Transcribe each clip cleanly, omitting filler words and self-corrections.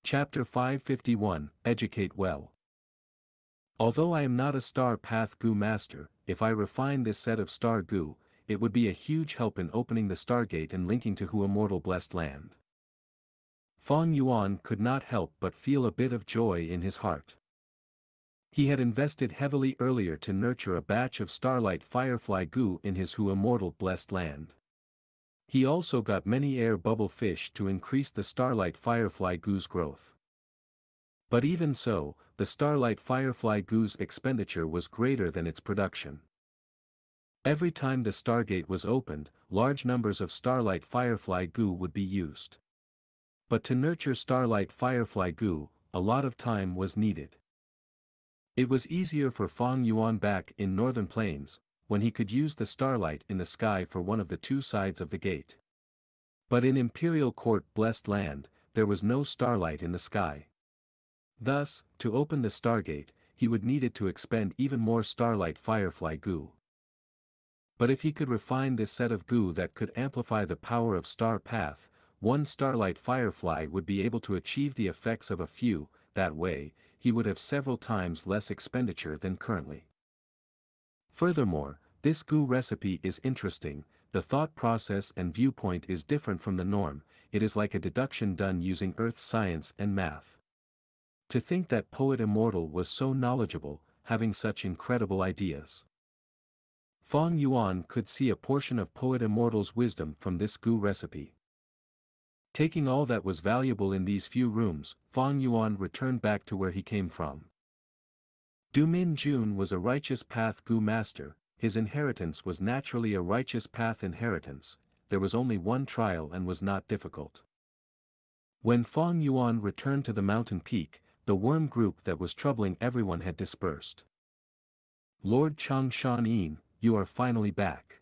Chapter 551, Educate Well. Although I am not a star path Gu master, if I refine this set of star Gu, it would be a huge help in opening the Stargate and linking to Hu immortal blessed land. Feng Yuan could not help but feel a bit of joy in his heart. He had invested heavily earlier to nurture a batch of starlight firefly Gu in his Hu immortal blessed land. He also got many air bubble fish to increase the starlight firefly Gu's growth. But even so, the starlight firefly Gu's expenditure was greater than its production. Every time the Stargate was opened, large numbers of starlight firefly Gu would be used. But to nurture starlight firefly Gu, a lot of time was needed. It was easier for Feng Yuan back in Northern Plains, when he could use the starlight in the sky for one of the two sides of the gate. But in Imperial Court blessed land, there was no starlight in the sky. Thus, to open the Stargate, he would needed to expend even more starlight firefly Gu. But if he could refine this set of Gu that could amplify the power of star path, one starlight firefly would be able to achieve the effects of a few. That way, he would have several times less expenditure than currently. Furthermore, this Gu recipe is interesting. The thought process and viewpoint is different from the norm. It is like a deduction done using earth science and math. To think that Poet Immortal was so knowledgeable, having such incredible ideas. Feng Yuan could see a portion of Poet Immortal's wisdom from this Gu recipe. Taking all that was valuable in these few rooms, Feng Yuan returned back to where he came from. Du Min Jun was a righteous path Gu master. His inheritance was naturally a righteous path inheritance. There was only one trial and was not difficult. When Feng Yuan returned to the mountain peak, the worm group that was troubling everyone had dispersed. Lord Xianxia, you are finally back.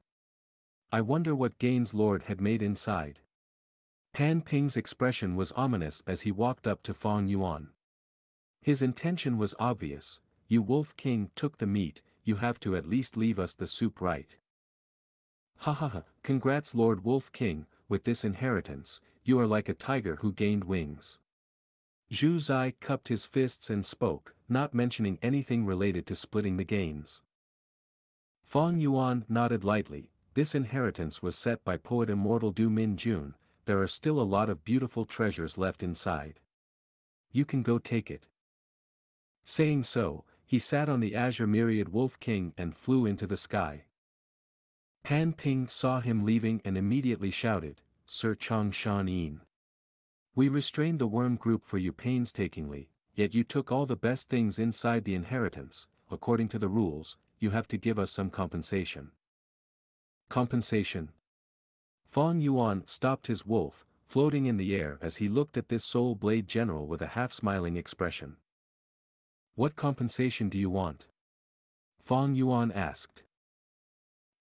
I wonder what gains Lord had made inside. Pan Ping's expression was ominous as he walked up to Feng Yuan. His intention was obvious. You Wolf King took the meat, you have to at least leave us the soup, right? Ha ha ha, congrats Lord Wolf King, with this inheritance, you are like a tiger who gained wings. Zhu Zai cupped his fists and spoke, not mentioning anything related to splitting the gains. Feng Yuan nodded lightly. This inheritance was set by Poet Immortal Du Min Jun. There are still a lot of beautiful treasures left inside. You can go take it. Saying so, he sat on the azure myriad Wolf King and flew into the sky. Pan Ping saw him leaving and immediately shouted, Sir Xianxia. We restrained the worm group for you painstakingly, yet you took all the best things inside the inheritance. According to the rules, you have to give us some compensation. Compensation? Feng Yuan stopped his wolf, floating in the air as he looked at this soul blade general with a half-smiling expression. What compensation do you want? Feng Yuan asked.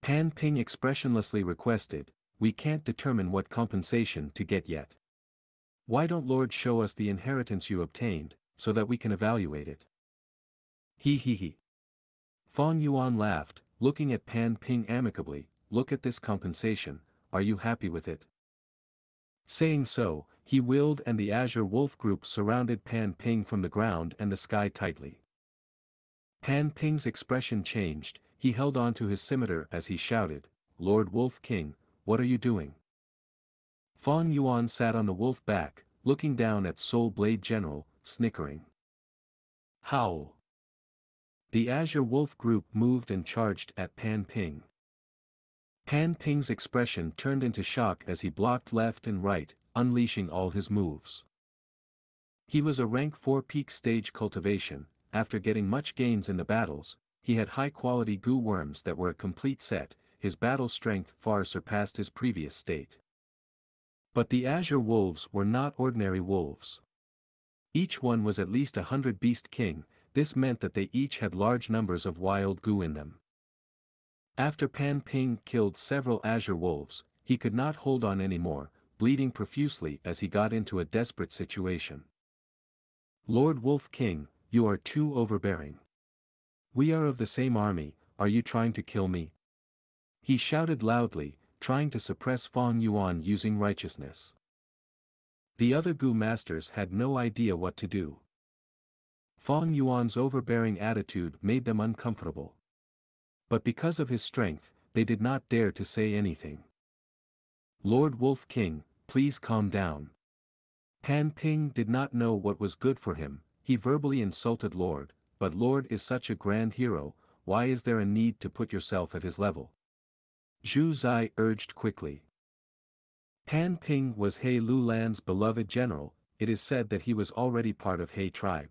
Pan Ping expressionlessly requested, we can't determine what compensation to get yet. Why don't Lord show us the inheritance you obtained, so that we can evaluate it? He he he. Feng Yuan laughed, looking at Pan Ping amicably, look at this compensation, are you happy with it? Saying so, he willed and the azure wolf group surrounded Pan Ping from the ground and the sky tightly. Pan Ping's expression changed, he held on to his scimitar as he shouted, Lord Wolf King, what are you doing? Feng Yuan sat on the wolf back, looking down at Soul Blade General, snickering. Howl! The azure wolf group moved and charged at Pan Ping. Pan Ping's expression turned into shock as he blocked left and right, unleashing all his moves. He was a rank 4 peak stage cultivation. After getting much gains in the battles, he had high-quality Gu worms that were a complete set. His battle strength far surpassed his previous state. But the azure wolves were not ordinary wolves. Each one was at least 100 Beast King. This meant that they each had large numbers of wild Gu in them. After Pan Ping killed several azure wolves, he could not hold on anymore, bleeding profusely as he got into a desperate situation. Lord Wolf King, you are too overbearing. We are of the same army, are you trying to kill me? He shouted loudly, trying to suppress Feng Yuan using righteousness. The other Gu masters had no idea what to do. Fang Yuan's overbearing attitude made them uncomfortable. But because of his strength, they did not dare to say anything. Lord Wolf King, please calm down. Pan Ping did not know what was good for him. He verbally insulted Lord, but Lord is such a grand hero, why is there a need to put yourself at his level? Zhu Zai urged quickly. Pan Ping was He Lulan's beloved general, it is said that he was already part of He tribe.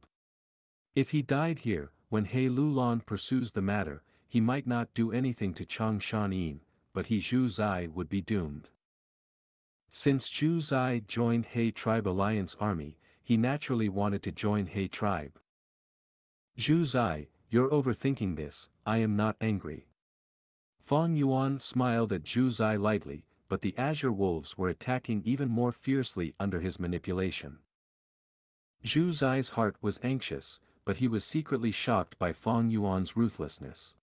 If he died here, when He Lulan pursues the matter, he might not do anything to Chang Shan, but he Zhu Zai would be doomed. Since Zhu Zai joined He tribe alliance army, he naturally wanted to join He tribe. Zhu Zai, you're overthinking this, I am not angry. Fang Yuan smiled at Zhu Zai lightly, but the Azure Wolves were attacking even more fiercely under his manipulation. Zhu Zai's heart was anxious, but he was secretly shocked by Fang Yuan's ruthlessness.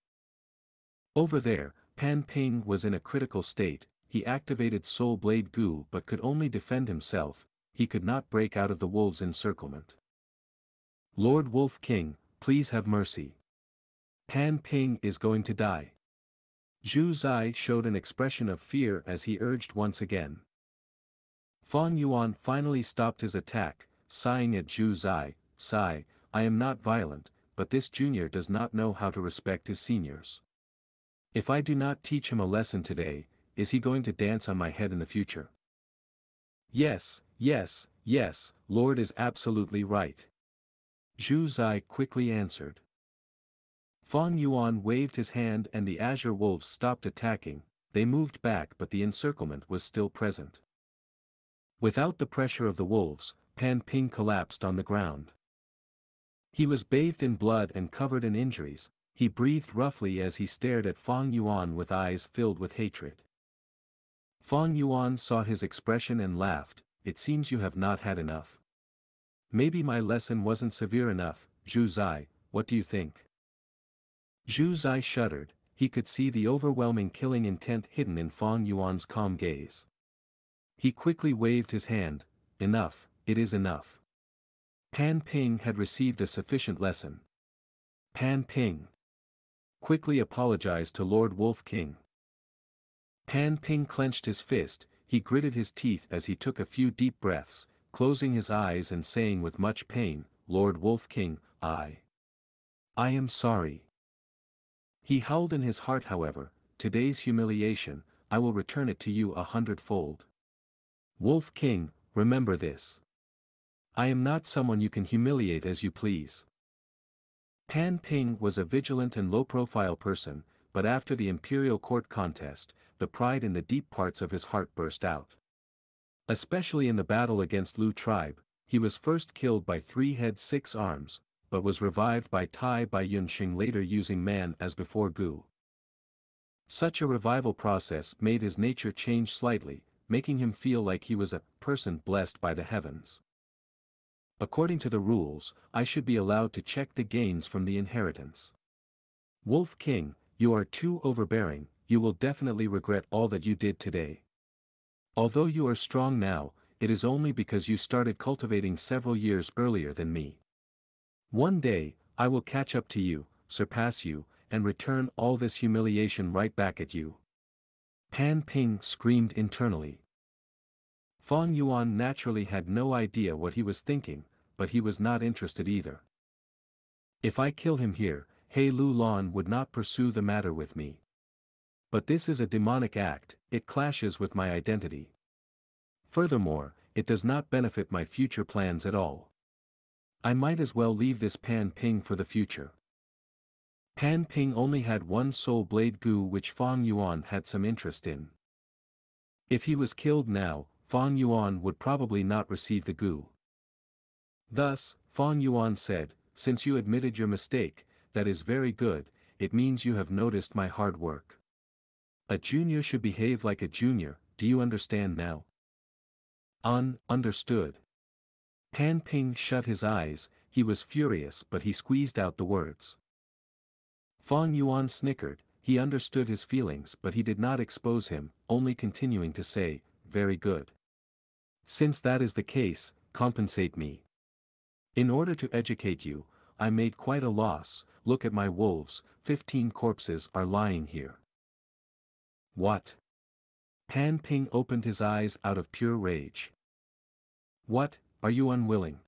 Over there, Pan Ping was in a critical state, he activated Soul Blade Gu but could only defend himself, he could not break out of the wolves' encirclement. Lord Wolf King, please have mercy. Pan Ping is going to die. Zhu Zai showed an expression of fear as he urged once again. Fang Yuan finally stopped his attack, sighing at Zhu Zai, "Sigh, I am not violent, but this junior does not know how to respect his seniors. If I do not teach him a lesson today, is he going to dance on my head in the future?" Yes, yes, yes, Lord is absolutely right. Zhu Zai quickly answered. Fang Yuan waved his hand and the Azure Wolves stopped attacking, they moved back but the encirclement was still present. Without the pressure of the wolves, Pan Ping collapsed on the ground. He was bathed in blood and covered in injuries, he breathed roughly as he stared at Fang Yuan with eyes filled with hatred. Fang Yuan saw his expression and laughed, "It seems you have not had enough. Maybe my lesson wasn't severe enough, Zhu Zai, what do you think?" Zhu Zai shuddered, he could see the overwhelming killing intent hidden in Fang Yuan's calm gaze. He quickly waved his hand, "Enough, it is enough." Pan Ping had received a sufficient lesson. Pan Ping quickly apologized to Lord Wolf King. Pan Ping clenched his fist, he gritted his teeth as he took a few deep breaths, closing his eyes and saying with much pain, "Lord Wolf King, I am sorry." He howled in his heart however, "Today's humiliation, I will return it to you 100-fold. Wolf King, remember this. I am not someone you can humiliate as you please." Pan Ping was a vigilant and low-profile person, but after the imperial court contest, the pride in the deep parts of his heart burst out. Especially in the battle against Lu tribe, he was first killed by 3 heads 6 arms, but was revived by Tai by Yunxing later using man as before Gu. Such a revival process made his nature change slightly, making him feel like he was a person blessed by the heavens. According to the rules, I should be allowed to check the gains from the inheritance. Wolf King, you are too overbearing, you will definitely regret all that you did today. Although you are strong now, it is only because you started cultivating several years earlier than me. One day, I will catch up to you, surpass you, and return all this humiliation right back at you. Pan Ping screamed internally. Fang Yuan naturally had no idea what he was thinking, but he was not interested either. If I kill him here, He Lulan would not pursue the matter with me. But this is a demonic act, it clashes with my identity. Furthermore, it does not benefit my future plans at all. I might as well leave this Pan Ping for the future. Pan Ping only had one Soul Blade Gu which Fang Yuan had some interest in. If he was killed now, Fang Yuan would probably not receive the Gu. Thus, Fang Yuan said, "Since you admitted your mistake, that is very good, it means you have noticed my hard work. A junior should behave like a junior, do you understand now?" Understood. Pan Ping shut his eyes, he was furious but he squeezed out the words. Fang Yuan snickered, he understood his feelings but he did not expose him, only continuing to say, "Very good. Since that is the case, compensate me. In order to educate you, I made quite a loss. Look at my wolves, 15 corpses are lying here. What? Pan Ping opened his eyes out of pure rage. What, are you unwilling?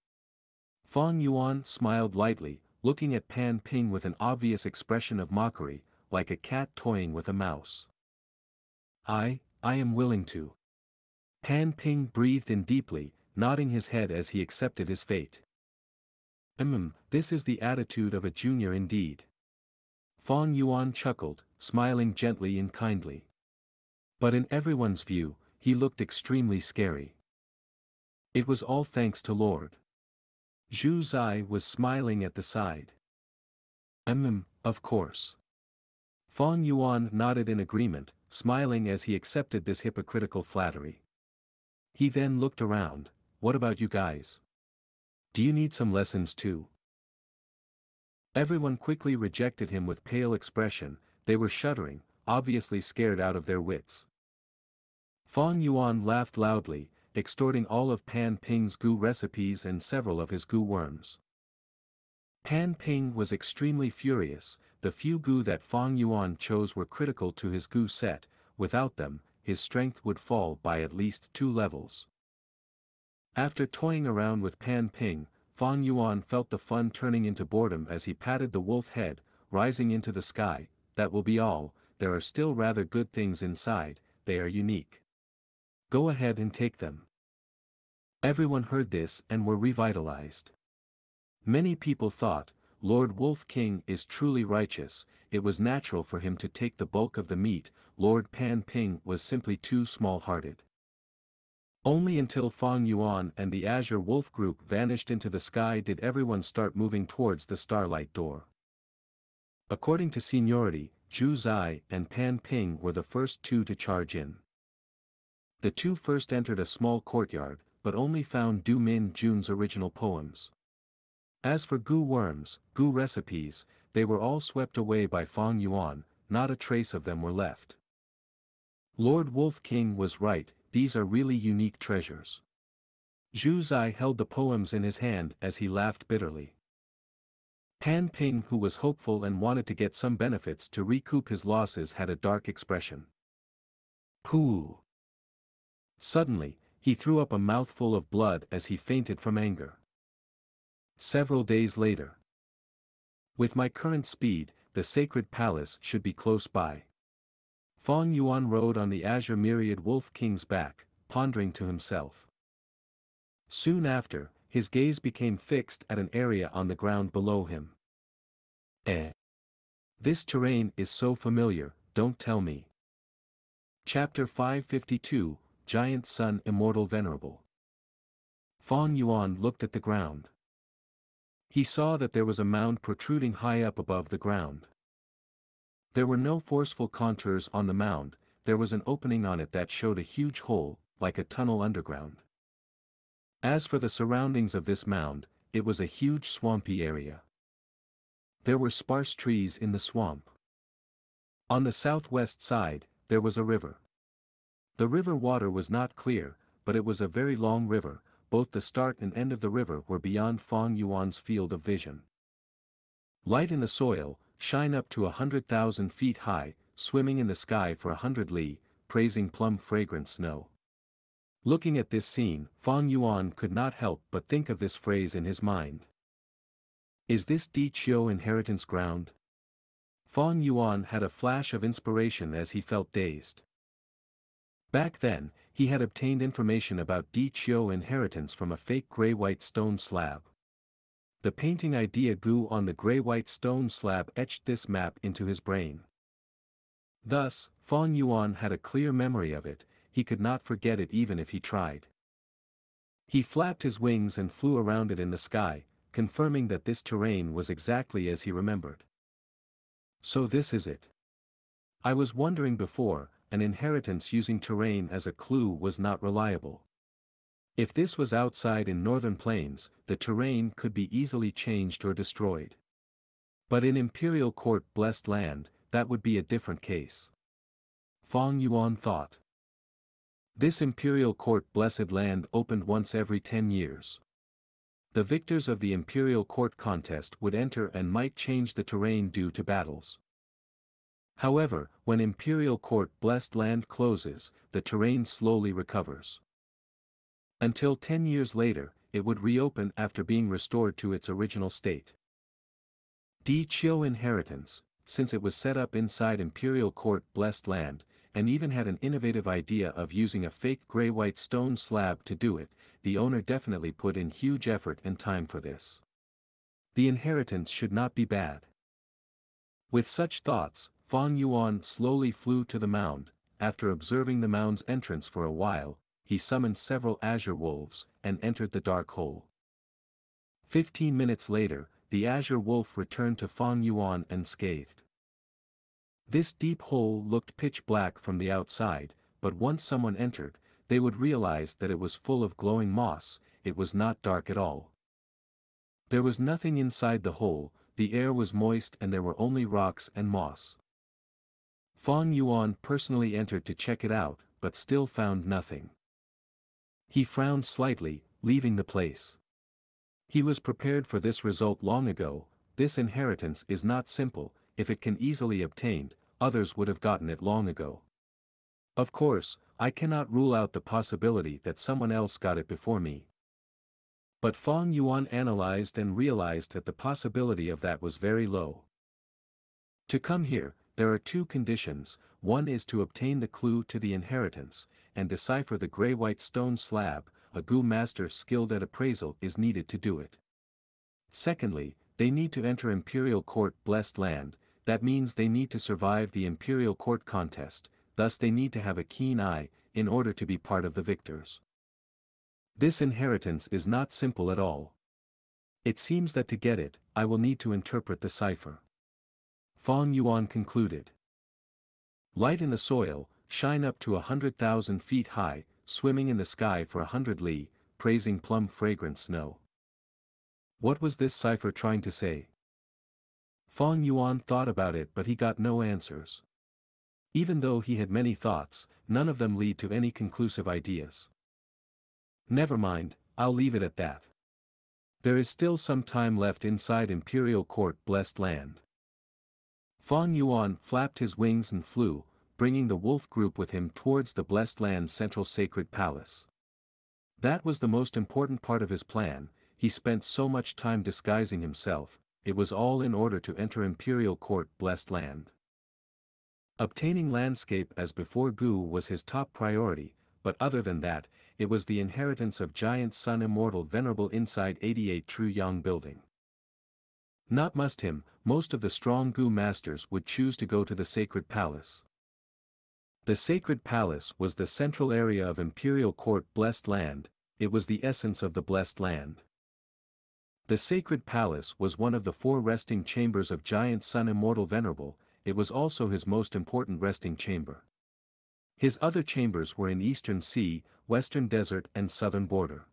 Fang Yuan smiled lightly, looking at Pan Ping with an obvious expression of mockery, like a cat toying with a mouse. I am willing to. Pan Ping breathed in deeply, nodding his head as he accepted his fate. This is the attitude of a junior indeed. Fang Yuan chuckled, smiling gently and kindly. But in everyone's view, he looked extremely scary. It was all thanks to Lord Zhu Zai was smiling at the side. Of course. Fang Yuan nodded in agreement, smiling as he accepted this hypocritical flattery. He then looked around. What about you guys? Do you need some lessons too? Everyone quickly rejected him with pale expression. They were shuddering, obviously scared out of their wits. Fang Yuan laughed loudly, extorting all of Pan Ping's Gu recipes and several of his Gu worms. Pan Ping was extremely furious. The few Gu that Fang Yuan chose were critical to his Gu set. Without them, his strength would fall by at least 2 levels. After toying around with Pan Ping, Fang Yuan felt the fun turning into boredom as he patted the wolf head, rising into the sky. That will be all. There are still rather good things inside, they are unique. Go ahead and take them. Everyone heard this and were revitalized. Many people thought, Lord Wolf King is truly righteous, it was natural for him to take the bulk of the meat. Lord Pan Ping was simply too small-hearted. Only until Fang Yuan and the Azure Wolf group vanished into the sky did everyone start moving towards the Starlight Door. According to seniority, Zhu Zai and Pan Ping were the first 2 to charge in. The 2 first entered a small courtyard, but only found Du Min Jun's original poems. As for Gu worms, Gu recipes, they were all swept away by Fang Yuan, not a trace of them were left. Lord Wolf King was right, these are really unique treasures. Zhu Zai held the poems in his hand as he laughed bitterly. Pan Ping, who was hopeful and wanted to get some benefits to recoup his losses, had a dark expression. Pooh! Suddenly, he threw up a mouthful of blood as he fainted from anger. Several days later. With my current speed, the sacred palace should be close by. Fang Yuan rode on the Azure Myriad Wolf King's back, pondering to himself. Soon after, his gaze became fixed at an area on the ground below him. This terrain is so familiar, don't tell me. Chapter 552, Giant Sun Immortal Venerable. Fang Yuan looked at the ground. He saw that there was a mound protruding high up above the ground. There were no forceful contours on the mound, there was an opening on it that showed a huge hole, like a tunnel underground. As for the surroundings of this mound, it was a huge swampy area. There were sparse trees in the swamp. On the southwest side, there was a river. The river water was not clear, but it was a very long river. Both the start and end of the river were beyond Fang Yuan's field of vision. Light in the soil, shine up to 100,000 feet high, swimming in the sky for 100 li, praising plum-fragrant snow. Looking at this scene, Fang Yuan could not help but think of this phrase in his mind. Is this Di Chio inheritance ground? Fang Yuan had a flash of inspiration as he felt dazed. Back then, he had obtained information about Di Chio inheritance from a fake gray-white stone slab. The painting idea Gu on the gray-white stone slab etched this map into his brain. Thus, Fang Yuan had a clear memory of it, he could not forget it even if he tried. He flapped his wings and flew around it in the sky, confirming that this terrain was exactly as he remembered. So this is it. I was wondering before, an inheritance using terrain as a clue was not reliable. If this was outside in northern plains, the terrain could be easily changed or destroyed. But in Imperial Court blessed land, that would be a different case. Fang Yuan thought. This imperial court blessed land opened once every 10 years. The victors of the imperial court contest would enter and might change the terrain due to battles. However, when imperial court blessed land closes, the terrain slowly recovers. Until 10 years later, it would reopen after being restored to its original state. Di Chio inheritance, since it was set up inside imperial court blessed land, and even had an innovative idea of using a fake gray-white stone slab to do it, the owner definitely put in huge effort and time for this. The inheritance should not be bad. With such thoughts, Fang Yuan slowly flew to the mound. After observing the mound's entrance for a while, he summoned several azure wolves, and entered the dark hole. 15 minutes later, the azure wolf returned to Fang Yuan unscathed. This deep hole looked pitch black from the outside, but once someone entered, they would realize that it was full of glowing moss. It was not dark at all. There was nothing inside the hole, the air was moist and there were only rocks and moss. Fang Yuan personally entered to check it out, but still found nothing. He frowned slightly, leaving the place. He was prepared for this result long ago. This inheritance is not simple. If it can easily obtained, others would have gotten it long ago. Of course, I cannot rule out the possibility that someone else got it before me. But Fang Yuan analyzed and realized that the possibility of that was very low. To come here, there are two conditions. One is to obtain the clue to the inheritance, and decipher the gray-white stone slab. A Gu master skilled at appraisal is needed to do it. Secondly, they need to enter imperial court blessed land. That means they need to survive the imperial court contest, thus they need to have a keen eye, in order to be part of the victors. This inheritance is not simple at all. It seems that to get it, I will need to interpret the cipher. Fang Yuan concluded. Light in the soil, shine up to 100,000 feet high, swimming in the sky for 100 li, praising plum fragrant snow. What was this cipher trying to say? Fang Yuan thought about it but he got no answers. Even though he had many thoughts, none of them lead to any conclusive ideas. Never mind, I'll leave it at that. There is still some time left inside imperial court blessed land. Fang Yuan flapped his wings and flew, bringing the wolf group with him towards the blessed land's central sacred palace. That was the most important part of his plan. He spent so much time disguising himself. It was all in order to enter imperial court blessed land. Obtaining landscape as before Gu was his top priority, but other than that, it was the inheritance of giant sun immortal venerable inside 88 True Yang building. Not must him, most of the strong Gu masters would choose to go to the sacred palace. The sacred palace was the central area of imperial court blessed land. It was the essence of the blessed land. The sacred palace was one of the 4 resting chambers of giant sun immortal venerable. It was also his most important resting chamber. His other chambers were in Eastern Sea, Western Desert and Southern Border.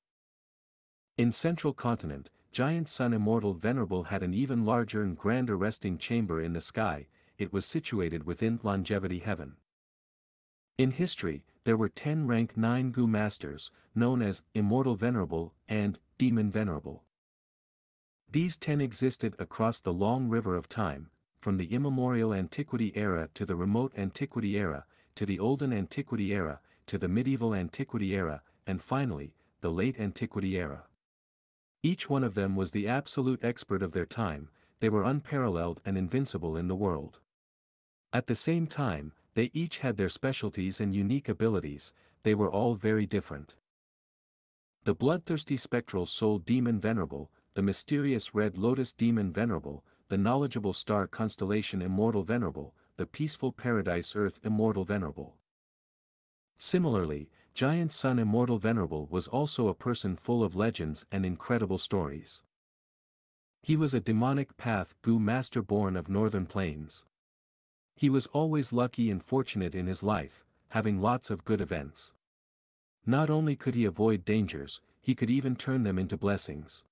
In Central Continent, giant sun immortal venerable had an even larger and grander resting chamber in the sky. It was situated within longevity heaven. In history, there were 10 rank 9 Gu masters, known as Immortal Venerable and Demon Venerable. These 10 existed across the long river of time, from the immemorial antiquity era to the remote antiquity era, to the olden antiquity era, to the medieval antiquity era, and finally, the late antiquity era. Each one of them was the absolute expert of their time. They were unparalleled and invincible in the world. At the same time, they each had their specialties and unique abilities. They were all very different. The bloodthirsty spectral soul demon venerable, the mysterious red lotus demon venerable, the knowledgeable star constellation immortal venerable, the peaceful paradise earth immortal venerable. Similarly, giant sun immortal venerable was also a person full of legends and incredible stories. He was a demonic path Gu master born of northern plains. He was always lucky and fortunate in his life, having lots of good events. Not only could he avoid dangers, he could even turn them into blessings.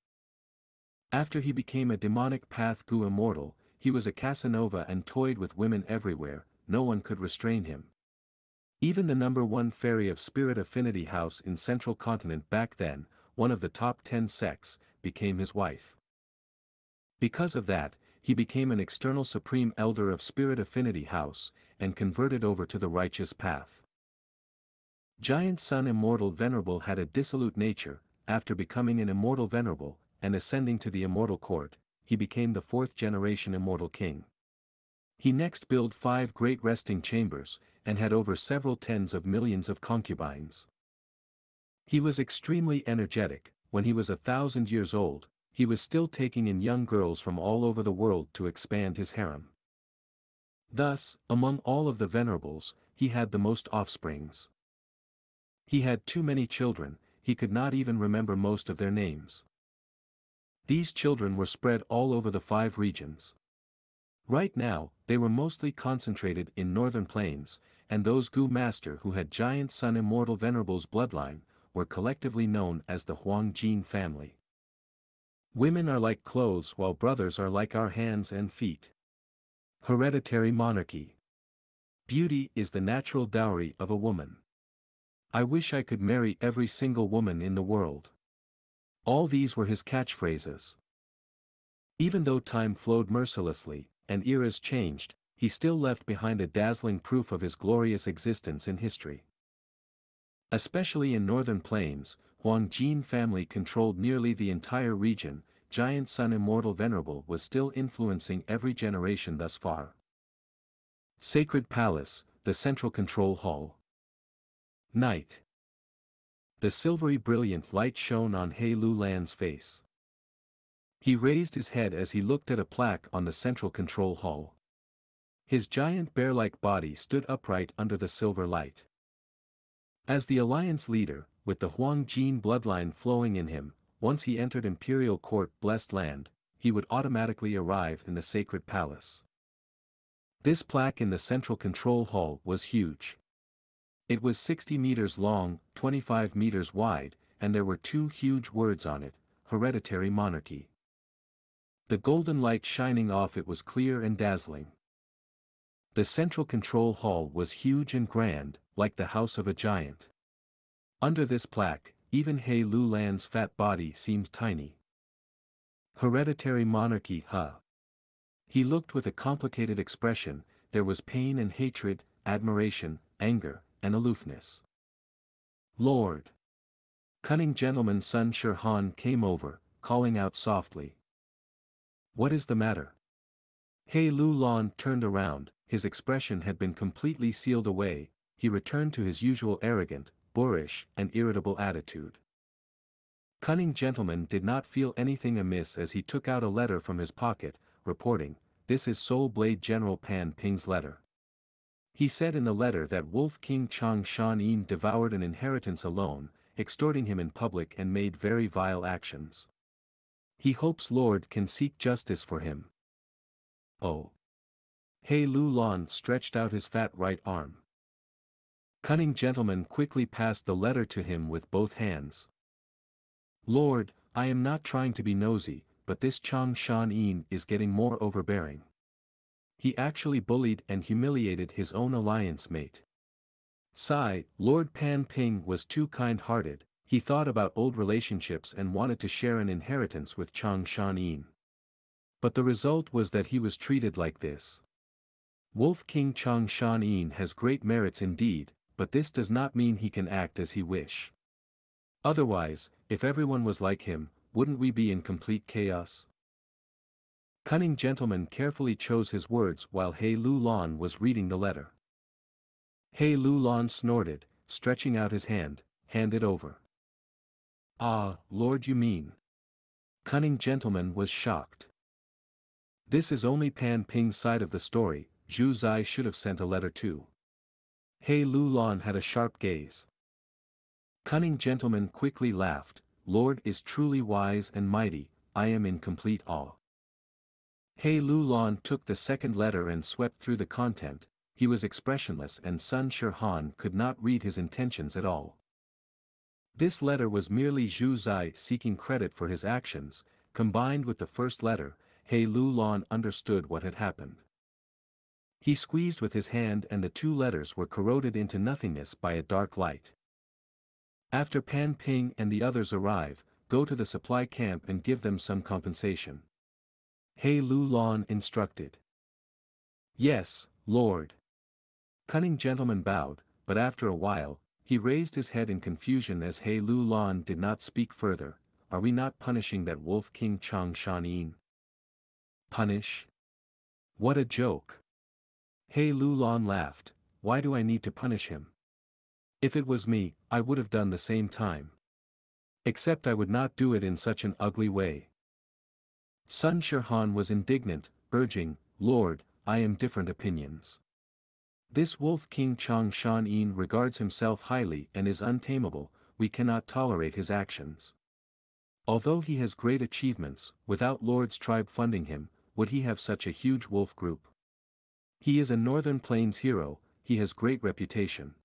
After he became a demonic path Gu immortal, he was a Casanova and toyed with women everywhere. No one could restrain him. Even the #1 fairy of Spirit Affinity House in Central Continent back then, one of the top 10 sects, became his wife. Because of that, he became an external supreme elder of Spirit Affinity House, and converted over to the righteous path. Giant Sun Immortal Venerable had a dissolute nature. After becoming an Immortal Venerable, and ascending to the Immortal Court, he became the 4th generation Immortal King. He next built 5 great resting chambers, and had over several tens of millions of concubines. He was extremely energetic. When he was 1,000 years old, he was still taking in young girls from all over the world to expand his harem. Thus, among all of the venerables, he had the most offsprings. He had too many children, he could not even remember most of their names. These children were spread all over the 5 regions. Right now, they were mostly concentrated in northern plains, and those Gu master who had Giant Sun Immortal Venerable's bloodline, were collectively known as the Huangjin family. Women are like clothes while brothers are like our hands and feet. Hereditary monarchy. Beauty is the natural dowry of a woman. I wish I could marry every single woman in the world. All these were his catchphrases. Even though time flowed mercilessly, and eras changed, he still left behind a dazzling proof of his glorious existence in history. Especially in northern plains, Huangjin family controlled nearly the entire region. Giant Sun Immortal Venerable was still influencing every generation thus far. Sacred Palace, the Central Control Hall. Night. The silvery brilliant light shone on He Lulan's face. He raised his head as he looked at a plaque on the Central Control Hall. His giant bear-like body stood upright under the silver light. As the Alliance leader, with the Huangjin bloodline flowing in him, once he entered Imperial Court Blessed Land, he would automatically arrive in the Sacred Palace. This plaque in the Central Control Hall was huge. It was 60 meters long, 25 meters wide, and there were 2 huge words on it, Hereditary Monarchy. The golden light shining off it was clear and dazzling. The Central Control Hall was huge and grand, like the house of a giant. Under this plaque, even He Lulan's fat body seemed tiny. Hereditary Monarchy, huh? He looked with a complicated expression. There was pain and hatred, admiration, anger, and aloofness. Lord! Cunning Gentleman Sun Shirhan came over, calling out softly. What is the matter? He Lulan turned around. His expression had been completely sealed away. He returned to his usual arrogant, boorish, and irritable attitude. Cunning Gentleman did not feel anything amiss as he took out a letter from his pocket, reporting, "This is Soul Blade General Pan Ping's letter." He said in the letter that Wolf King Chang Shan Yin devoured an inheritance alone, extorting him in public and made very vile actions. He hopes Lord can seek justice for him. Oh! He Lulan stretched out his fat right arm. Cunning Gentleman quickly passed the letter to him with both hands. Lord, I am not trying to be nosy, but this Chang Shan Yin is getting more overbearing. He actually bullied and humiliated his own alliance mate. Sigh, Lord Pan Ping was too kind-hearted. He thought about old relationships and wanted to share an inheritance with Chang Shan Yin. But the result was that he was treated like this. Wolf King Chang Shan Yin has great merits indeed, but this does not mean he can act as he wish. Otherwise, if everyone was like him, wouldn't we be in complete chaos? Cunning Gentleman carefully chose his words while He Lulan was reading the letter. He Lulan snorted, stretching out his hand, "Hand it over." Ah, Lord, you mean? Cunning Gentleman was shocked. This is only Pan Ping's side of the story. Zhu Zai should have sent a letter too. He Lulan had a sharp gaze. Cunning Gentleman quickly laughed. Lord is truly wise and mighty, I am in complete awe. He Lulan took the second letter and swept through the content. He was expressionless and Sun Shirhan could not read his intentions at all. This letter was merely Zhu Zai seeking credit for his actions. Combined with the first letter, He Lulan understood what had happened. He squeezed with his hand and the two letters were corroded into nothingness by a dark light. After Pan Ping and the others arrive, go to the supply camp and give them some compensation. He Lu Lon instructed. Yes, Lord. Cunning gentleman bowed, but after a while, he raised his head in confusion as He Lu Lon did not speak further. Are we not punishing that wolf king Chang Shan? Punish? What a joke. He Lu Lon laughed. Why do I need to punish him? If it was me, I would have done the same time. Except I would not do it in such an ugly way. Sun Shirhan was indignant, urging, Lord, I am different opinions. This wolf king Chang Shan regards himself highly and is untamable, we cannot tolerate his actions. Although he has great achievements, without Lord's tribe funding him, would he have such a huge wolf group? He is a Northern Plains hero, he has great reputation.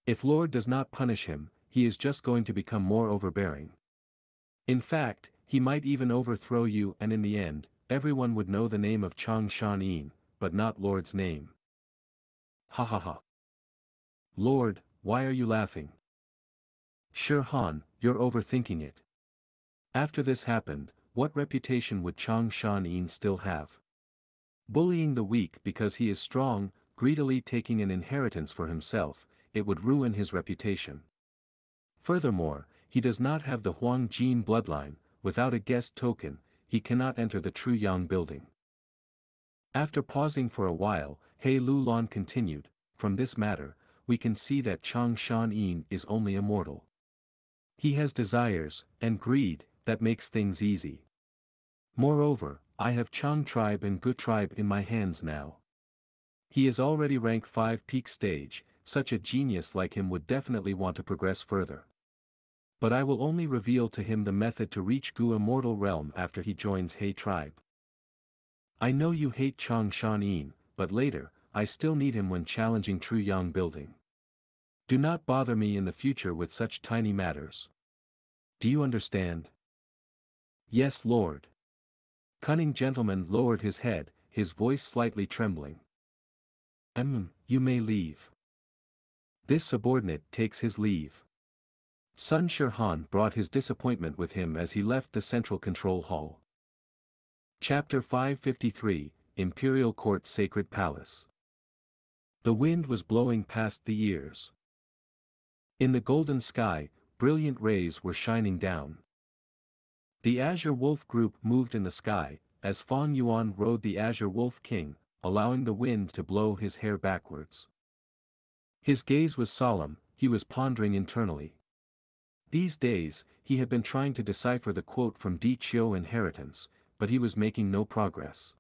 If Lord does not punish him, he is just going to become more overbearing. In fact, he might even overthrow you and in the end, everyone would know the name of Chang Shan, but not Lord's name. Ha ha ha. Lord, why are you laughing? Shirhan, you're overthinking it. After this happened, what reputation would Chang Shan still have? Bullying the weak because he is strong, greedily taking an inheritance for himself, it would ruin his reputation. Furthermore, he does not have the Huang Jin bloodline, without a guest token, he cannot enter the True Yang building. After pausing for a while, He Lu Lon continued, from this matter, we can see that Chang Shan is only a mortal. He has desires, and greed, that makes things easy. Moreover, I have Chang tribe and Gu tribe in my hands now. He is already rank 5 peak stage, such a genius like him would definitely want to progress further. But I will only reveal to him the method to reach Gu immortal realm after he joins He tribe. I know you hate Chang Shan, but later, I still need him when challenging True Yang building. Do not bother me in the future with such tiny matters. Do you understand? Yes, Lord. Cunning gentleman lowered his head, his voice slightly trembling. You may leave. This subordinate takes his leave. Sun Shirhan brought his disappointment with him as he left the central control hall. Chapter 553, Imperial Court Sacred Palace. The wind was blowing past the years. In the golden sky, brilliant rays were shining down. The Azure Wolf group moved in the sky, as Fang Yuan rode the Azure Wolf King, allowing the wind to blow his hair backwards. His gaze was solemn, he was pondering internally. These days, he had been trying to decipher the quote from Di Chio Inheritance, but he was making no progress.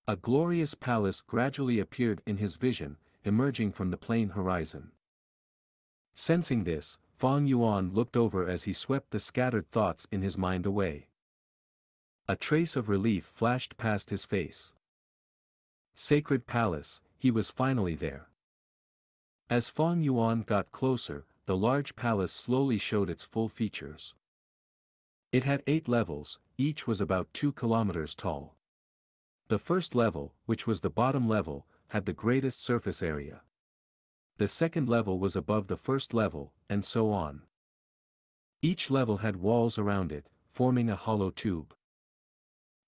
A glorious palace gradually appeared in his vision, emerging from the plain horizon. Sensing this, Fang Yuan looked over as he swept the scattered thoughts in his mind away. A trace of relief flashed past his face. Sacred Palace, he was finally there. As Fang Yuan got closer, the large palace slowly showed its full features. It had 8 levels, each was about 2 kilometers tall. The first level, which was the bottom level, had the greatest surface area. The second level was above the first level, and so on. Each level had walls around it, forming a hollow tube.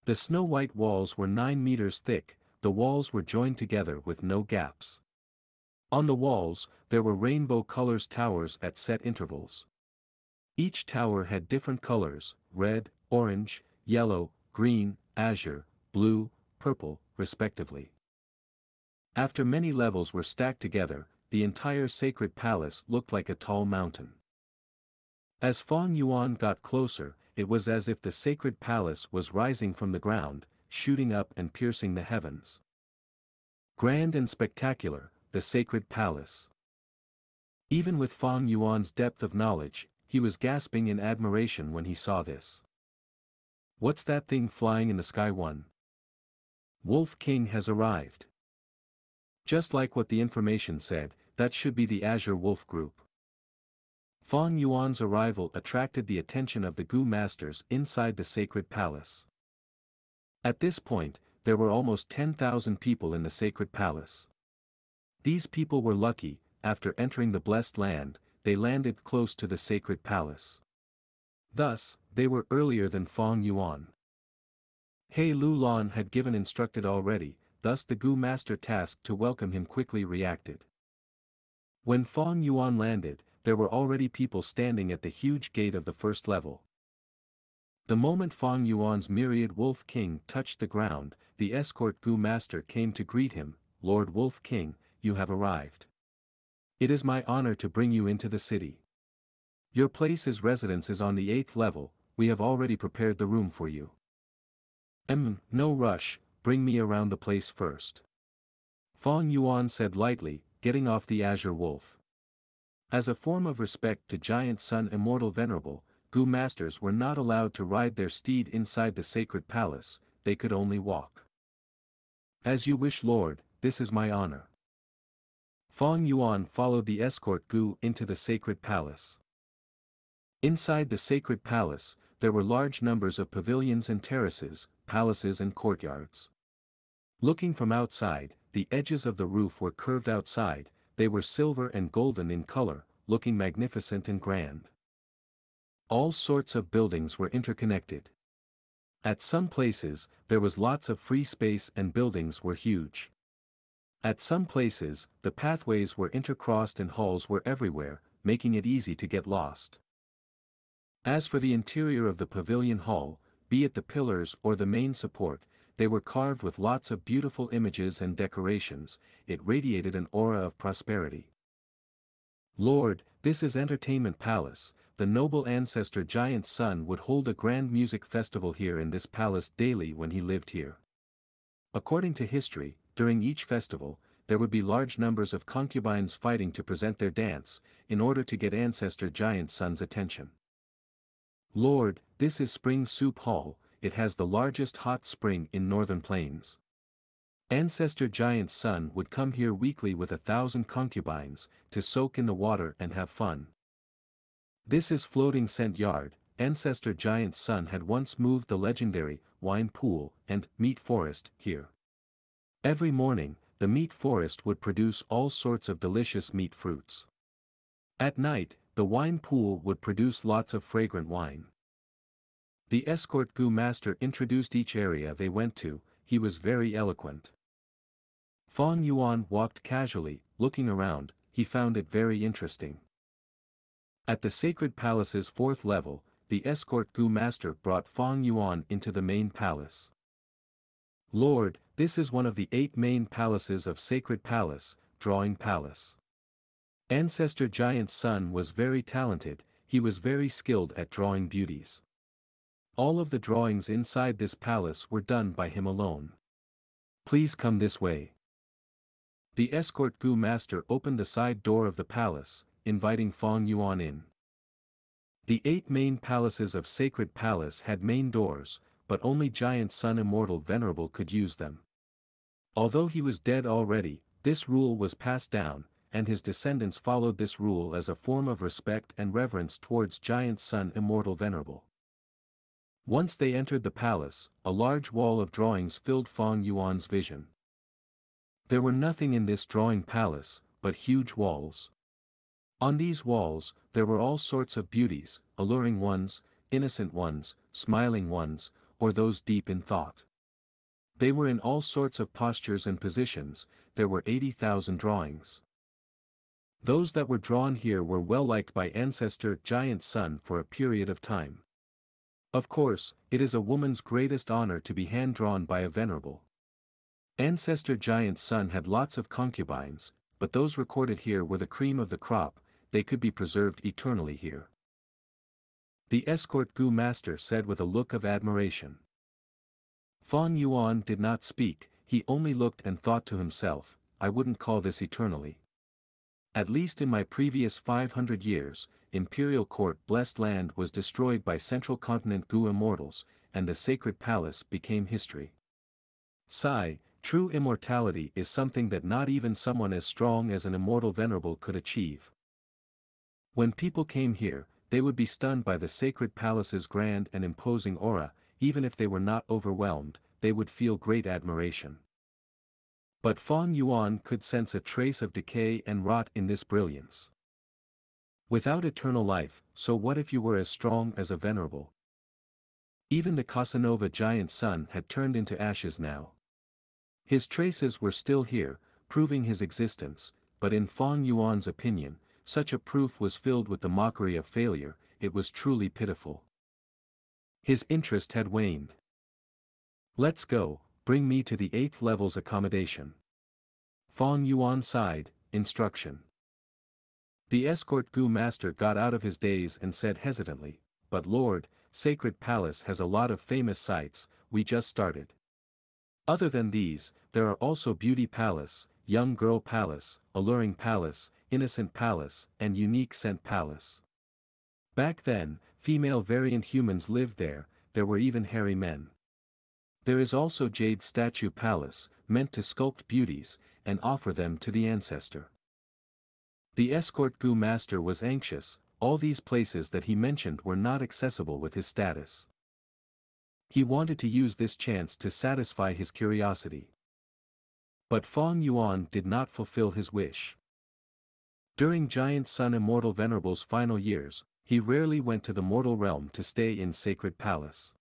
The snow-white walls were 9 meters thick, the walls were joined together with no gaps. On the walls, there were rainbow colors towers at set intervals. Each tower had different colors, red, orange, yellow, green, azure, blue, purple, respectively. After many levels were stacked together, the entire sacred palace looked like a tall mountain. As Fang Yuan got closer, it was as if the sacred palace was rising from the ground, shooting up and piercing the heavens. Grand and spectacular, the sacred palace. Even with Fang Yuan's depth of knowledge, he was gasping in admiration when he saw this. What's that thing flying in the sky? One Wolf King has arrived. Just like what the information said, that should be the Azure Wolf Group. Fang Yuan's arrival attracted the attention of the Gu masters inside the sacred palace. At this point, there were almost 10,000 people in the sacred palace. These people were lucky. After entering the blessed land, they landed close to the sacred palace. Thus, they were earlier than Fong Yuan. He Lulan had given instructed already, thus the Gu master tasked to welcome him quickly reacted. When Fong Yuan landed, there were already people standing at the huge gate of the first level. The moment Fong Yuan's myriad Wolf King touched the ground, the escort Gu master came to greet him. Lord Wolf King, you have arrived. It is my honor to bring you into the city. Your place's residence is on the 8th level, we have already prepared the room for you. No rush, bring me around the place first. Fong Yuan said lightly, getting off the azure wolf. As a form of respect to Giant Sun Immortal Venerable, Gu masters were not allowed to ride their steed inside the sacred palace, they could only walk. As you wish, Lord, this is my honor. Fong Yuan followed the escort Gu into the sacred palace. Inside the sacred palace, there were large numbers of pavilions and terraces, palaces and courtyards. Looking from outside, the edges of the roof were curved outside, they were silver and golden in color, looking magnificent and grand. All sorts of buildings were interconnected. At some places, there was lots of free space and buildings were huge. At some places, the pathways were intercrossed and halls were everywhere, making it easy to get lost. As for the interior of the pavilion hall, be it the pillars or the main support, they were carved with lots of beautiful images and decorations, it radiated an aura of prosperity. Lord, this is Entertainment Palace, the noble ancestor Giant Sun would hold a grand music festival here in this palace daily when he lived here. According to history, during each festival, there would be large numbers of concubines fighting to present their dance, in order to get ancestor Giant Sun's attention. Lord, this is Spring Soup Hall, it has the largest hot spring in Northern Plains. Ancestor Giant Sun would come here weekly with 1,000 concubines, to soak in the water and have fun. This is Floating Scent Yard, ancestor Giant Sun had once moved the legendary wine pool and meat forest here. Every morning, the meat forest would produce all sorts of delicious meat fruits. At night, the wine pool would produce lots of fragrant wine. The escort Gu master introduced each area they went to, he was very eloquent. Fong Yuan walked casually, looking around, he found it very interesting. At the sacred palace's 4th level, the escort Gu master brought Fong Yuan into the main palace. Lord, this is one of the 8 main palaces of Sacred Palace, Drawing Palace. Ancestor Giant Sun was very talented, he was very skilled at drawing beauties. All of the drawings inside this palace were done by him alone. Please come this way. The escort Gu master opened the side door of the palace, inviting Fong Yuan in. The 8 main palaces of Sacred Palace had main doors, but only Giant Sun Immortal Venerable could use them. Although he was dead already, this rule was passed down, and his descendants followed this rule as a form of respect and reverence towards Giant Sun Immortal Venerable. Once they entered the palace, a large wall of drawings filled Fong Yuan's vision. There were nothing in this drawing palace, but huge walls. On these walls, there were all sorts of beauties, alluring ones, innocent ones, smiling ones, or those deep in thought. They were in all sorts of postures and positions, there were 80,000 drawings. Those that were drawn here were well liked by ancestor Giant Sun for a period of time. Of course, it is a woman's greatest honor to be hand-drawn by a venerable. Ancestor Giant Sun had lots of concubines, but those recorded here were the cream of the crop, they could be preserved eternally here. The escort Gu master said with a look of admiration. Fong Yuan did not speak, he only looked and thought to himself, I wouldn't call this eternally. At least in my previous 500 years, Imperial Court Blessed Land was destroyed by Central Continent Gu immortals, and the Sacred Palace became history. Sigh, true immortality is something that not even someone as strong as an immortal venerable could achieve. When people came here, they would be stunned by the Sacred Palace's grand and imposing aura, even if they were not overwhelmed, they would feel great admiration. But Fang Yuan could sense a trace of decay and rot in this brilliance. Without eternal life, so what if you were as strong as a venerable? Even the Casanova giant sun had turned into ashes now. His traces were still here, proving his existence, but in Fang Yuan's opinion, such a proof was filled with the mockery of failure. It was truly pitiful. His interest had waned. "Let's go, bring me to the 8th level's accommodation." Fang Yuan sighed, instruction. The escort Gu master got out of his daze and said hesitantly, "But Lord, Sacred Palace has a lot of famous sites, we just started. Other than these, there are also Beauty Palace, Young Girl Palace, Alluring Palace, Innocent Palace, and Unique Scent Palace. Back then, female variant humans lived there, there were even hairy men. There is also Jade Statue Palace, meant to sculpt beauties, and offer them to the ancestor." The escort Gu master was anxious. All these places that he mentioned were not accessible with his status. He wanted to use this chance to satisfy his curiosity. But Fang Yuan did not fulfill his wish. During Giant Sun Immortal Venerable's final years, he rarely went to the mortal realm to stay in Sacred Palace.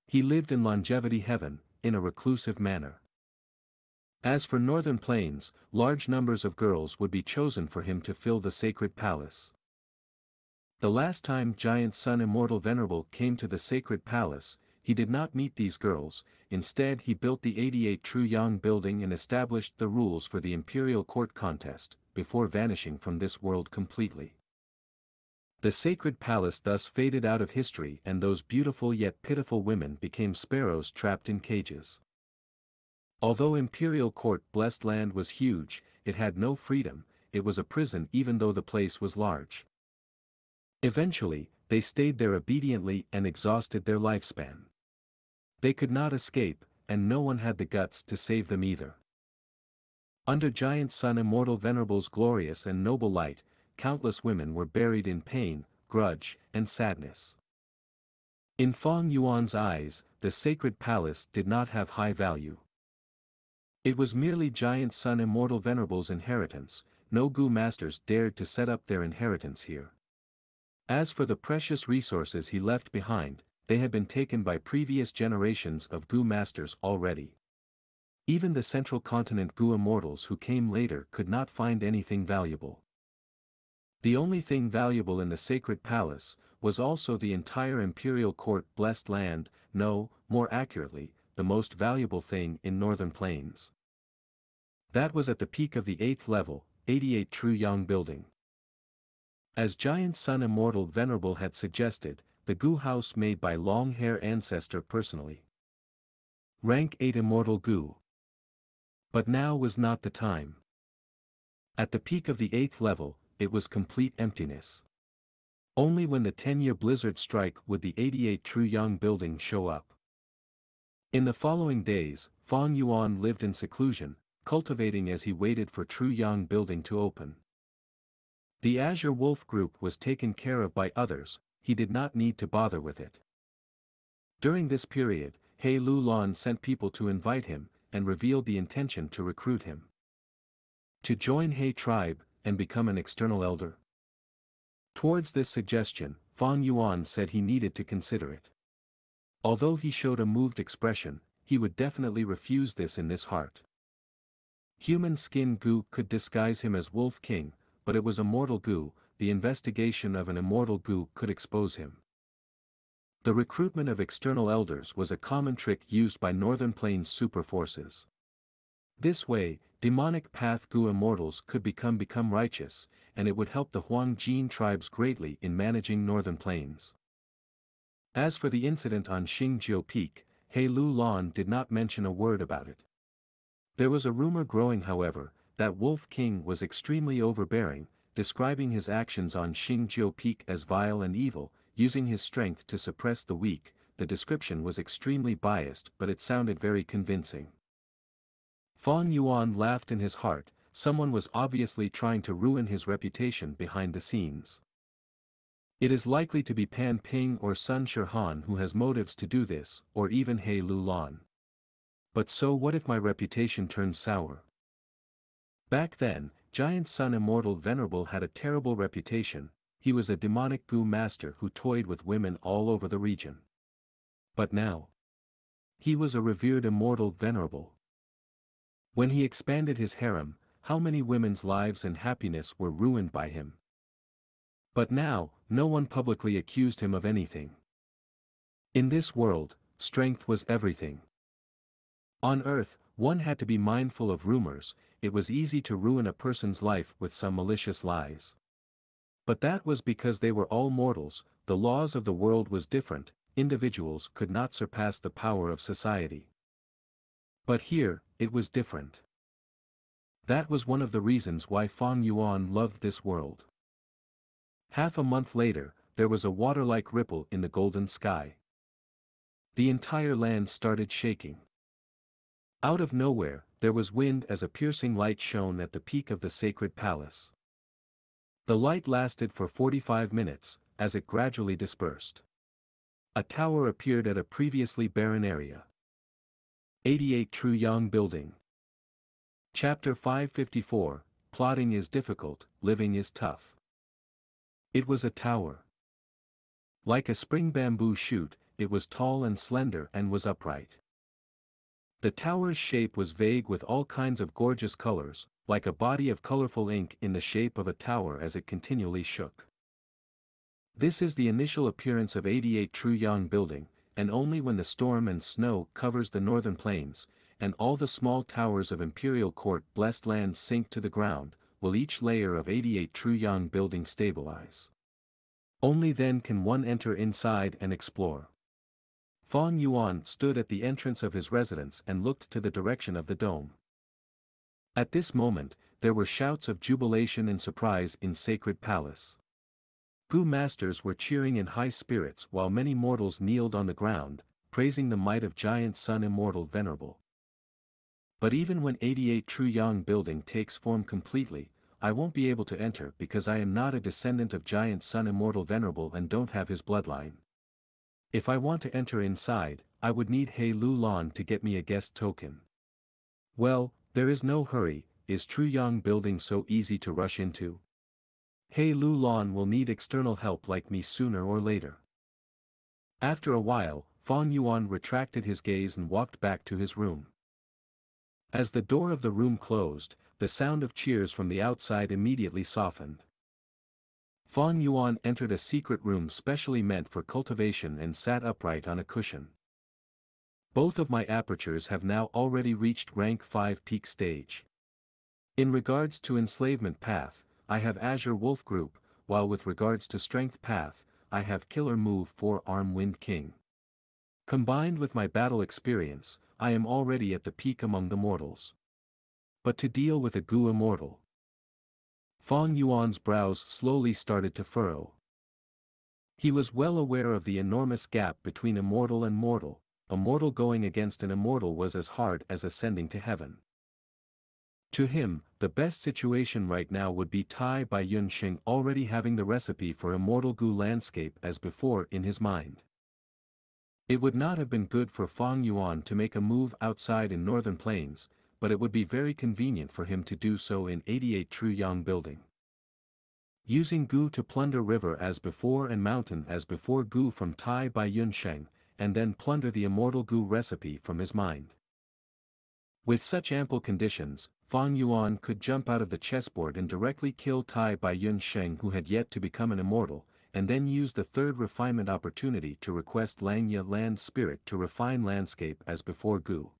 He lived in Longevity Heaven, in a reclusive manner. As for Northern Plains, large numbers of girls would be chosen for him to fill the Sacred Palace. The last time Giant Sun Immortal Venerable came to the Sacred Palace, he did not meet these girls. Instead he built the 88 True Yang building and established the rules for the Imperial Court contest, before vanishing from this world completely. The Sacred Palace thus faded out of history, and those beautiful yet pitiful women became sparrows trapped in cages. Although Imperial Court blessed land was huge, it had no freedom. It was a prison even though the place was large. Eventually, they stayed there obediently and exhausted their lifespan. They could not escape, and no one had the guts to save them either. Under Giant Sun Immortal Venerable's glorious and noble light, countless women were buried in pain, grudge, and sadness. In Fang Yuan's eyes, the Sacred Palace did not have high value. It was merely Giant Sun Immortal Venerable's inheritance. No Gu masters dared to set up their inheritance here. As for the precious resources he left behind, they had been taken by previous generations of Gu masters already. Even the Central Continent Gu immortals who came later could not find anything valuable. The only thing valuable in the Sacred Palace was also the entire Imperial Court blessed land, no, more accurately, the most valuable thing in Northern Plains. That was at the peak of the 8th level, 88 True Yang building. As Giant Sun Immortal Venerable had suggested, the Gu house made by Long Hair Ancestor personally. Rank 8 Immortal Gu. But now was not the time. At the peak of the 8th level, it was complete emptiness. Only when the 10-year blizzard strike would the 88 True Yang building show up. In the following days, Fang Yuan lived in seclusion, cultivating as he waited for True Yang building to open. The Azure Wolf group was taken care of by others, he did not need to bother with it. During this period, He Lu Lan sent people to invite him, and revealed the intention to recruit him to join He tribe, and become an external elder. Towards this suggestion, Fang Yuan said he needed to consider it. Although he showed a moved expression, he would definitely refuse this in his heart. Human skin Gu could disguise him as Wolf King, but it was a mortal Gu. The investigation of an immortal Gu could expose him. The recruitment of external elders was a common trick used by Northern Plains super forces. This way, demonic path Gu immortals could become righteous, and it would help the Huang Jin tribes greatly in managing Northern Plains. As for the incident on Xingjiu Peak, He Lu Lan did not mention a word about it. There was a rumor growing, however, that Wolf King was extremely overbearing, describing his actions on Xingjiu Peak as vile and evil, using his strength to suppress the weak. The description was extremely biased, but it sounded very convincing. Fang Yuan laughed in his heart. Someone was obviously trying to ruin his reputation behind the scenes. It is likely to be Pan Ping or Sun Shirhan who has motives to do this, or even He Lu Lan. But so what if my reputation turns sour? Back then, Giant Sun Immortal Venerable had a terrible reputation. He was a demonic Gu master who toyed with women all over the region. But now, he was a revered Immortal Venerable. When he expanded his harem, how many women's lives and happiness were ruined by him? But now, no one publicly accused him of anything. In this world, strength was everything. On Earth, one had to be mindful of rumors. It was easy to ruin a person's life with some malicious lies. But that was because they were all mortals. The laws of the world was different. Individuals could not surpass the power of society. But here, it was different. That was one of the reasons why Fang Yuan loved this world. Half a month later, there was a water-like ripple in the golden sky. The entire land started shaking. Out of nowhere, there was wind as a piercing light shone at the peak of the sacred palace. The light lasted for 45 minutes, as it gradually dispersed. A tower appeared at a previously barren area. 88 True Yang Building. Chapter 554, Plotting is difficult, living is tough. It was a tower. Like a spring bamboo shoot, it was tall and slender and was upright. The tower's shape was vague with all kinds of gorgeous colors, like a body of colorful ink in the shape of a tower as it continually shook. This is the initial appearance of 88 True Yang Building, and only when the storm and snow covers the northern plains, and all the small towers of Imperial Court blessed lands sink to the ground, will each layer of 88 True Yang Building stabilize. Only then can one enter inside and explore. Fang Yuan stood at the entrance of his residence and looked to the direction of the dome. At this moment, there were shouts of jubilation and surprise in Sacred Palace. Gu masters were cheering in high spirits while many mortals kneeled on the ground, praising the might of Giant Sun Immortal Venerable. But even when 88 True Yang Building takes form completely, I won't be able to enter because I am not a descendant of Giant Sun Immortal Venerable and don't have his bloodline. If I want to enter inside, I would need He Lu Lan to get me a guest token. Well, there is no hurry. Is True Yang Building so easy to rush into? He Lu Lan will need external help like me sooner or later. After a while, Fang Yuan retracted his gaze and walked back to his room. As the door of the room closed, the sound of cheers from the outside immediately softened. Fang Yuan entered a secret room specially meant for cultivation and sat upright on a cushion. Both of my apertures have now already reached rank 5 peak stage. In regards to enslavement path, I have Azure Wolf Group, while with regards to strength path, I have Killer Move 4-Arm Wind King. Combined with my battle experience, I am already at the peak among the mortals. But to deal with a Gu immortal. Fang Yuan's brows slowly started to furrow. He was well aware of the enormous gap between immortal and mortal. A mortal going against an immortal was as hard as ascending to heaven. To him, the best situation right now would be Tai by Yunxing already having the recipe for immortal Gu landscape as before in his mind. It would not have been good for Fang Yuan to make a move outside in northern plains, but it would be very convenient for him to do so in 88 True Yang Building. Using Gu to plunder river as before and mountain as before Gu from Tai by Yunsheng, and then plunder the immortal Gu recipe from his mind. With such ample conditions, Fang Yuan could jump out of the chessboard and directly kill Tai by Yunsheng who had yet to become an immortal, and then use the third refinement opportunity to request Xianxia land spirit to refine landscape as before Gu.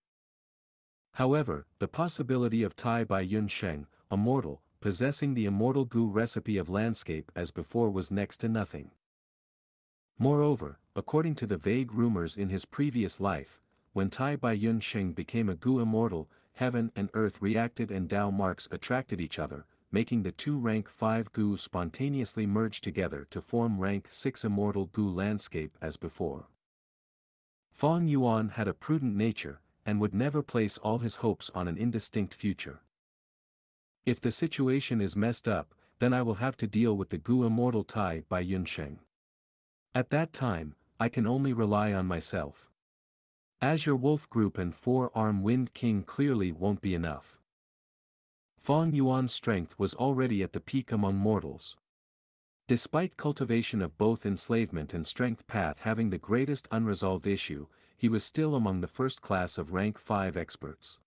However, the possibility of Tai by Yunsheng, a mortal, possessing the immortal Gu recipe of landscape as before was next to nothing. Moreover, according to the vague rumors in his previous life, when Tai by Yunsheng became a Gu immortal, heaven and earth reacted and Dao marks attracted each other, making the two rank 5 Gu spontaneously merge together to form rank 6 immortal Gu landscape as before. Fang Yuan had a prudent nature, and would never place all his hopes on an indistinct future. If the situation is messed up, then I will have to deal with the Gu immortal Tai by Yunsheng. At that time, I can only rely on myself. Azure Wolf Group and 4-Arm Wind King clearly won't be enough. Fang Yuan's strength was already at the peak among mortals. Despite cultivation of both enslavement and strength path having the greatest unresolved issue, he was still among the first class of rank 5 experts.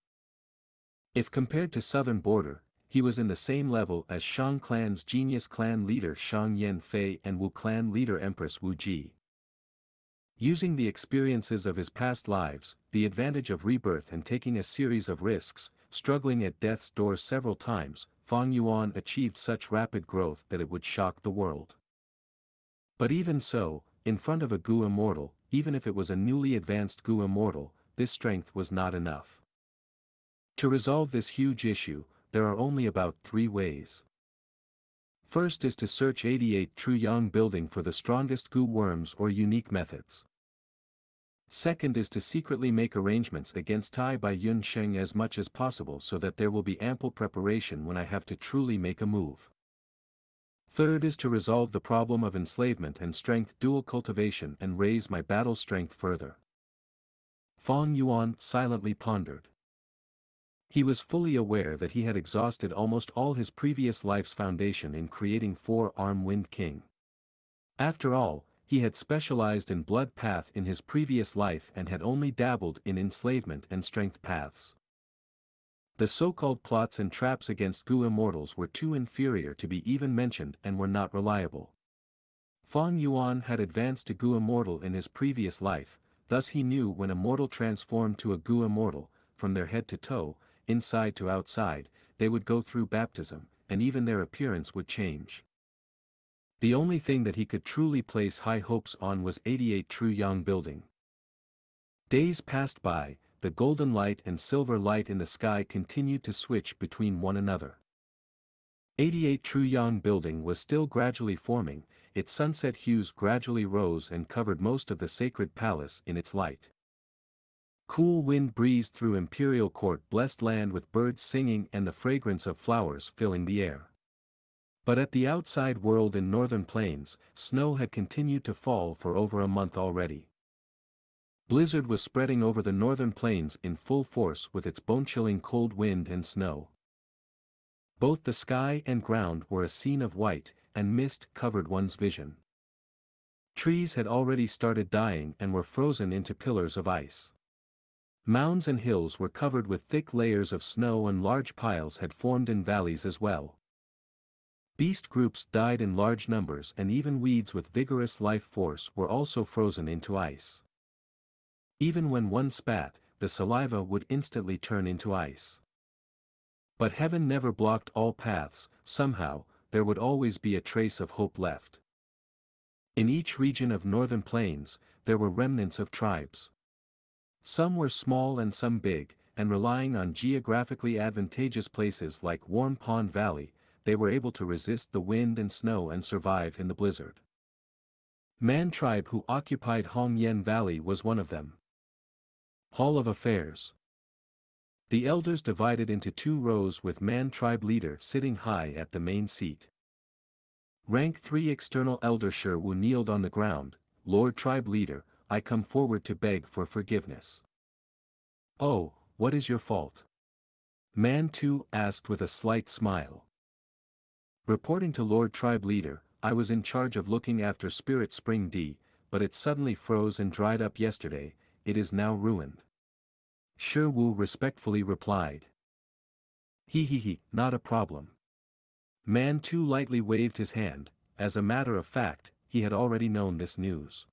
If compared to Southern Border, he was in the same level as Shang Clan's genius clan leader Shang Yanfei and Wu clan leader Empress Wu Ji. Using the experiences of his past lives, the advantage of rebirth and taking a series of risks, struggling at death's door several times, Fang Yuan achieved such rapid growth that it would shock the world. But even so, in front of a Gu immortal, even if it was a newly advanced Gu immortal, this strength was not enough. To resolve this huge issue, there are only about 3 ways. First is to search 88 True Yang building for the strongest Gu worms or unique methods. Second is to secretly make arrangements against Tai by Yun Sheng as much as possible so that there will be ample preparation when I have to truly make a move. Third is to resolve the problem of enslavement and strength dual cultivation and raise my battle strength further. Fang Yuan silently pondered. He was fully aware that he had exhausted almost all his previous life's foundation in creating 4-Arm Wind King. After all, he had specialized in blood path in his previous life and had only dabbled in enslavement and strength paths. The so-called plots and traps against Gu immortals were too inferior to be even mentioned and were not reliable. Fang Yuan had advanced to Gu immortal in his previous life, thus he knew when a mortal transformed to a Gu immortal, from their head to toe, inside to outside, they would go through baptism, and even their appearance would change. The only thing that he could truly place high hopes on was 88 True Yang building. Days passed by, the golden light and silver light in the sky continued to switch between one another. 88 True Yang building was still gradually forming, its sunset hues gradually rose and covered most of the sacred palace in its light. Cool wind breezed through imperial court blessed land with birds singing and the fragrance of flowers filling the air. But at the outside world in northern plains, snow had continued to fall for over a month already. Blizzard was spreading over the northern plains in full force with its bone-chilling cold wind and snow. Both the sky and ground were a scene of white, and mist covered one's vision. Trees had already started dying and were frozen into pillars of ice. Mounds and hills were covered with thick layers of snow and large piles had formed in valleys as well. Beast groups died in large numbers and even weeds with vigorous life force were also frozen into ice. Even when one spat, the saliva would instantly turn into ice. But heaven never blocked all paths, somehow, there would always be a trace of hope left. In each region of northern plains, there were remnants of tribes. Some were small and some big, and relying on geographically advantageous places like Warm Pond Valley, they were able to resist the wind and snow and survive in the blizzard. Man tribe who occupied Hongyan Valley was one of them. Hall of Affairs. The elders divided into 2 rows with Man tribe leader sitting high at the main seat. Rank 3 external elder Shi Wu kneeled on the ground. Lord tribe leader, I come forward to beg for forgiveness. Oh, what is your fault? Man 2 asked with a slight smile. Reporting to Lord Tribe Leader, I was in charge of looking after Spirit Spring D, but it suddenly froze and dried up yesterday, it is now ruined. Shi Wu respectfully replied. He, not a problem. Man 2 lightly waved his hand, as a matter of fact, he had already known this news.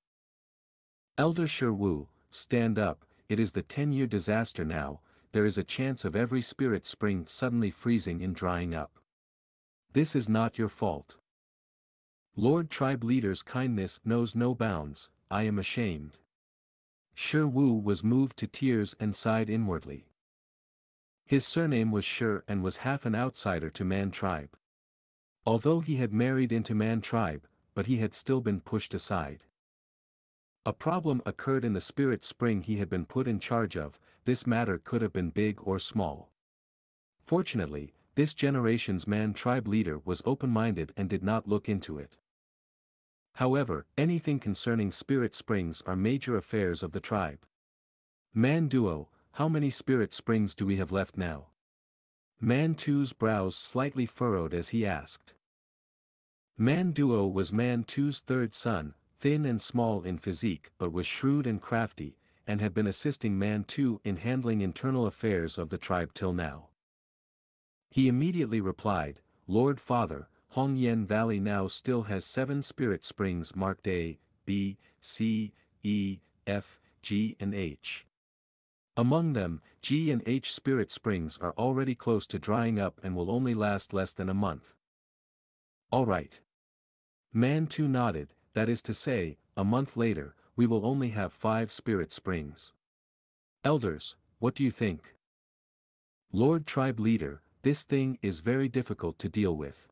Elder Shi Wu, stand up, it is the 10-year disaster now, there is a chance of every Spirit Spring suddenly freezing and drying up. This is not your fault. Lord Tribe Leader's kindness knows no bounds, I am ashamed. Shi Wu was moved to tears and sighed inwardly. His surname was Shi and was half an outsider to Man tribe. Although he had married into Man tribe, but he had still been pushed aside. A problem occurred in the Spirit Spring he had been put in charge of, this matter could have been big or small. Fortunately, this generation's Man tribe leader was open-minded and did not look into it. However, anything concerning Spirit Springs are major affairs of the tribe. Man Duo, how many spirit springs do we have left now? Man Two's brows slightly furrowed as he asked. Man Duo was Man Two's third son, thin and small in physique but was shrewd and crafty, and had been assisting Man Two in handling internal affairs of the tribe till now. He immediately replied, Lord Father, Hongyan Valley now still has 7 spirit springs marked A, B, C, E, F, G and H. Among them, G and H spirit springs are already close to drying up and will only last less than a month. All right. Man 2 nodded, that is to say, a month later, we will only have 5 spirit springs. Elders, what do you think? Lord Tribe Leader, this thing is very difficult to deal with.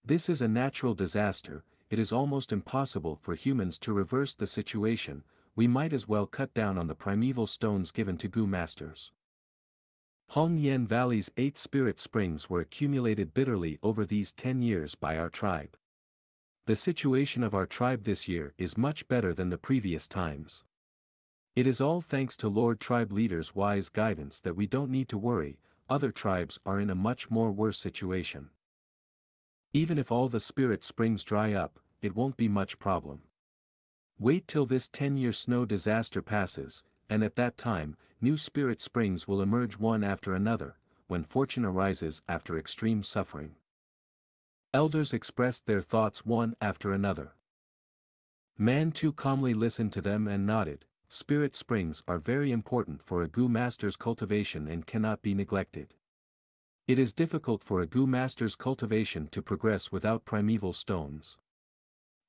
This is a natural disaster, it is almost impossible for humans to reverse the situation, we might as well cut down on the primeval stones given to Gu masters. Hongyan Valley's 8 spirit springs were accumulated bitterly over these 10 years by our tribe. The situation of our tribe this year is much better than the previous times. It is all thanks to Lord Tribe Leader's wise guidance that we don't need to worry, other tribes are in a much more worse situation. Even if all the spirit springs dry up, it won't be much problem. Wait till this 10-year snow disaster passes, and at that time, new spirit springs will emerge one after another, when fortune arises after extreme suffering. Elders expressed their thoughts one after another. Man Two calmly listened to them and nodded, spirit springs are very important for a Gu master's cultivation and cannot be neglected. It is difficult for a Gu master's cultivation to progress without primeval stones.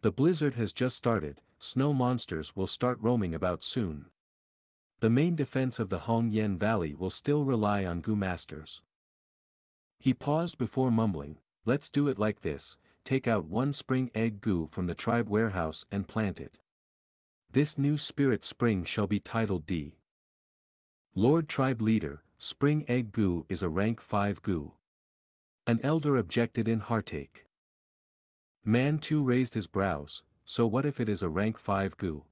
The blizzard has just started, snow monsters will start roaming about soon. The main defense of the Hongyan Valley will still rely on Gu masters. He paused before mumbling, let's do it like this, take out 1 spring egg Gu from the tribe warehouse and plant it. This new spirit spring shall be titled D. Lord Tribe Leader, Spring Egg Gu is a rank 5 Gu. An elder objected in heartache. Man Two raised his brows, so what if it is a rank 5 Gu?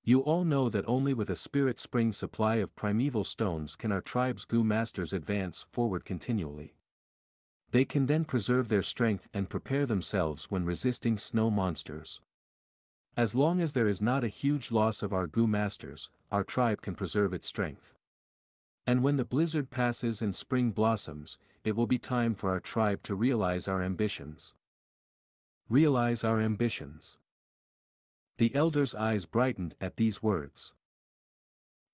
You all know that only with a spirit spring supply of primeval stones can our tribe's Gu masters advance forward continually. They can then preserve their strength and prepare themselves when resisting snow monsters. As long as there is not a huge loss of our Gu masters, our tribe can preserve its strength. And when the blizzard passes and spring blossoms, it will be time for our tribe to realize our ambitions. Realize our ambitions. The elder's eyes brightened at these words.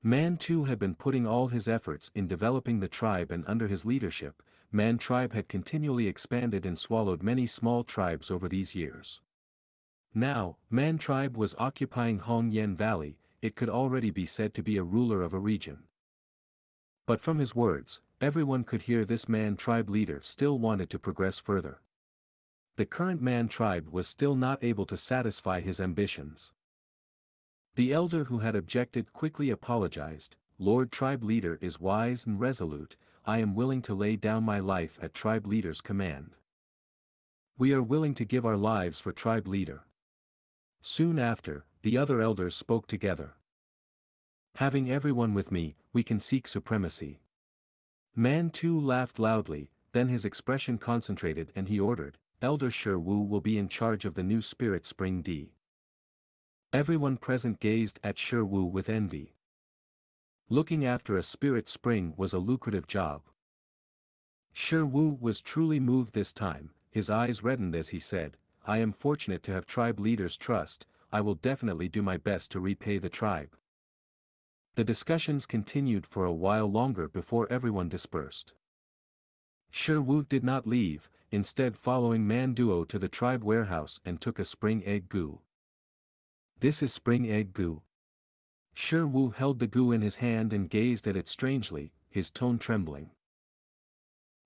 Man Two had been putting all his efforts in developing the tribe, and under his leadership, Man tribe had continually expanded and swallowed many small tribes over these years. Now, Man tribe was occupying Hongyan Valley, it could already be said to be a ruler of a region. But from his words, everyone could hear this Man tribe leader still wanted to progress further. The current Man tribe was still not able to satisfy his ambitions. The elder who had objected quickly apologized, Lord Tribe Leader is wise and resolute, I am willing to lay down my life at Tribe Leader's command. We are willing to give our lives for Tribe Leader. Soon after, the other elders spoke together. Having everyone with me, we can seek supremacy. Man Two laughed loudly, then his expression concentrated and he ordered, Elder Shi Wu will be in charge of the new spirit spring D. Everyone present gazed at Shi Wu with envy. Looking after a spirit spring was a lucrative job. Shi Wu was truly moved this time, his eyes reddened as he said, I am fortunate to have tribe leaders' trust, I will definitely do my best to repay the tribe. The discussions continued for a while longer before everyone dispersed. Shi Wu did not leave, instead following Man Duo to the tribe warehouse and took a spring egg Gu. This is spring egg Gu. Shi Wu held the Gu in his hand and gazed at it strangely, his tone trembling.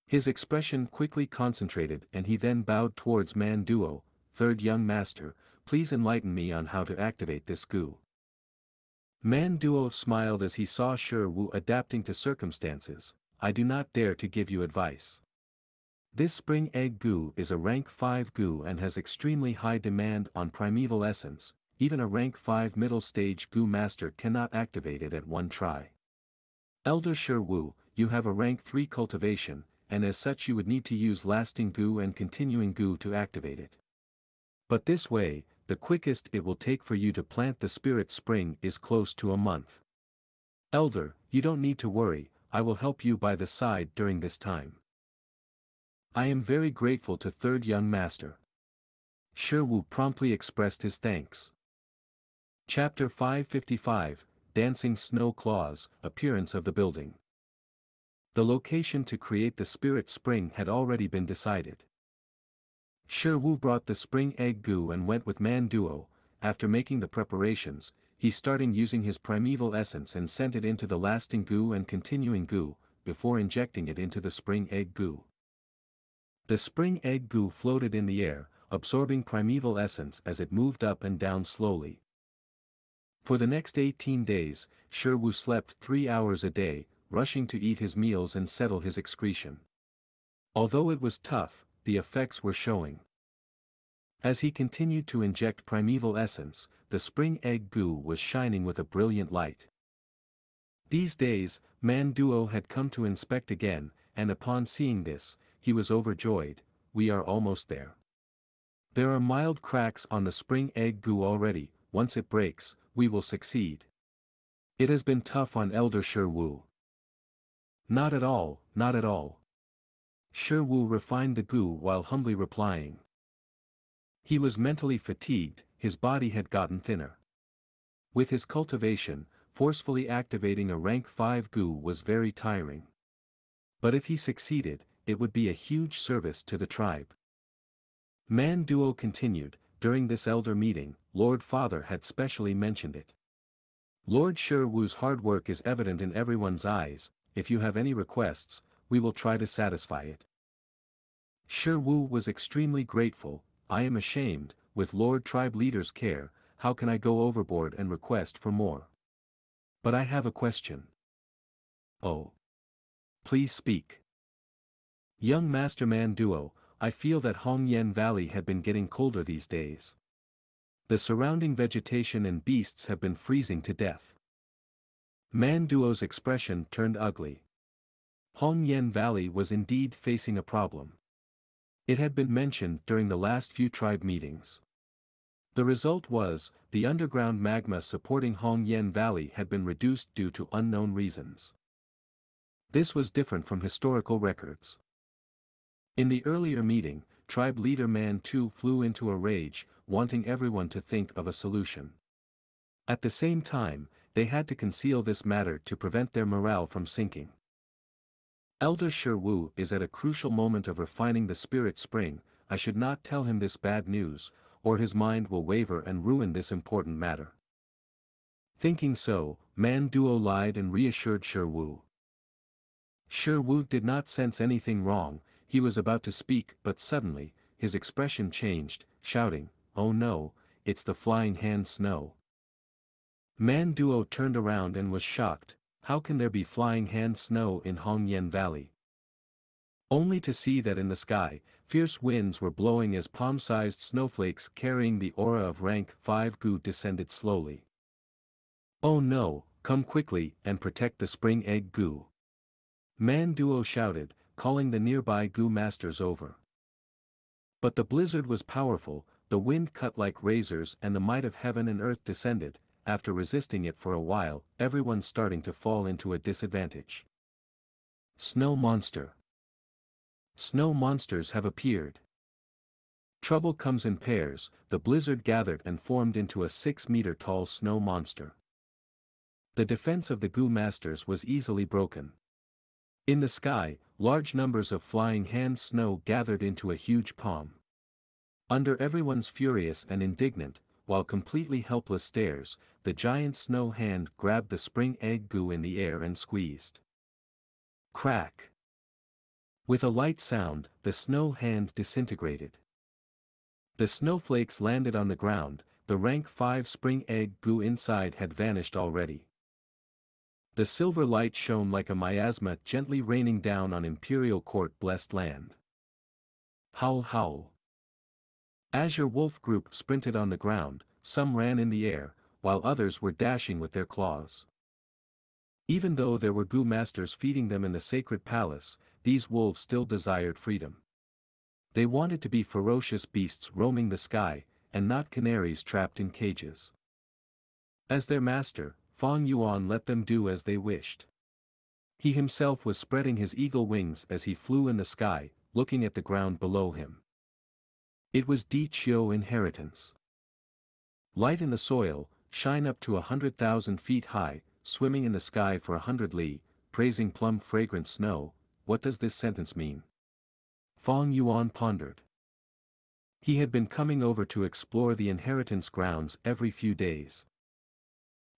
His expression quickly concentrated and he then bowed towards Man Duo, third young master, please enlighten me on how to activate this Gu. Man Duo smiled as he saw Shi Wu adapting to circumstances, I do not dare to give you advice. This spring egg Gu is a rank 5 Gu and has extremely high demand on primeval essence, even a rank 5 middle stage Gu master cannot activate it at one try. Elder Wu, you have a rank 3 cultivation, and as such you would need to use lasting Gu and continuing Gu to activate it. But this way, the quickest it will take for you to plant the spirit spring is close to a month. Elder, you don't need to worry, I will help you by the side during this time. I am very grateful to third young master. Wu promptly expressed his thanks. Chapter 555, Dancing Snow Claws, Appearance of the Building. The location to create the spirit spring had already been decided. Wu brought the spring egg goo and went with Man Duo. After making the preparations, he started using his primeval essence and sent it into the lasting goo and continuing goo, before injecting it into the spring egg goo. The spring egg goo floated in the air, absorbing primeval essence as it moved up and down slowly. For the next 18 days, Wu slept 3 hours a day, rushing to eat his meals and settle his excretion. Although it was tough, the effects were showing. As he continued to inject primeval essence, the spring egg goo was shining with a brilliant light. These days, Man Duo had come to inspect again, and upon seeing this, he was overjoyed. We are almost there. There are mild cracks on the spring egg goo already. Once it breaks, we will succeed. It has been tough on Elder Wu. Not at all, not at all. Wu refined the goo while humbly replying. He was mentally fatigued, his body had gotten thinner. With his cultivation, forcefully activating a rank 5 goo was very tiring. But if he succeeded, it would be a huge service to the tribe. Man Duo continued, during this elder meeting, Lord Father had specially mentioned it. Lord Wu's hard work is evident in everyone's eyes. If you have any requests, we will try to satisfy it. Wu was extremely grateful. I am ashamed, with Lord Tribe Leader's care, how can I go overboard and request for more? But I have a question. Oh. Please speak. Young Master Man Duo, I feel that Hongyan Valley had been getting colder these days. The surrounding vegetation and beasts have been freezing to death. Man Duo's expression turned ugly. Hongyan Valley was indeed facing a problem. It had been mentioned during the last few tribe meetings. The result was, the underground magma supporting Hongyan Valley had been reduced due to unknown reasons. This was different from historical records. In the earlier meeting, tribe leader Man Tu flew into a rage, wanting everyone to think of a solution. At the same time, they had to conceal this matter to prevent their morale from sinking. Elder Wu is at a crucial moment of refining the spirit spring. I should not tell him this bad news, or his mind will waver and ruin this important matter. Thinking so, Man Duo lied and reassured Wu. Wu did not sense anything wrong. He was about to speak, but suddenly, his expression changed, shouting, "Oh no, it's the flying hand snow." Man Duo turned around and was shocked. How can there be flying hand snow in Hongyan Valley? Only to see that in the sky, fierce winds were blowing as palm-sized snowflakes carrying the aura of rank 5 goo descended slowly. "Oh no, come quickly and protect the spring egg goo." Man Duo shouted, calling the nearby goo masters over. But the blizzard was powerful, the wind cut like razors and the might of heaven and earth descended. After resisting it for a while, everyone starting to fall into a disadvantage. Snow monster. Snow monsters have appeared. Trouble comes in pairs. The blizzard gathered and formed into a 6-meter tall snow monster. The defense of the goo masters was easily broken. In the sky, large numbers of flying hand snow gathered into a huge palm. Under everyone's furious and indignant, while completely helpless stares, the giant snow hand grabbed the spring egg goo in the air and squeezed. Crack! With a light sound, the snow hand disintegrated. The snowflakes landed on the ground. The rank 5 spring egg goo inside had vanished already. The silver light shone like a miasma gently raining down on Imperial Court blessed land. Howl howl. Azure Wolf Group sprinted on the ground, some ran in the air, while others were dashing with their claws. Even though there were Gu masters feeding them in the sacred palace, these wolves still desired freedom. They wanted to be ferocious beasts roaming the sky, and not canaries trapped in cages. As their master, Fang Yuan let them do as they wished. He himself was spreading his eagle wings as he flew in the sky, looking at the ground below him. It was Di Qiu inheritance. Light in the soil, shine up to 100,000 feet high, swimming in the sky for 100 li, praising plum-fragrant snow. What does this sentence mean? Fang Yuan pondered. He had been coming over to explore the inheritance grounds every few days.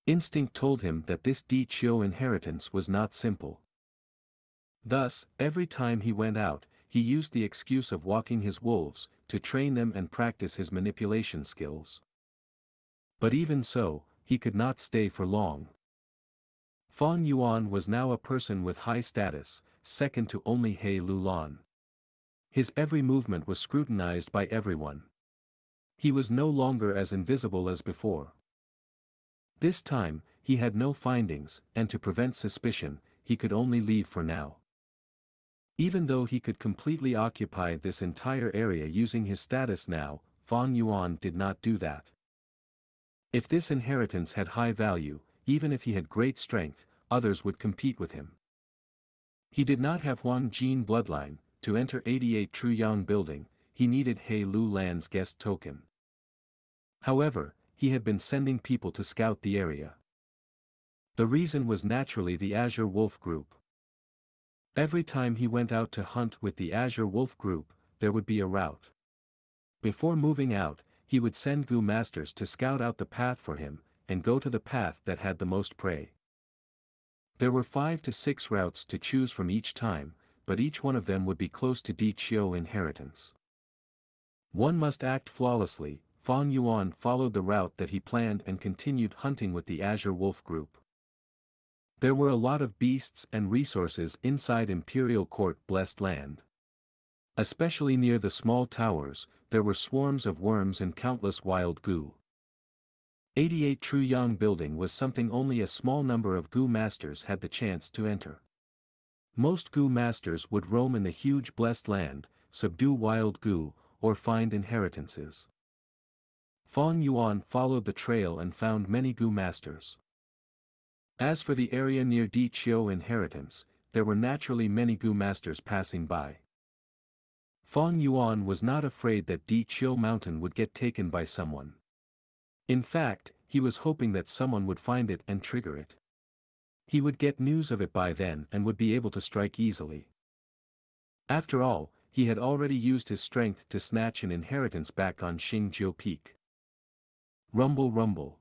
Instinct told him that this Di Qiu inheritance was not simple. Thus, every time he went out, he used the excuse of walking his wolves, to train them and practice his manipulation skills. But even so, he could not stay for long. Fang Yuan was now a person with high status, second to only He Lulan. His every movement was scrutinized by everyone. He was no longer as invisible as before. This time, he had no findings, and to prevent suspicion, he could only leave for now. Even though he could completely occupy this entire area using his status now, Fang Yuan did not do that. If this inheritance had high value, even if he had great strength, others would compete with him. He did not have Huang Jin bloodline. To enter 88 Truyang building, he needed He Lulan's guest token. However, he had been sending people to scout the area. The reason was naturally the Azure Wolf Group. Every time he went out to hunt with the Azure Wolf Group, there would be a rout. Before moving out, he would send Gu masters to scout out the path for him, and go to the path that had the most prey. There were 5 to 6 routes to choose from each time, but each one of them would be close to Di Qiu inheritance. One must act flawlessly. Fang Yuan followed the route that he planned and continued hunting with the Azure Wolf Group. There were a lot of beasts and resources inside Imperial Court Blessed Land. Especially near the small towers, there were swarms of worms and countless wild Gu. 88 Truyang building was something only a small number of Gu masters had the chance to enter. Most Gu masters would roam in the huge Blessed Land, subdue wild Gu, or find inheritances. Fang Yuan followed the trail and found many Gu masters. As for the area near Di Qiu inheritance, there were naturally many Gu masters passing by. Fang Yuan was not afraid that Di Qiu mountain would get taken by someone. In fact, he was hoping that someone would find it and trigger it. He would get news of it by then and would be able to strike easily. After all, he had already used his strength to snatch an inheritance back on Xingjiu Peak. Rumble rumble.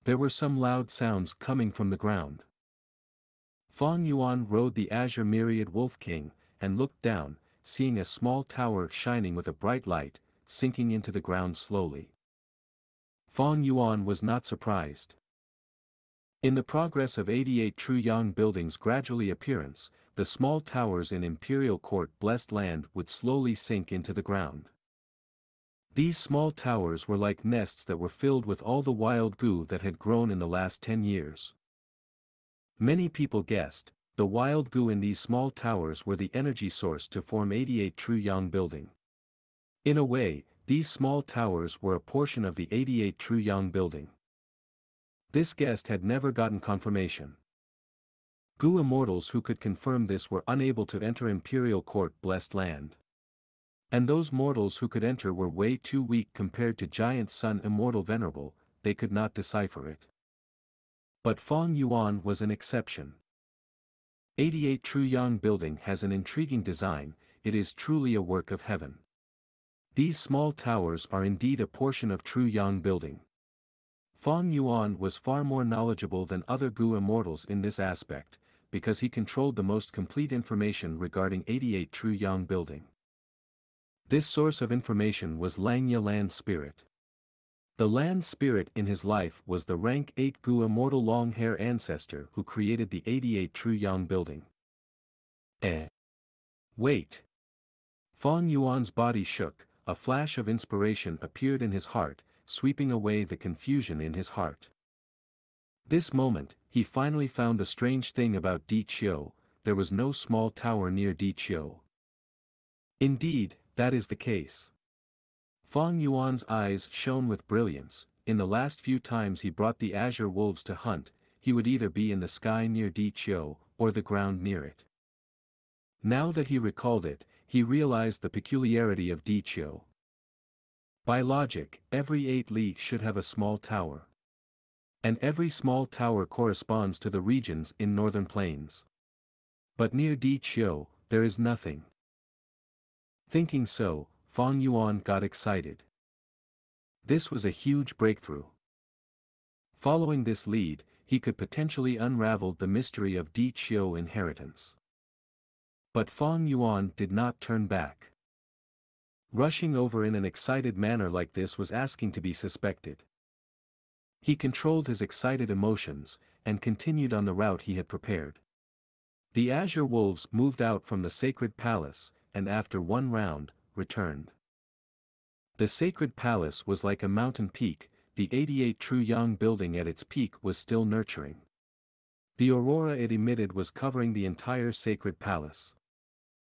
There were some loud sounds coming from the ground. Fang Yuan rode the Azure Myriad Wolf King, and looked down, seeing a small tower shining with a bright light, sinking into the ground slowly. Fang Yuan was not surprised. In the progress of 88 Truyang buildings' gradually appearance, the small towers in Imperial Court Blessed Land would slowly sink into the ground. These small towers were like nests that were filled with all the wild Gu that had grown in the last 10 years. Many people guessed, the wild Gu in these small towers were the energy source to form 88 Truyang building. In a way, these small towers were a portion of the 88 Truyang building. This guest had never gotten confirmation. Gu immortals who could confirm this were unable to enter Imperial Court Blessed Land. And those mortals who could enter were way too weak compared to Giant Sun Immortal Venerable, they could not decipher it. But Fang Yuan was an exception. 88 Truyang building has an intriguing design, it is truly a work of heaven. These small towers are indeed a portion of Truyang building. Fang Yuan was far more knowledgeable than other Gu immortals in this aspect, because he controlled the most complete information regarding 88 Truyang building. This source of information was Langya Land Spirit. The Land Spirit in his life was the rank 8 Gu immortal long-hair ancestor who created the 88 Truyang building. Wait! Fang Yuan's body shook, a flash of inspiration appeared in his heart, sweeping away the confusion in his heart. This moment, he finally found the strange thing about Di Chio: there was no small tower near Di Chio. Indeed, that is the case. Feng Yuan's eyes shone with brilliance. In the last few times he brought the azure wolves to hunt, he would either be in the sky near Di Chio, or the ground near it. Now that he recalled it, he realized the peculiarity of Di Chio. By logic, every 8 li should have a small tower. And every small tower corresponds to the regions in northern plains. But near Di Chio, there is nothing. Thinking so, Feng Yuan got excited. This was a huge breakthrough. Following this lead, he could potentially unravel the mystery of Di Chio inheritance. But Feng Yuan did not turn back. Rushing over in an excited manner like this was asking to be suspected. He controlled his excited emotions, and continued on the route he had prepared. The azure wolves moved out from the sacred palace, and after one round, returned. The sacred palace was like a mountain peak, the 88 True Yang building at its peak was still nurturing. The aurora it emitted was covering the entire sacred palace.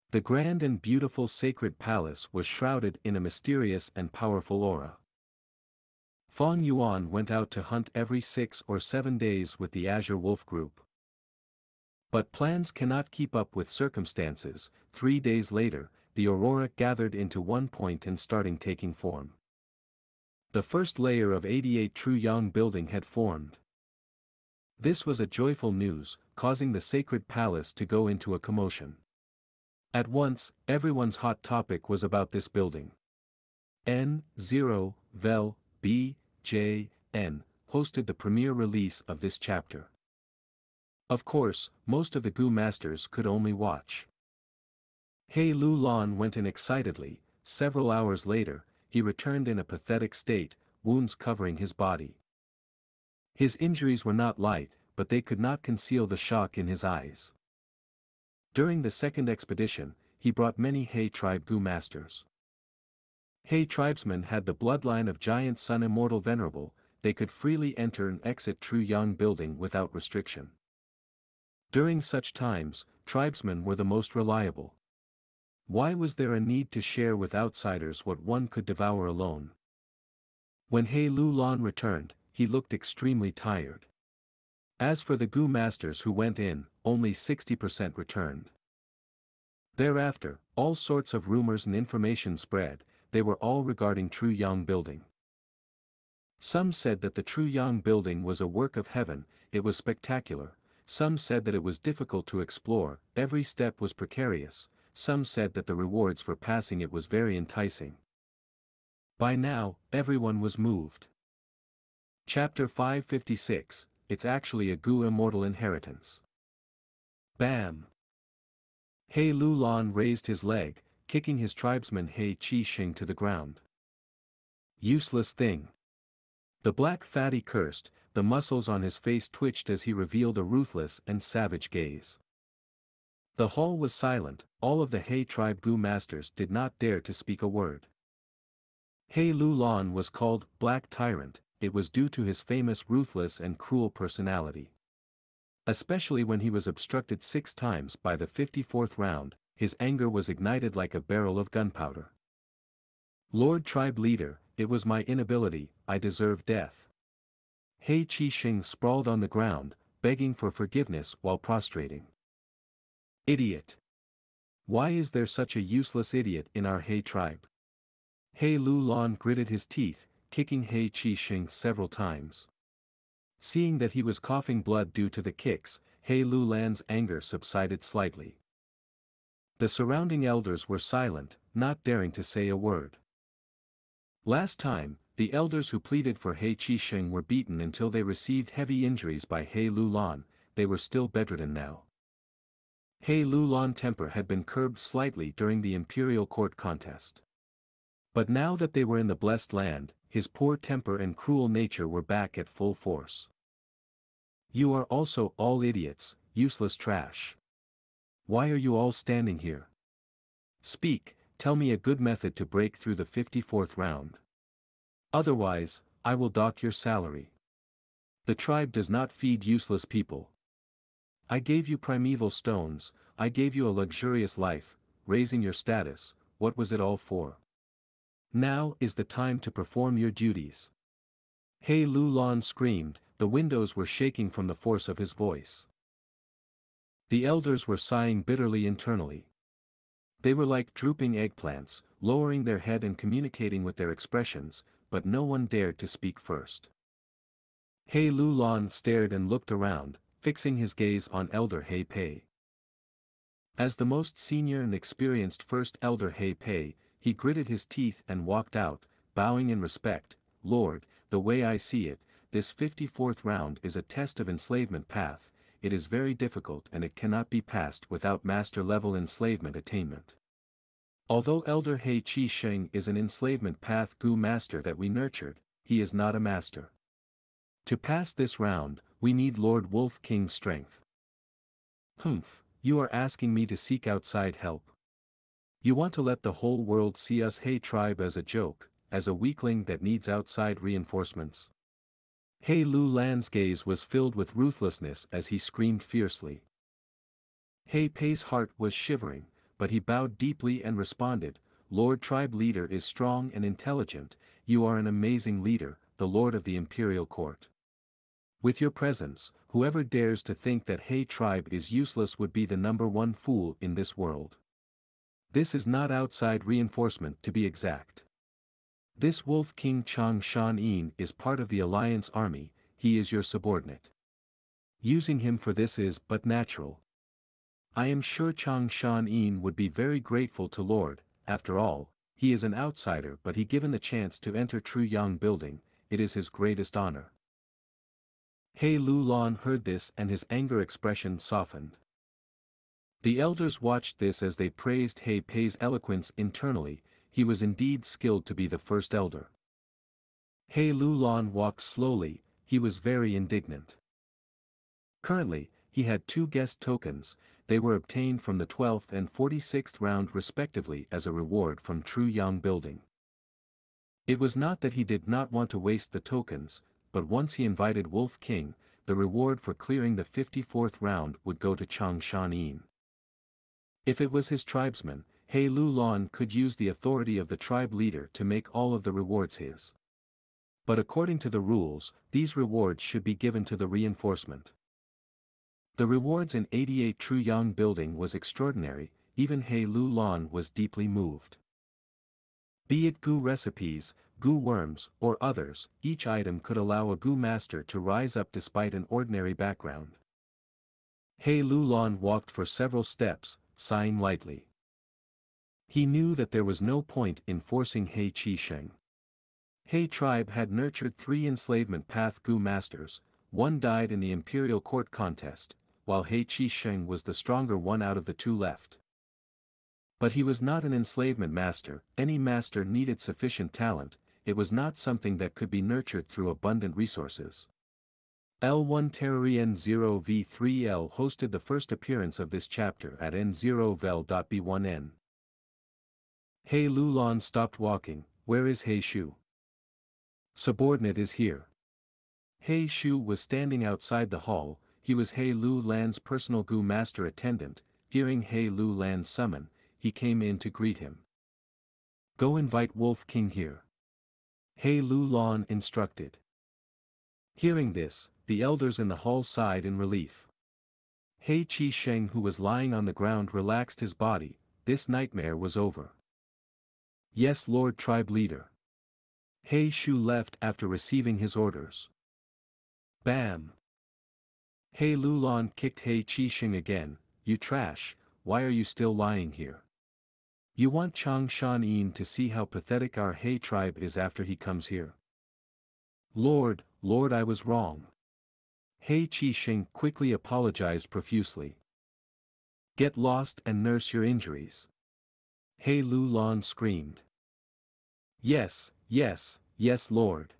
The grand and beautiful sacred palace was shrouded in a mysterious and powerful aura. Feng Yuan went out to hunt every 6 or 7 days with the Azure Wolf group. But plans cannot keep up with circumstances. 3 days later, the aurora gathered into one point and starting taking form. The first layer of 88 True Yang building had formed. This was a joyful news, causing the sacred palace to go into a commotion. At once, everyone's hot topic was about this building. N0, Vel, B, J, N, hosted the premiere release of this chapter. Of course, most of the Gu masters could only watch. He Lu Lan went in excitedly. Several hours later, he returned in a pathetic state, wounds covering his body. His injuries were not light, but they could not conceal the shock in his eyes. During the second expedition, he brought many He tribe Gu masters. He tribesmen had the bloodline of Giant Sun Immortal Venerable, they could freely enter and exit True Yang building without restriction. During such times, tribesmen were the most reliable. Why was there a need to share with outsiders what one could devour alone? When He Lu Lan returned, he looked extremely tired. As for the Gu masters who went in, only 60% returned. Thereafter, all sorts of rumors and information spread, they were all regarding True Yang building. Some said that the True Yang building was a work of heaven, it was spectacular. Some said that it was difficult to explore, every step was precarious. Some said that the rewards for passing it was very enticing. By now, everyone was moved. Chapter 556, It's actually a Gu immortal inheritance. Bam! He Lu Lan raised his leg, kicking his tribesman He Qi Xing to the ground. Useless thing. The black fatty cursed, the muscles on his face twitched as he revealed a ruthless and savage gaze. The hall was silent, all of the He tribe Gu masters did not dare to speak a word. He Lu Lan was called Black Tyrant, it was due to his famous ruthless and cruel personality. Especially when he was obstructed 6 times by the 54th round, his anger was ignited like a barrel of gunpowder. Lord Tribe Leader, it was my inability, I deserve death. He Qi Xing sprawled on the ground, begging for forgiveness while prostrating. Idiot! Why is there such a useless idiot in our He tribe? He Lu Lan gritted his teeth, kicking He Qi Xing several times. Seeing that he was coughing blood due to the kicks, He Lu Lan's anger subsided slightly. The surrounding elders were silent, not daring to say a word. Last time, the elders who pleaded for He Qi Xing were beaten until they received heavy injuries by He Lu Lan, they were still bedridden now. He Lu Lan's temper had been curbed slightly during the imperial court contest. But now that they were in the blessed land, his poor temper and cruel nature were back at full force. You are also all idiots, useless trash. Why are you all standing here? Speak, tell me a good method to break through the 54th round. Otherwise, I will dock your salary. The tribe does not feed useless people. I gave you primeval stones, I gave you a luxurious life, raising your status, what was it all for? Now is the time to perform your duties. He Lulon screamed, the windows were shaking from the force of his voice. The elders were sighing bitterly internally. They were like drooping eggplants, lowering their head and communicating with their expressions, but no one dared to speak first. He Lulon stared and looked around, fixing his gaze on Elder He Pei. As the most senior and experienced first Elder He Pei, he gritted his teeth and walked out, bowing in respect. Lord, the way I see it, this 54th round is a test of enslavement path. It is very difficult and it cannot be passed without master-level enslavement attainment. Although Elder He Chi Sheng is an enslavement path Gu master that we nurtured, he is not a master. To pass this round, we need Lord Wolf King's strength. Humph, you are asking me to seek outside help. You want to let the whole world see us He tribe as a joke, as a weakling that needs outside reinforcements. He Lu Lan's gaze was filled with ruthlessness as he screamed fiercely. He Pei's heart was shivering, but he bowed deeply and responded, Lord Tribe Leader is strong and intelligent, you are an amazing leader, the Lord of the Imperial Court. With your presence, whoever dares to think that He tribe is useless would be the #1 fool in this world. This is not outside reinforcement to be exact. This Wolf King Chang Shan Yin is part of the Alliance army, he is your subordinate. Using him for this is but natural. I am sure Chang Shan Yin would be very grateful to Lord, after all, he is an outsider but he given the chance to enter True Yang building, it is his greatest honor. He Lulon heard this and his anger expression softened. The elders watched this as they praised He Pei's eloquence internally, he was indeed skilled to be the first elder. He Lulon walked slowly, he was very indignant. Currently, he had 2 guest tokens, they were obtained from the 12th and 46th round respectively as a reward from True Yang building. It was not that he did not want to waste the tokens, but once he invited Wolf King, the reward for clearing the 54th round would go to Chang Shan Yin. If it was his tribesman, He Lulon could use the authority of the tribe leader to make all of the rewards his. But according to the rules, these rewards should be given to the reinforcement. The rewards in 88 True Yang building was extraordinary, even He Lulon was deeply moved. Be it Gu recipes, Gu worms, or others, each item could allow a Gu master to rise up despite an ordinary background. He Lulon walked for several steps, sighing lightly. He knew that there was no point in forcing He Chi Sheng. He tribe had nurtured 3 enslavement path Gu masters, 1 died in the Imperial Court contest, while He Chi Sheng was the stronger one out of the 2 left. But he was not an enslavement master, any master needed sufficient talent, it was not something that could be nurtured through abundant resources. L1 Terrari N0V3L hosted the first appearance of this chapter at N0vel.B1N. He Lulon stopped walking, where is He Shu? Subordinate is here. He Shu was standing outside the hall, he was He Lulan's personal Gu master attendant, hearing He Lulan's summon, he came in to greet him. Go invite Wolf King here. He Lulon instructed. Hearing this, the elders in the hall sighed in relief. He Chi Sheng who was lying on the ground relaxed his body, this nightmare was over. Yes Lord Tribe Leader. He Shu left after receiving his orders. Bam! He Lulon kicked He Chi Sheng again, you trash, why are you still lying here? You want Chang Shan Yin to see how pathetic our He tribe is after he comes here. Lord, I was wrong. He Chi Sheng quickly apologized profusely. Get lost and nurse your injuries. He Lulon screamed. Yes, Lord.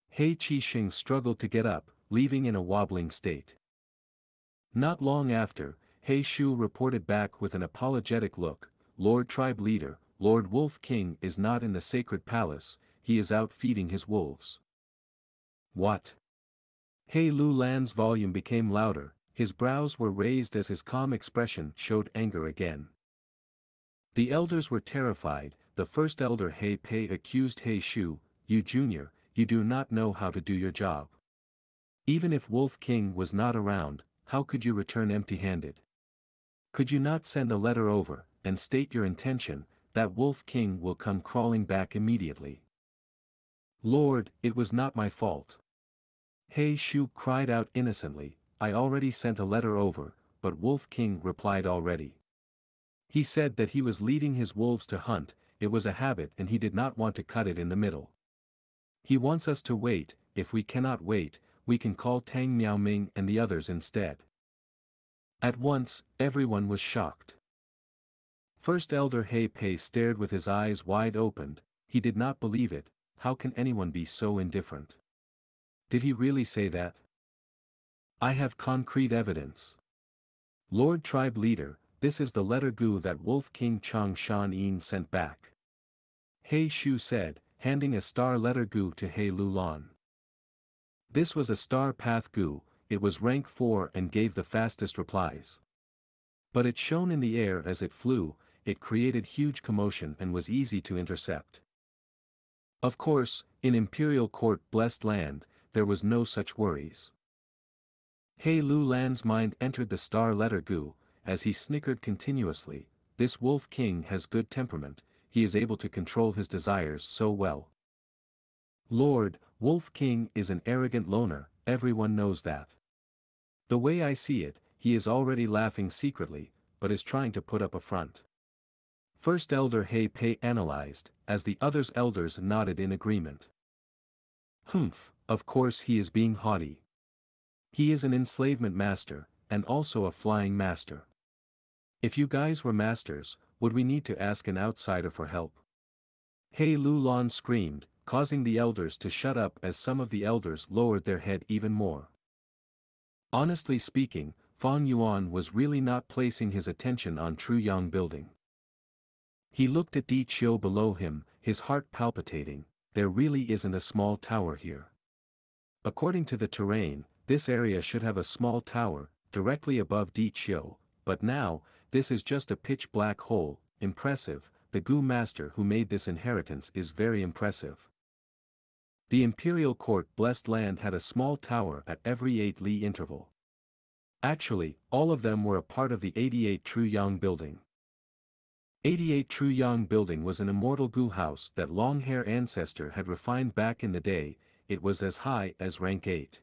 He Chi Sheng struggled to get up, leaving in a wobbling state. Not long after, He Shu reported back with an apologetic look, Lord Tribe Leader, Lord Wolf King is not in the sacred palace, he is out feeding his wolves. What? He Lu Lan's volume became louder, his brows were raised as his calm expression showed anger again. The elders were terrified. The first elder He Pei accused He Shu, "You junior, you do not know how to do your job. Even if Wolf King was not around, how could you return empty-handed? Could you not send a letter over, and state your intention, that Wolf King will come crawling back immediately?" "Lord, it was not my fault." He Shu cried out innocently, "I already sent a letter over," but Wolf King replied already. He said that he was leading his wolves to hunt, it was a habit and he did not want to cut it in the middle. He wants us to wait. If we cannot wait, we can call Tang Miaoming and the others instead. At once, everyone was shocked. First Elder He Pei stared with his eyes wide opened, he did not believe it. How can anyone be so indifferent? Did he really say that? I have concrete evidence. Lord Tribe Leader, this is the letter Gu that Wolf King Chang Shan Yin sent back. He Shu said, handing a star letter Gu to He Lu Lan. This was a star path Gu, it was rank 4 and gave the fastest replies. But it shone in the air as it flew, it created huge commotion and was easy to intercept. Of course, in Imperial Court Blessed Land, there was no such worries. He Lu Lan's mind entered the star letter Gu, as he snickered continuously, this Wolf King has good temperament, he is able to control his desires so well. Lord, Wolf King is an arrogant loner, everyone knows that. The way I see it, he is already laughing secretly, but is trying to put up a front. First Elder He Pei analyzed, as the others elders nodded in agreement. Humph, of course he is being haughty. He is an enslavement master, and also a flying master. If you guys were masters, would we need to ask an outsider for help? He Lu Lan screamed, causing the elders to shut up as some of the elders lowered their head even more. Honestly speaking, Fang Yuan was really not placing his attention on Truyang Building. He looked at Di Chiu below him, his heart palpitating, there really isn't a small tower here. According to the terrain, this area should have a small tower, directly above Di Chiu, but now, this is just a pitch-black hole. Impressive, the Gu master who made this inheritance is very impressive. The Imperial Court Blessed Land had a small tower at every 8 li interval. Actually, all of them were a part of the 88 Truyang Building. 88 Truyang Building was an immortal Gu house that long-hair ancestor had refined back in the day, it was as high as rank 8.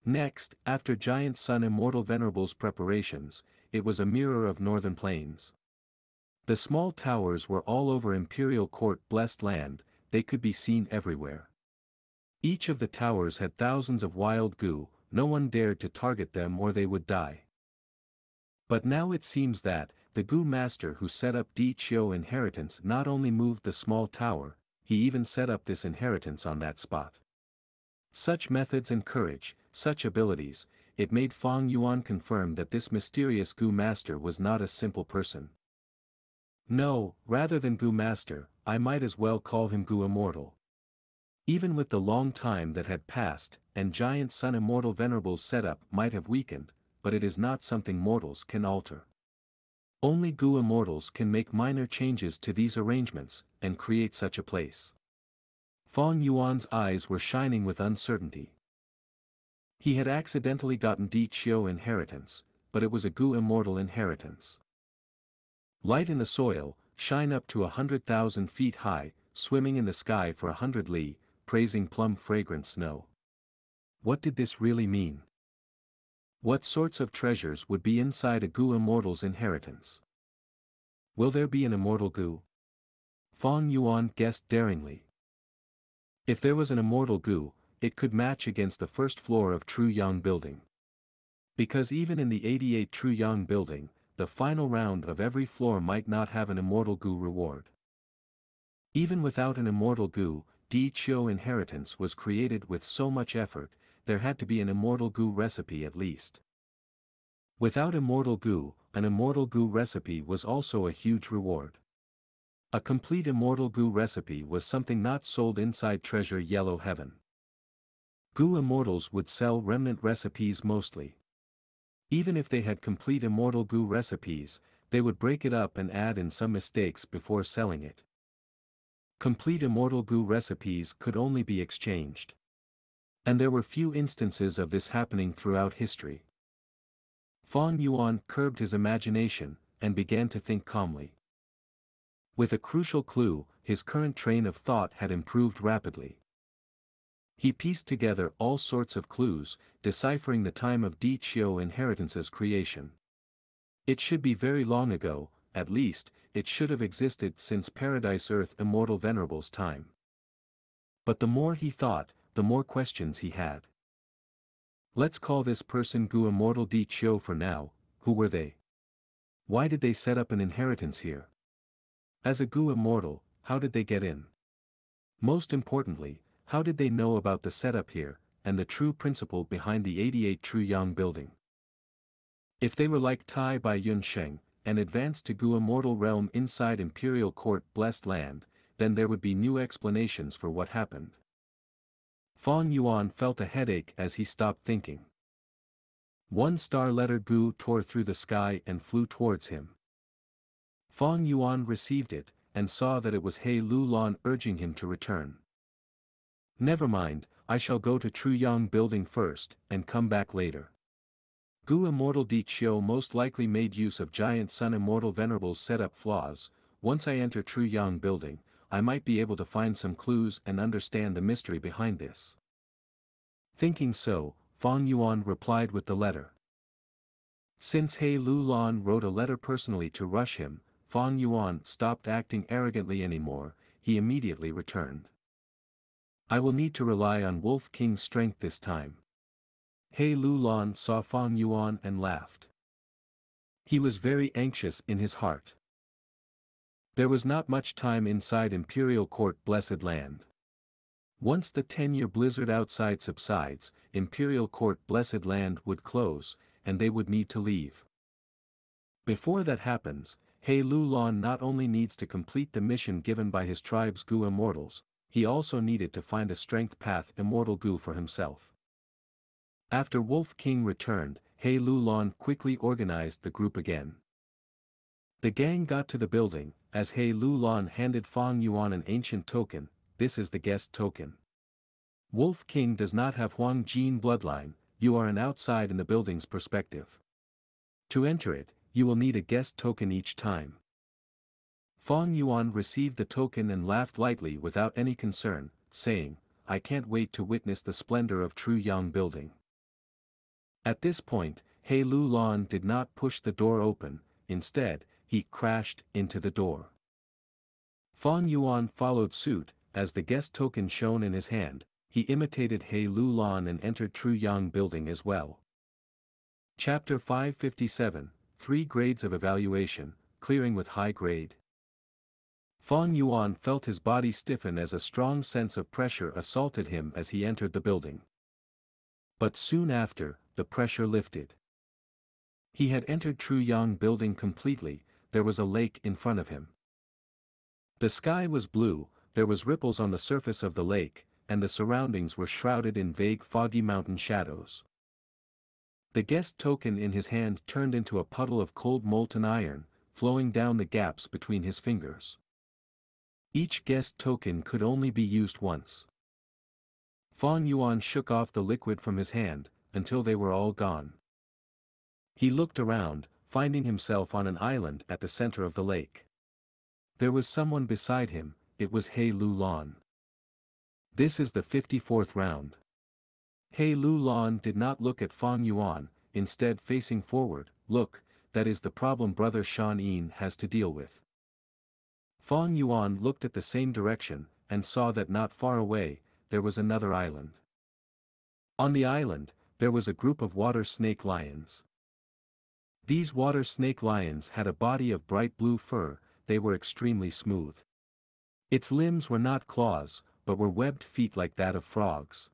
Next, after Giant Sun Immortal Venerable's preparations, it was a mirror of Northern Plains. The small towers were all over Imperial Court Blessed Land, they could be seen everywhere. Each of the towers had thousands of wild Gu, no one dared to target them or they would die. But now it seems that, the Gu master who set up Di Chiu inheritance not only moved the small tower, he even set up this inheritance on that spot. Such methods and courage, such abilities, it made Fang Yuan confirm that this mysterious Gu master was not a simple person. No, rather than Gu master, I might as well call him Gu immortal. Even with the long time that had passed, and Giant Sun Immortal Venerable's setup might have weakened, but it is not something mortals can alter. Only Gu immortals can make minor changes to these arrangements, and create such a place. Fang Yuan's eyes were shining with uncertainty. He had accidentally gotten Di Chiu inheritance, but it was a Gu immortal inheritance. Light in the soil, shine up to 100,000 feet high, swimming in the sky for 100 li, praising plum fragrant snow. What did this really mean? What sorts of treasures would be inside a Gu immortal's inheritance? Will there be an immortal Gu? Fang Yuan guessed daringly. If there was an immortal Gu, it could match against the first floor of Truyang Building. Because even in the 88 Truyang Building, the final round of every floor might not have an immortal Gu reward. Even without an immortal Gu, Di Chiu inheritance was created with so much effort, there had to be an immortal Gu recipe at least. Without immortal Gu, an immortal Gu recipe was also a huge reward. A complete immortal Gu recipe was something not sold inside Treasure Yellow Heaven. Gu immortals would sell remnant recipes mostly. Even if they had complete immortal Gu recipes, they would break it up and add in some mistakes before selling it. Complete immortal Gu recipes could only be exchanged. And there were few instances of this happening throughout history. Fang Yuan curbed his imagination, and began to think calmly. With a crucial clue, his current train of thought had improved rapidly. He pieced together all sorts of clues, deciphering the time of Di Chio inheritance's creation. It should be very long ago, at least, it should have existed since Paradise Earth Immortal Venerable's time. But the more he thought, the more questions he had. Let's call this person Gu Immortal Di Chio for now. Who were they? Why did they set up an inheritance here? As a Gu Immortal, how did they get in? Most importantly, how did they know about the setup here, and the true principle behind the 88 True Yang building? If they were like Tai Bai Yun Sheng, and advanced to Gu Immortal realm inside Imperial Court Blessed Land, then there would be new explanations for what happened. Fang Yuan felt a headache as he stopped thinking. One star-letter Gu tore through the sky and flew towards him. Fang Yuan received it, and saw that it was He Lu Lan urging him to return. Never mind, I shall go to True Yang building first, and come back later. Gu Immortal Di Chio most likely made use of Giant Sun Immortal Venerable's setup flaws. Once I enter True Yang building, I might be able to find some clues and understand the mystery behind this. Thinking so, Fang Yuan replied with the letter. Since He Lu Lan wrote a letter personally to rush him, Fang Yuan stopped acting arrogantly anymore. He immediately returned. I will need to rely on Wolf King's strength this time. He Lu Lan saw Fang Yuan and laughed. He was very anxious in his heart. There was not much time inside Imperial Court Blessed Land. Once the 10-year blizzard outside subsides, Imperial Court Blessed Land would close, and they would need to leave. Before that happens, He Lu Lan not only needs to complete the mission given by his tribe's Gu Immortals, he also needed to find a Strength Path Immortal Gu for himself. After Wolf King returned, He Lu Lan quickly organized the group again. The gang got to the building, as He Lu Lan handed Fang Yuan an ancient token. This is the guest token. Wolf King does not have Huang Jin bloodline, you are an outside in the building's perspective. To enter it, you will need a guest token each time. Fang Yuan received the token and laughed lightly without any concern, saying, I can't wait to witness the splendor of True Yang building. At this point, He Lu Lan did not push the door open, instead, he crashed into the door. Fang Yuan followed suit, as the guest token shone in his hand, he imitated He Lu Lan and entered True Yang building as well. Chapter 557, 3 Grades of Evaluation, Clearing with High Grade. Fang Yuan felt his body stiffen as a strong sense of pressure assaulted him as he entered the building. But soon after, the pressure lifted. He had entered True Yang building completely. There was a lake in front of him. The sky was blue, there was ripples on the surface of the lake, and the surroundings were shrouded in vague foggy mountain shadows. The guest token in his hand turned into a puddle of cold molten iron, flowing down the gaps between his fingers. Each guest token could only be used once. Fang Yuan shook off the liquid from his hand, until they were all gone. He looked around, finding himself on an island at the center of the lake. There was someone beside him, it was He Lu Lan. This is the 54th round. He Lu Lan did not look at Fang Yuan, instead facing forward. Look, that is the problem Brother Shan Yin has to deal with. Fang Yuan looked at the same direction, and saw that not far away, there was another island. On the island, there was a group of water snake lions. These water snake lions had a body of bright blue fur, they were extremely smooth. Its limbs were not claws, but were webbed feet like that of frogs.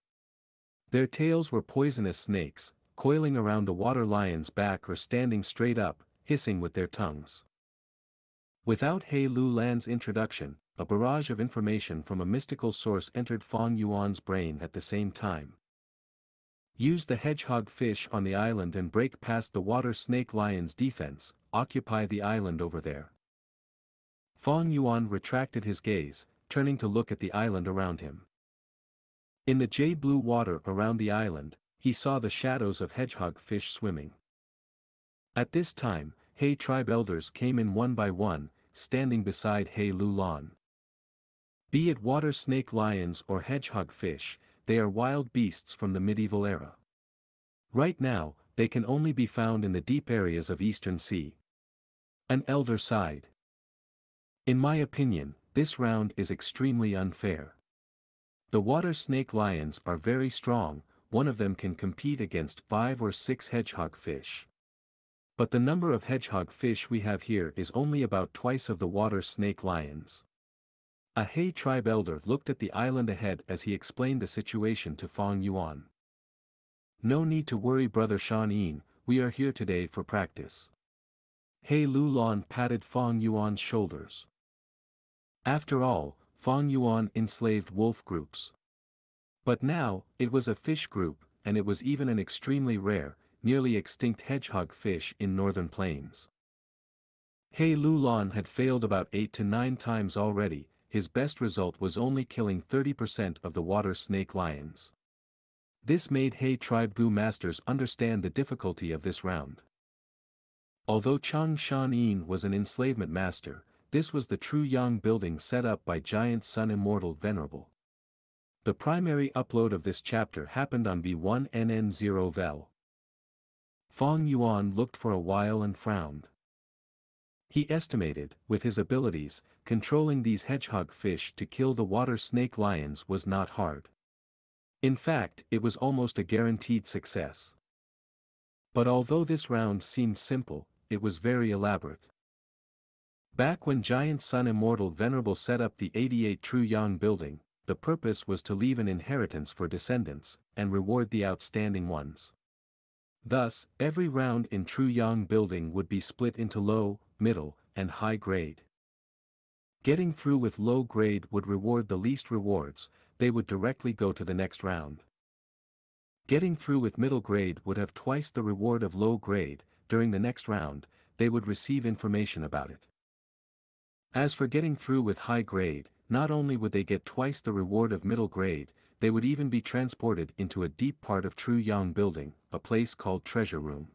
Their tails were poisonous snakes, coiling around the water lion's back or standing straight up, hissing with their tongues. Without He Lu Lan's introduction, a barrage of information from a mystical source entered Fang Yuan's brain at the same time. Use the hedgehog fish on the island and break past the water snake lion's defense, occupy the island over there. Fang Yuan retracted his gaze, turning to look at the island around him. In the jade-blue water around the island, he saw the shadows of hedgehog fish swimming. At this time, He tribe elders came in one by one, standing beside He Lu Lan. Be it water snake lions or hedgehog fish, they are wild beasts from the medieval era. Right now, they can only be found in the deep areas of Eastern Sea. An elder sighed. In my opinion, this round is extremely unfair. The water snake lions are very strong, one of them can compete against 5 or 6 hedgehog fish. But the number of hedgehog fish we have here is only about twice of the water snake lions. A He tribe elder looked at the island ahead as he explained the situation to Fang Yuan. No need to worry, Brother Xianxia, we are here today for practice. He Lu Lan patted Fang Yuan's shoulders. After all, Fang Yuan enslaved wolf groups. But now, it was a fish group, and it was even an extremely rare, nearly extinct hedgehog fish in northern plains. He Lu Lan had failed about 8 to 9 times already, his best result was only killing 30% of the water snake lions. This made He tribe Gu masters understand the difficulty of this round. Although Chang Shan was an enslavement master, this was the true Yang building set up by Giant Sun Immortal Venerable. The primary upload of this chapter happened on V1NN0 Vel. Fang Yuan looked for a while and frowned. He estimated, with his abilities, controlling these hedgehog fish to kill the water snake lions was not hard. In fact, it was almost a guaranteed success. But although this round seemed simple, it was very elaborate. Back when Giant Sun Immortal Venerable set up the 88 True Yang building, the purpose was to leave an inheritance for descendants, and reward the outstanding ones. Thus, every round in True Yang building would be split into low, middle, and high grade. Getting through with low grade would reward the least rewards, they would directly go to the next round. Getting through with middle grade would have twice the reward of low grade, during the next round, they would receive information about it. As for getting through with high grade, not only would they get twice the reward of middle grade, they would even be transported into a deep part of True Yang building, a place called Treasure Room.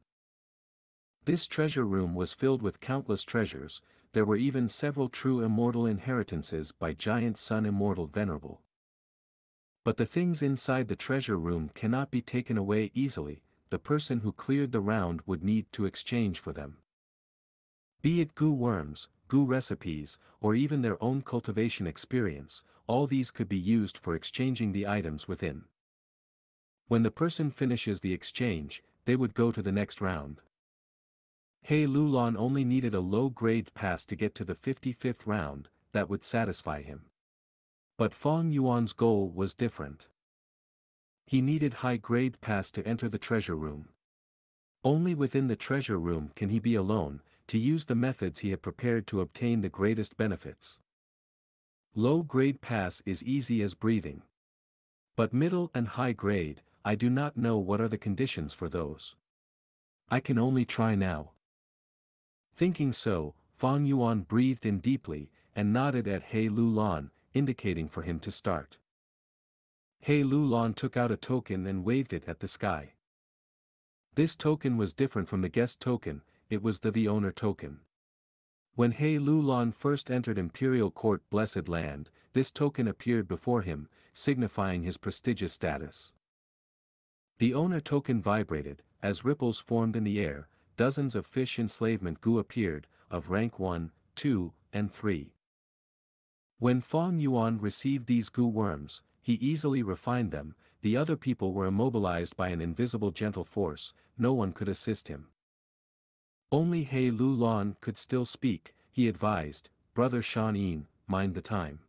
This treasure room was filled with countless treasures, there were even several true immortal inheritances by Giant Sun Immortal Venerable. But the things inside the treasure room cannot be taken away easily, the person who cleared the round would need to exchange for them. Be it Gu worms, Gu recipes, or even their own cultivation experience, all these could be used for exchanging the items within. When the person finishes the exchange, they would go to the next round. He Lu Lan only needed a low-grade pass to get to the 55th round, that would satisfy him. But Fang Yuan's goal was different. He needed high-grade pass to enter the treasure room. Only within the treasure room can he be alone, to use the methods he had prepared to obtain the greatest benefits. Low-grade pass is easy as breathing. But middle and high grade, I do not know what are the conditions for those. I can only try now. Thinking so, Fang Yuan breathed in deeply, and nodded at He Lu Lan, indicating for him to start. He Lu Lan took out a token and waved it at the sky. This token was different from the guest token, it was the owner token. When He Lu Lan first entered Imperial Court Blessed Land, this token appeared before him, signifying his prestigious status. The owner token vibrated, as ripples formed in the air, dozens of fish enslavement Gu appeared, of rank 1, 2, and 3. When Fang Yuan received these Gu worms, he easily refined them, the other people were immobilized by an invisible gentle force, no one could assist him. Only He Lu Lan could still speak, he advised, Brother Xianxia, mind the time.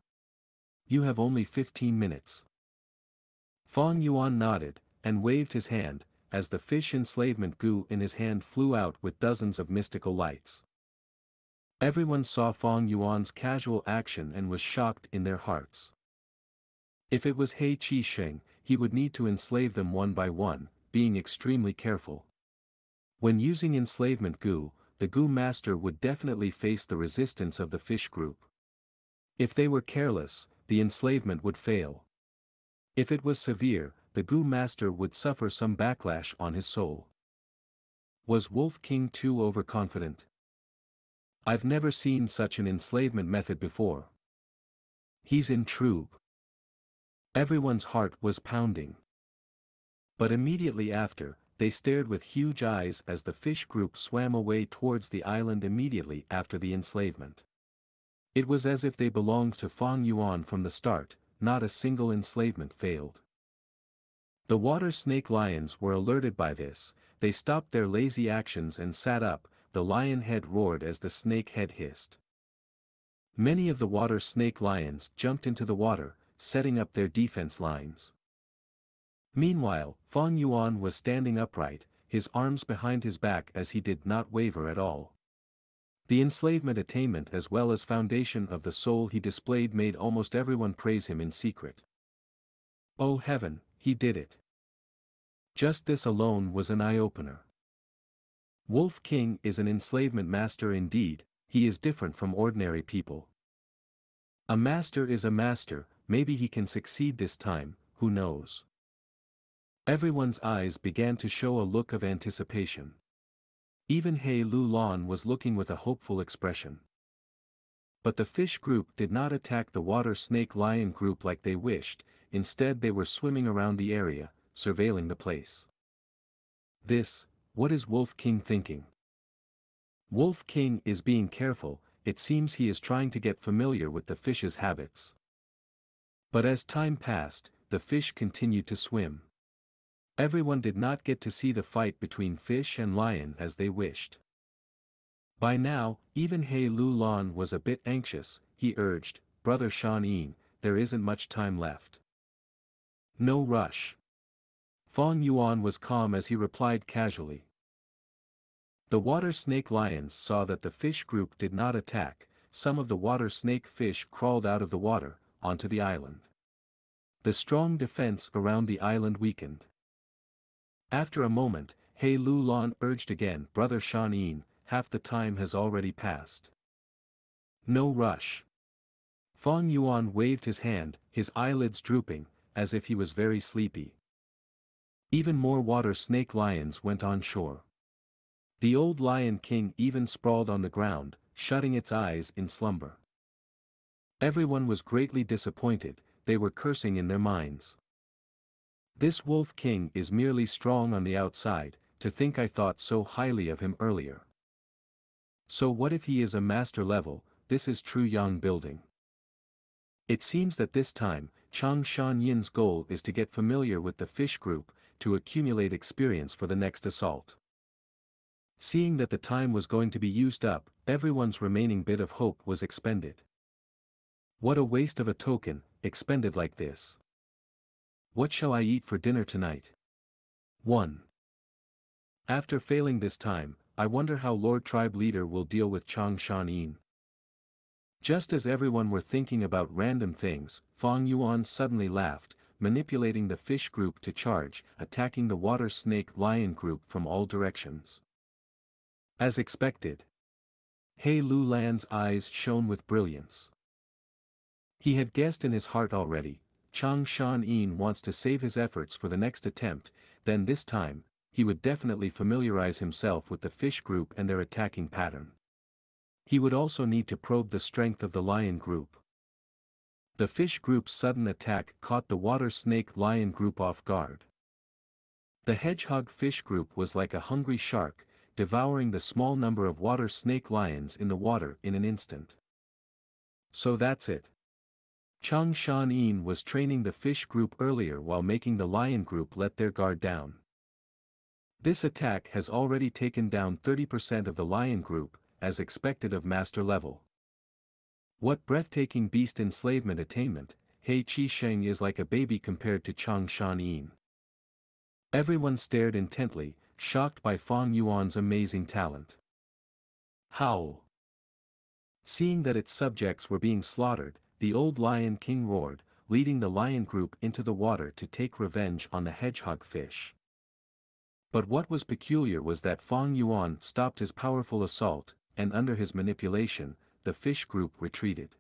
You have only 15 minutes. Fang Yuan nodded, and waved his hand, as the fish enslavement Gu in his hand flew out with dozens of mystical lights. Everyone saw Fang Yuan's casual action and was shocked in their hearts. If it was He Qisheng, he would need to enslave them one by one, being extremely careful. When using enslavement Gu, the Gu master would definitely face the resistance of the fish group. If they were careless, the enslavement would fail. If it was severe, the Gu master would suffer some backlash on his soul. Was Wolf King too overconfident? I've never seen such an enslavement method before. He's in trouble. Everyone's heart was pounding. But immediately after, they stared with huge eyes as the fish group swam away towards the island immediately after the enslavement. It was as if they belonged to Fang Yuan from the start, not a single enslavement failed. The water snake lions were alerted by this, they stopped their lazy actions and sat up, the lion head roared as the snake head hissed. Many of the water snake lions jumped into the water, setting up their defense lines. Meanwhile, Fang Yuan was standing upright, his arms behind his back as he did not waver at all. The enslavement attainment as well as foundation of the soul he displayed made almost everyone praise him in secret. Oh heaven, he did it. Just this alone was an eye-opener. Wolf King is an enslavement master indeed, he is different from ordinary people. A master is a master, maybe he can succeed this time, who knows. Everyone's eyes began to show a look of anticipation. Even He Lulan was looking with a hopeful expression. But the fish group did not attack the water snake lion group like they wished, instead they were swimming around the area, surveilling the place. What is Wolf King thinking? Wolf King is being careful, it seems he is trying to get familiar with the fish's habits. But as time passed, the fish continued to swim. Everyone did not get to see the fight between fish and lion as they wished. By now, even He Lulan was a bit anxious, he urged, "Brother Shan, there isn't much time left. No rush." Fang Yuan was calm as he replied casually. The water snake lions saw that the fish group did not attack, some of the water snake fish crawled out of the water, onto the island. The strong defense around the island weakened. After a moment, He Lulan urged again, "Brother Shan, half the time has already passed. No rush." Fang Yuan waved his hand, his eyelids drooping, as if he was very sleepy. Even more water snake lions went on shore. The old Lion King even sprawled on the ground, shutting its eyes in slumber. Everyone was greatly disappointed, they were cursing in their minds. This Wolf King is merely strong on the outside, to think I thought so highly of him earlier. So what if he is a master level, this is true Yang building. It seems that this time, Chang Shan-yin's goal is to get familiar with the fish group, to accumulate experience for the next assault. Seeing that the time was going to be used up, everyone's remaining bit of hope was expended. What a waste of a token, expended like this. What shall I eat for dinner tonight? 1. After failing this time, I wonder how Lord Tribe Leader will deal with Chang Shan-yin. Just as everyone were thinking about random things, Fang Yuan suddenly laughed, manipulating the fish group to charge, attacking the water snake lion group from all directions. As expected, He Lulan's eyes shone with brilliance. He had guessed in his heart already, Chang Shan-yin wants to save his efforts for the next attempt, then this time, he would definitely familiarize himself with the fish group and their attacking pattern. He would also need to probe the strength of the lion group. The fish group's sudden attack caught the water snake lion group off guard. The hedgehog fish group was like a hungry shark, devouring the small number of water snake lions in the water in an instant. So that's it. Chang Shan-yin was training the fish group earlier while making the lion group let their guard down. This attack has already taken down 30% of the lion group, as expected of master level. What breathtaking beast enslavement attainment, He Qisheng is like a baby compared to Chang Shan-yin. Everyone stared intently, shocked by Fang Yuan's amazing talent. Howl! Seeing that its subjects were being slaughtered, the old Lion King roared, leading the lion group into the water to take revenge on the hedgehog fish. But what was peculiar was that Fang Yuan stopped his powerful assault, and under his manipulation, the fish group retreated.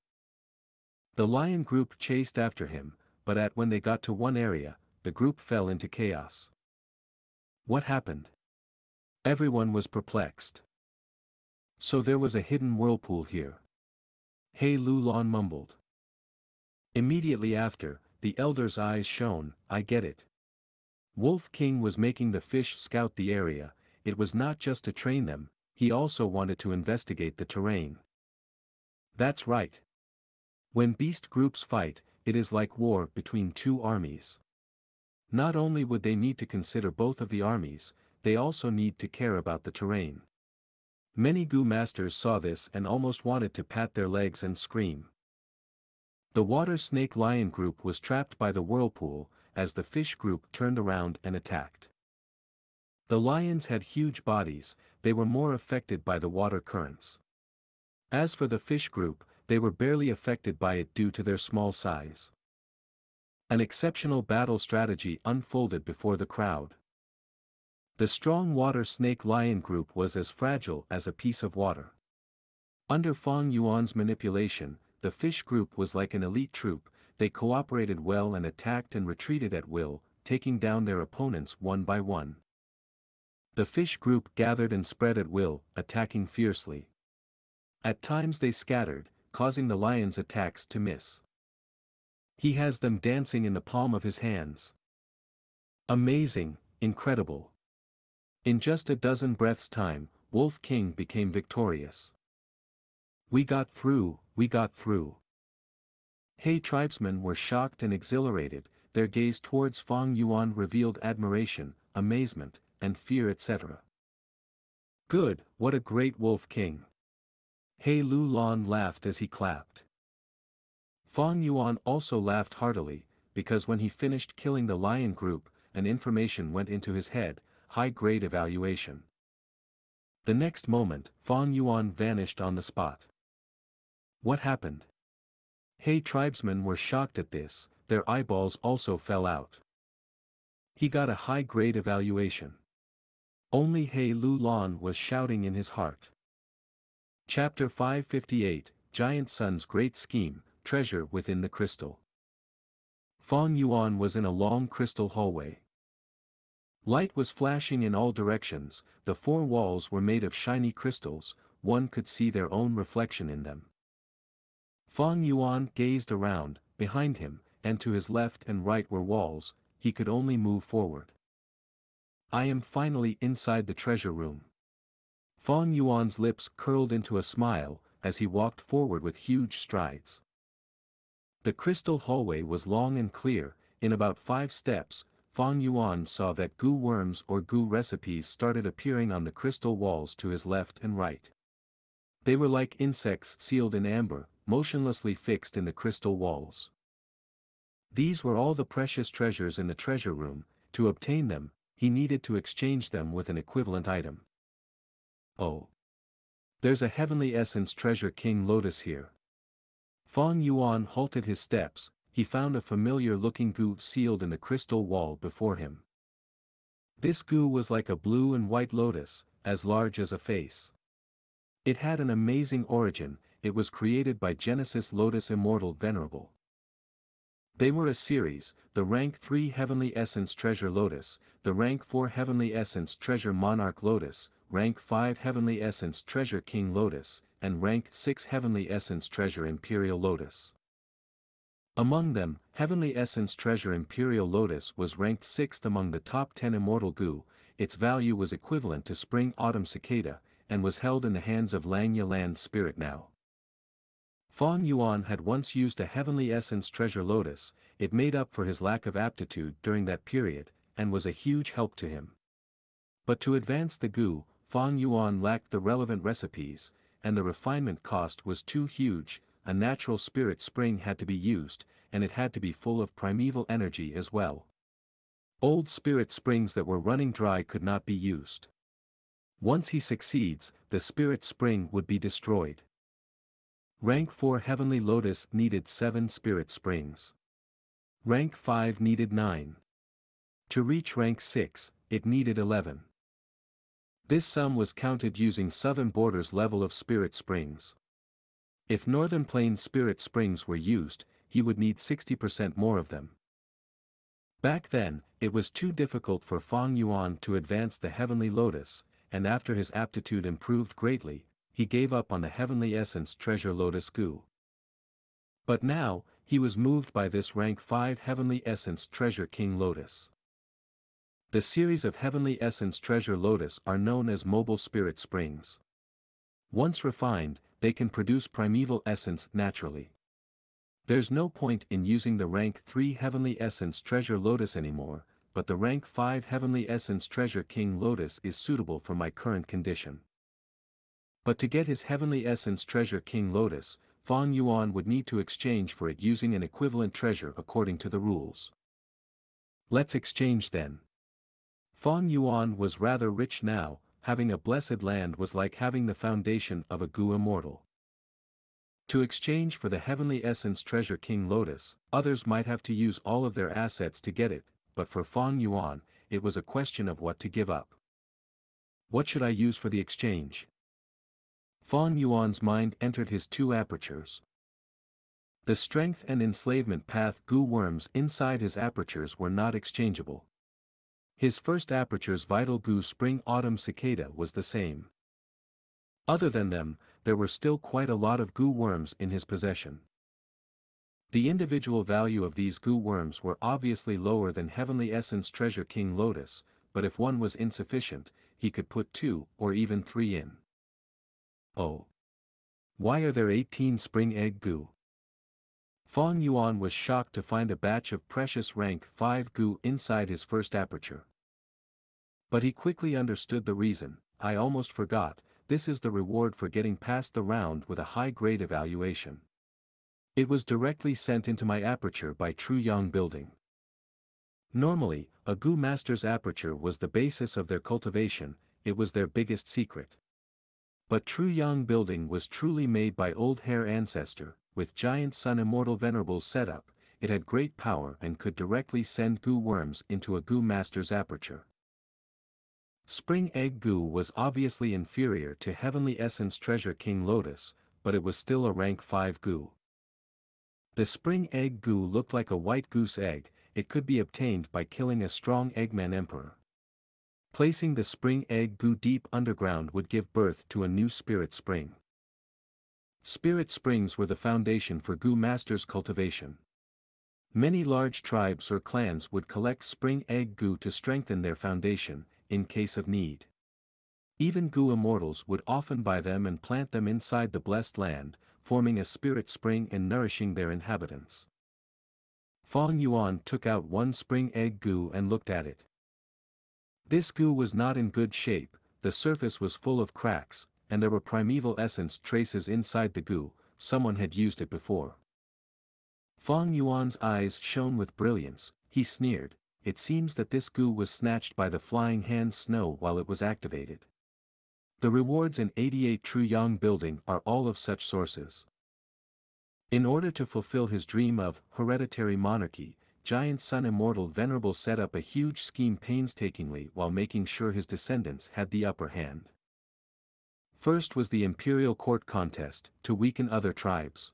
The lion group chased after him, but when they got to one area, the group fell into chaos. What happened? Everyone was perplexed. So there was a hidden whirlpool here. He Lulan mumbled. Immediately after, the elder's eyes shone. I get it. Wolf King was making the fish scout the area. It was not just to train them, he also wanted to investigate the terrain. That's right. When beast groups fight, it is like war between two armies. Not only would they need to consider both of the armies, they also need to care about the terrain. Many Gu masters saw this and almost wanted to pat their legs and scream. The water snake lion group was trapped by the whirlpool, as the fish group turned around and attacked. The lions had huge bodies, they were more affected by the water currents. As for the fish group, they were barely affected by it due to their small size. An exceptional battle strategy unfolded before the crowd. The strong water snake lion group was as fragile as a piece of water. Under Fang Yuan's manipulation, the fish group was like an elite troop. They cooperated well and attacked and retreated at will, taking down their opponents one by one. The fish group gathered and spread at will, attacking fiercely. At times they scattered, causing the lion's attacks to miss. He has them dancing in the palm of his hands. Amazing, incredible. In just a dozen breaths' time, Wolf King became victorious. We got through, we got through. He tribesmen were shocked and exhilarated, their gaze towards Fang Yuan revealed admiration, amazement, and fear etc. Good, what a great Wolf King. He Lulan laughed as he clapped. Fang Yuan also laughed heartily, because when he finished killing the lion group, an information went into his head, high-grade evaluation. The next moment, Fang Yuan vanished on the spot. What happened? He tribesmen were shocked at this, their eyeballs also fell out. He got a high-grade evaluation. Only He Lulan was shouting in his heart. Chapter 558, Giant Sun's Great Scheme, Treasure Within the Crystal. Fang Yuan was in a long crystal hallway. Light was flashing in all directions, the four walls were made of shiny crystals, one could see their own reflection in them. Fang Yuan gazed around, behind him, and to his left and right were walls, he could only move forward. I am finally inside the treasure room. Fang Yuan's lips curled into a smile, as he walked forward with huge strides. The crystal hallway was long and clear, in about 5 steps, Fang Yuan saw that Gu worms or Gu recipes started appearing on the crystal walls to his left and right. They were like insects sealed in amber, motionlessly fixed in the crystal walls. These were all the precious treasures in the treasure room. To obtain them, he needed to exchange them with an equivalent item. Oh! There's a heavenly essence treasure king lotus here. Fang Yuan halted his steps, he found a familiar-looking Gu sealed in the crystal wall before him. This Gu was like a blue and white lotus, as large as a face. It had an amazing origin, it was created by Genesis Lotus Immortal Venerable. They were a series, the rank 3 Heavenly Essence Treasure Lotus, the rank 4 Heavenly Essence Treasure Monarch Lotus, rank 5 Heavenly Essence Treasure King Lotus, and rank 6 Heavenly Essence Treasure Imperial Lotus. Among them, Heavenly Essence Treasure Imperial Lotus was ranked 6th among the top 10 Immortal Gu, its value was equivalent to Spring Autumn Cicada, and was held in the hands of Xianxia Land Spirit now. Fang Yuan had once used a Heavenly Essence Treasure Lotus, it made up for his lack of aptitude during that period, and was a huge help to him. But to advance the Gu, Fang Yuan lacked the relevant recipes, and the refinement cost was too huge, a natural spirit spring had to be used, and it had to be full of primeval energy as well. Old spirit springs that were running dry could not be used. Once he succeeds, the spirit spring would be destroyed. Rank 4 Heavenly Lotus needed 7 Spirit Springs. Rank 5 needed 9. To reach rank 6, it needed 11. This sum was counted using Southern Border's level of Spirit Springs. If Northern Plains Spirit Springs were used, he would need 60% more of them. Back then, it was too difficult for Fang Yuan to advance the Heavenly Lotus, and after his aptitude improved greatly, he gave up on the Heavenly Essence Treasure Lotus Gu. But now, he was moved by this rank 5 Heavenly Essence Treasure King Lotus. The series of Heavenly Essence Treasure Lotus are known as Mobile Spirit Springs. Once refined, they can produce primeval essence naturally. There's no point in using the rank 3 Heavenly Essence Treasure Lotus anymore, but the rank 5 Heavenly Essence Treasure King Lotus is suitable for my current condition. But to get his Heavenly Essence Treasure King Lotus, Fang Yuan would need to exchange for it using an equivalent treasure according to the rules. Let's exchange then. Fang Yuan was rather rich now, having a blessed land was like having the foundation of a Gu immortal. To exchange for the Heavenly Essence Treasure King Lotus, others might have to use all of their assets to get it, but for Fang Yuan, it was a question of what to give up. What should I use for the exchange? Fang Yuan's mind entered his 2 apertures. The strength and enslavement path Gu worms inside his apertures were not exchangeable. His first aperture's vital Gu Spring Autumn Cicada was the same. Other than them, there were still quite a lot of Gu worms in his possession. The individual value of these Gu worms were obviously lower than Heavenly Essence Treasure King Lotus, but if one was insufficient, he could put 2 or even 3 in. Oh. Why are there 18 Spring Egg Gu? Fang Yuan was shocked to find a batch of precious rank 5 Gu inside his first aperture. But he quickly understood the reason. I almost forgot, this is the reward for getting past the round with a high-grade evaluation. It was directly sent into my aperture by True Yang Building. Normally, a Gu master's aperture was the basis of their cultivation, it was their biggest secret. But True Yang Building was truly made by Old Hair Ancestor, with Giant Sun Immortal Venerables set up, it had great power and could directly send Gu worms into a Gu master's aperture. Spring Egg Gu was obviously inferior to Heavenly Essence Treasure King Lotus, but it was still a rank 5 Gu. The Spring Egg Gu looked like a white goose egg, it could be obtained by killing a strong Eggman Emperor. Placing the Spring Egg Gu deep underground would give birth to a new Spirit Spring. Spirit Springs were the foundation for Gu Masters' cultivation. Many large tribes or clans would collect Spring Egg Gu to strengthen their foundation, in case of need. Even Gu immortals would often buy them and plant them inside the blessed land, forming a spirit spring and nourishing their inhabitants. Fang Yuan took out 1 Spring Egg Gu and looked at it. This Gu was not in good shape, the surface was full of cracks, and there were primeval essence traces inside the Gu, someone had used it before. Fang Yuan's eyes shone with brilliance, he sneered, it seems that this Gu was snatched by the Flying Hand Snow while it was activated. The rewards in 88 True Yang Building are all of such sources. In order to fulfill his dream of hereditary monarchy, Giant Sun Immortal Venerable set up a huge scheme painstakingly while making sure his descendants had the upper hand. First was the Imperial Court contest, to weaken other tribes.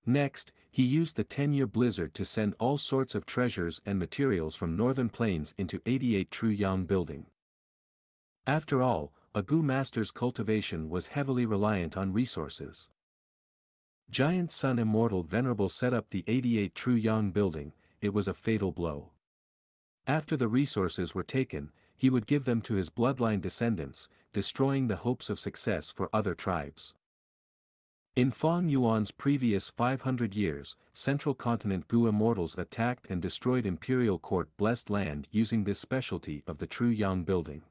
Next, he used the 10-year blizzard to send all sorts of treasures and materials from Northern Plains into 88 True Yang Building. After all, a Gu master's cultivation was heavily reliant on resources. Giant Sun Immortal Venerable set up the 88 True Yang Building, it was a fatal blow. After the resources were taken, he would give them to his bloodline descendants, destroying the hopes of success for other tribes. In Fang Yuan's previous 500 years, Central Continent Gu immortals attacked and destroyed Imperial Court blessed land using this specialty of the True Yang Building.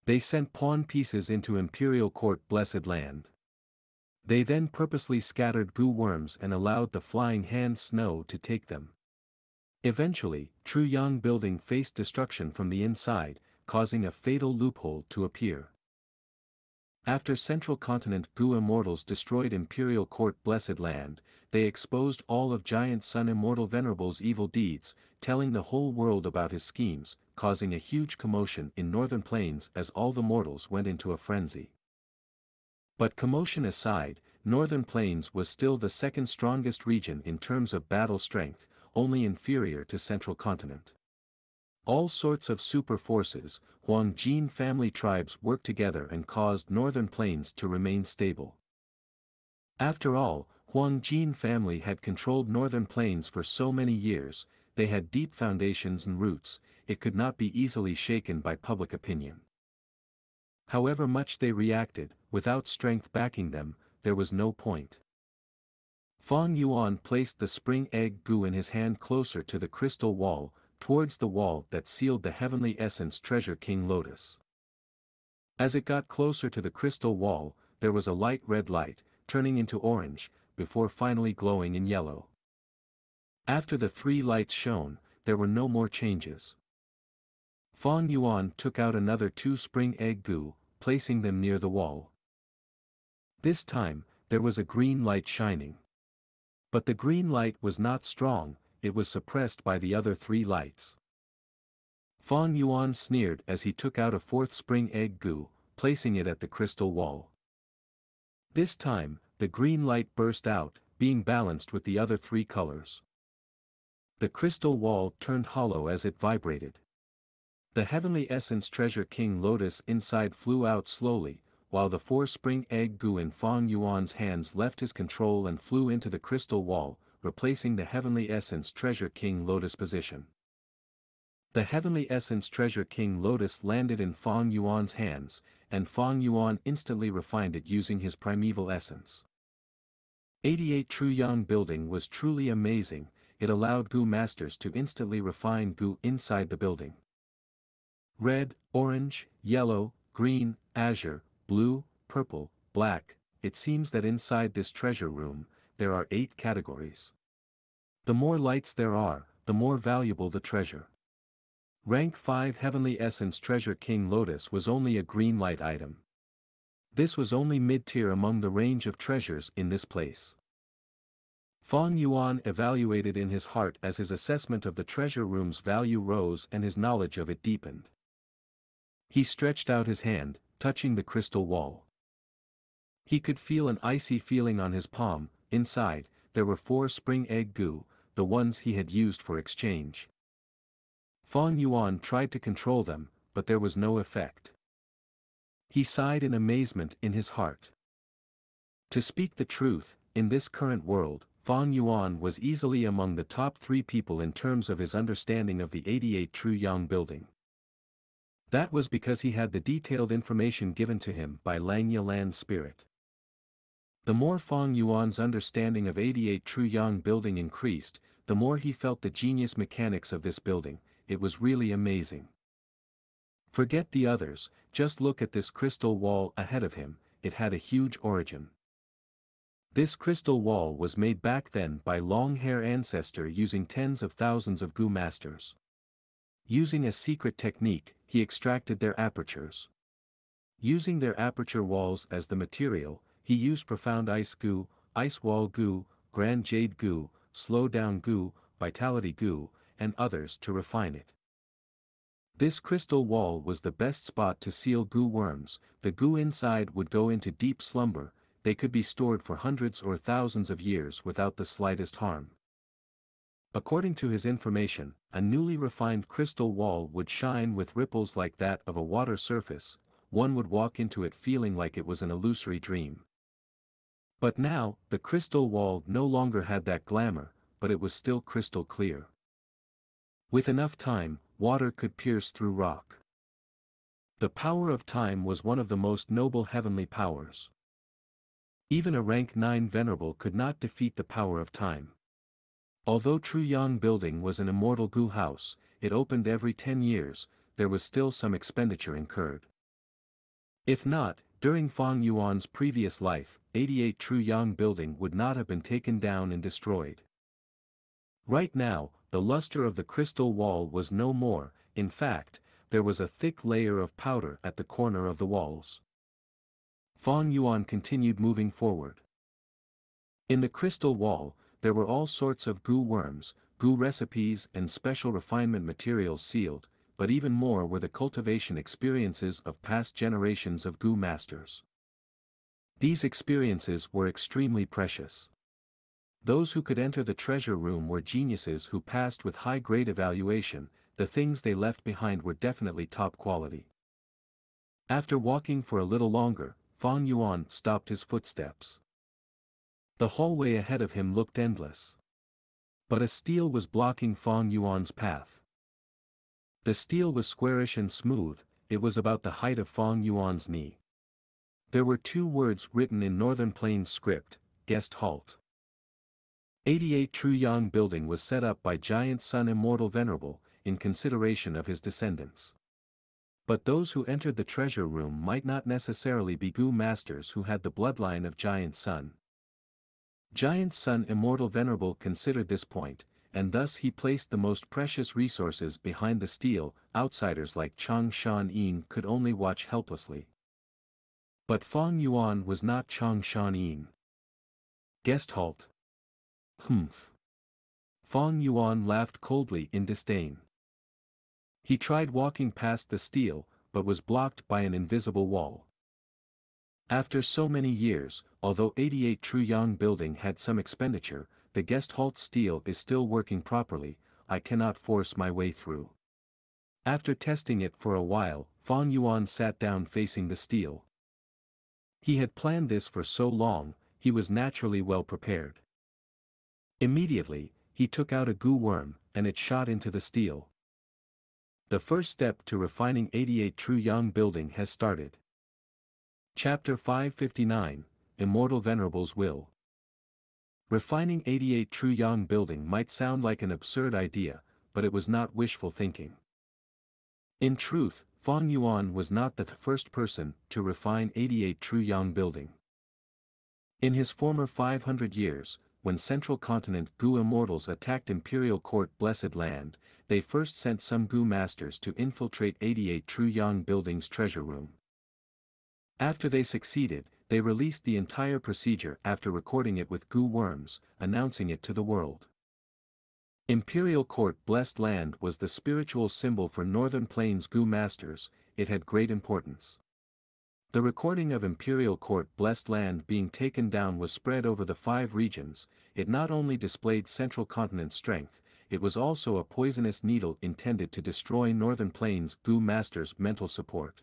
They sent pawn pieces into Imperial Court blessed land. They then purposely scattered Gu worms and allowed the Flying Hand Snow to take them. Eventually, True Yang Building faced destruction from the inside, causing a fatal loophole to appear. After Central Continent Gu immortals destroyed Imperial Court Blessed Land, they exposed all of Giant Sun Immortal Venerable's evil deeds, telling the whole world about his schemes, causing a huge commotion in Northern Plains as all the mortals went into a frenzy. But commotion aside, Northern Plains was still the second strongest region in terms of battle strength, only inferior to Central Continent. All sorts of super forces, Huangjin family tribes worked together and caused Northern Plains to remain stable. After all, Huangjin family had controlled Northern Plains for so many years, they had deep foundations and roots, it could not be easily shaken by public opinion. However much they reacted, without strength backing them, there was no point. Fang Yuan placed the spring egg Gu in his hand closer to the crystal wall, towards the wall that sealed the heavenly essence treasure King Lotus. As it got closer to the crystal wall, there was a light red light, turning into orange, before finally glowing in yellow. After the three lights shone, there were no more changes. Fang Yuan took out another two spring egg Gu, placing them near the wall. This time, there was a green light shining. But the green light was not strong, it was suppressed by the other three lights. Fang Yuan sneered as he took out a fourth spring egg Gu, placing it at the crystal wall. This time, the green light burst out, being balanced with the other three colors. The crystal wall turned hollow as it vibrated. The heavenly essence treasure King Lotus inside flew out slowly, while the four spring egg Gu in Fang Yuan's hands left his control and flew into the crystal wall, replacing the heavenly essence treasure King Lotus position. The heavenly essence treasure King Lotus landed in Fang Yuan's hands, and Fang Yuan instantly refined it using his primeval essence. 88 True Yang building was truly amazing, it allowed Gu masters to instantly refine Gu inside the building. Red, orange, yellow, green, azure, blue, purple, black, it seems that inside this treasure room, there are 8 categories. The more lights there are, the more valuable the treasure. Rank 5 Heavenly Essence Treasure King Lotus was only a green light item. This was only mid-tier among the range of treasures in this place. Fang Yuan evaluated in his heart as his assessment of the treasure room's value rose and his knowledge of it deepened. He stretched out his hand, touching the crystal wall. He could feel an icy feeling on his palm. Inside, there were 4 spring egg Gu, the ones he had used for exchange. Fang Yuan tried to control them, but there was no effect. He sighed in amazement in his heart. To speak the truth, in this current world, Fang Yuan was easily among the top 3 people in terms of his understanding of the 88 True Yang building. That was because he had the detailed information given to him by Langya Land Spirit. The more Fang Yuan's understanding of 88 True Yang building increased, the more he felt the genius mechanics of this building, it was really amazing. Forget the others, just look at this crystal wall ahead of him, it had a huge origin. This crystal wall was made back then by long-hair ancestor using tens of thousands of Gu masters. Using a secret technique, he extracted their apertures. Using their aperture walls as the material, he used profound ice Gu, ice wall Gu, grand jade Gu, slow down Gu, vitality Gu, and others to refine it. This crystal wall was the best spot to seal Gu worms, the Gu inside would go into deep slumber, they could be stored for hundreds or thousands of years without the slightest harm. According to his information, a newly refined crystal wall would shine with ripples like that of a water surface, one would walk into it feeling like it was an illusory dream. But now, the crystal wall no longer had that glamour, but it was still crystal clear. With enough time, water could pierce through rock. The power of time was one of the most noble heavenly powers. Even a rank 9 venerable could not defeat the power of time. Although True Yang building was an immortal Gu house, it opened every 10 years, there was still some expenditure incurred. If not, during Fang Yuan's previous life, 88 True Yang building would not have been taken down and destroyed. Right now, the luster of the crystal wall was no more, in fact, there was a thick layer of powder at the corner of the walls. Fang Yuan continued moving forward. In the crystal wall, there were all sorts of gu worms, gu recipes and special refinement materials sealed, but even more were the cultivation experiences of past generations of gu masters. These experiences were extremely precious. Those who could enter the treasure room were geniuses who passed with high-grade evaluation. The things they left behind were definitely top quality. After walking for a little longer, Fang Yuan stopped his footsteps. The hallway ahead of him looked endless. But a stele was blocking Fang Yuan's path. The stele was squarish and smooth, it was about the height of Fang Yuan's knee. There were 2 words written in Northern Plains script, guest halt. 88 True Yang building was set up by Giant Sun Immortal Venerable, in consideration of his descendants. But those who entered the treasure room might not necessarily be gu masters who had the bloodline of Giant Sun. Giant Sun Immortal Venerable considered this point, and thus he placed the most precious resources behind the stele. Outsiders like Chang Shan Yin could only watch helplessly. But Fang Yuan was not Chang Shan Yin. Guest halt. Humph. Fang Yuan laughed coldly in disdain. He tried walking past the stele, but was blocked by an invisible wall. After so many years, although 88 True Yang building had some expenditure, the guest halt stele is still working properly. I cannot force my way through. After testing it for a while, Fang Yuan sat down facing the stele. He had planned this for so long, he was naturally well prepared. Immediately, he took out a gu worm, and it shot into the stele. The first step to refining 88 True Yang building has started. Chapter 559, Immortal Venerable's Will. Refining 88 True Yang building might sound like an absurd idea, but it was not wishful thinking. In truth, Fang Yuan was not the first person to refine 88 True Yang building. In his former 500 years, when Central Continent Gu Immortals attacked Imperial Court Blessed Land, they first sent some Gu masters to infiltrate 88 True Yang building's treasure room. After they succeeded, they released the entire procedure after recording it with Gu worms, announcing it to the world. Imperial Court Blessed Land was the spiritual symbol for Northern Plains Gu masters. It had great importance. The recording of Imperial Court Blessed Land being taken down was spread over the 5 regions. It not only displayed Central Continent strength, it was also a poisonous needle intended to destroy Northern Plains Gu masters' mental support.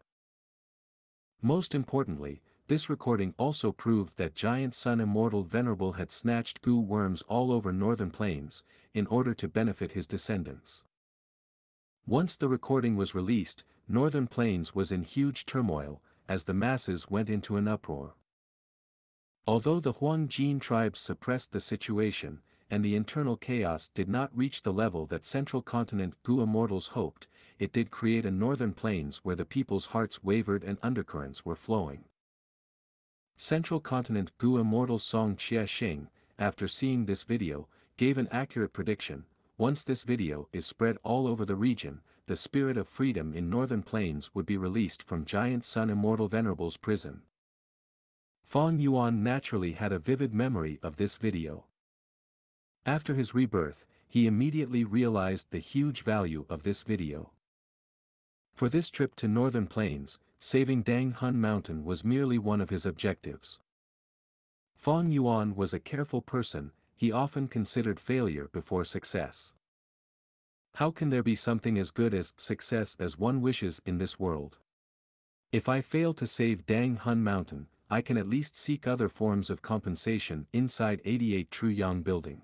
Most importantly, this recording also proved that Giant Sun Immortal Venerable had snatched gu worms all over Northern Plains, in order to benefit his descendants. Once the recording was released, Northern Plains was in huge turmoil, as the masses went into an uproar. Although the Huang Jin tribes suppressed the situation, and the internal chaos did not reach the level that Central Continent Gu Immortals hoped, it did create a Northern Plains where the people's hearts wavered and undercurrents were flowing. Central Continent Gu Immortal Song Xie Xing, after seeing this video, gave an accurate prediction. Once this video is spread all over the region, the spirit of freedom in Northern Plains would be released from Giant Sun Immortal Venerable's prison. Fang Yuan naturally had a vivid memory of this video. After his rebirth, he immediately realized the huge value of this video. For this trip to Northern Plains, saving Dang Hun Mountain was merely one of his objectives. Fang Yuan was a careful person, he often considered failure before success. How can there be something as good as success as one wishes in this world? If I fail to save Dang Hun Mountain, I can at least seek other forms of compensation inside 88 True Yang building.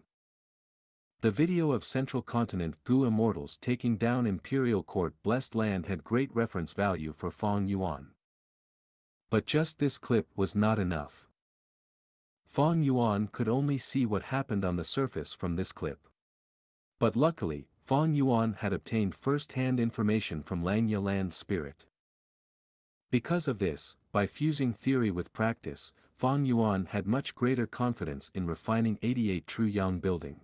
The video of Central Continent Gu Immortals taking down Imperial Court Blessed Land had great reference value for Fang Yuan. But just this clip was not enough. Fang Yuan could only see what happened on the surface from this clip. But luckily, Fang Yuan had obtained first-hand information from Langya Land's spirit. Because of this, by fusing theory with practice, Fang Yuan had much greater confidence in refining 88 True Yang building.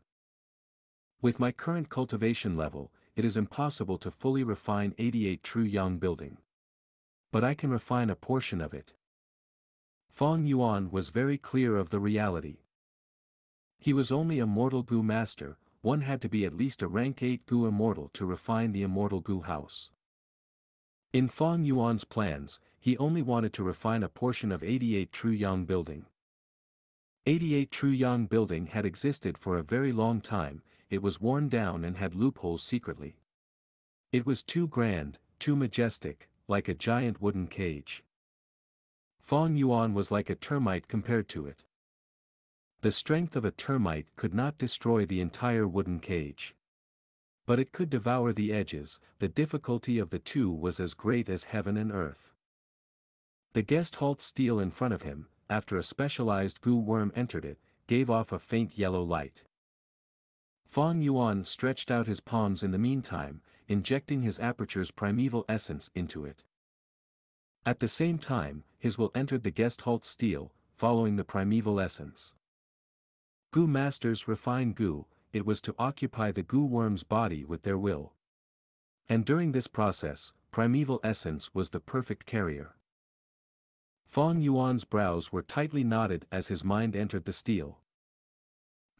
With my current cultivation level, it is impossible to fully refine 88 True Yang building. But I can refine a portion of it. Fong Yuan was very clear of the reality. He was only a mortal Gu master, one had to be at least a rank 8 Gu immortal to refine the immortal Gu house. In Fong Yuan's plans, he only wanted to refine a portion of 88 True Yang Building. 88 True Yang Building had existed for a very long time, it was worn down and had loopholes secretly. It was too grand, too majestic, like a giant wooden cage. Fong Yuan was like a termite compared to it. The strength of a termite could not destroy the entire wooden cage. But it could devour the edges, the difficulty of the two was as great as heaven and earth. The guest halt steel in front of him, after a specialized Gu worm entered it, gave off a faint yellow light. Fong Yuan stretched out his palms in the meantime, injecting his aperture's primeval essence into it. At the same time, his will entered the guest halt steel, following the primeval essence. Gu masters refine Gu, it was to occupy the Gu worm's body with their will. And during this process, primeval essence was the perfect carrier. Fong Yuan's brows were tightly knotted as his mind entered the steel.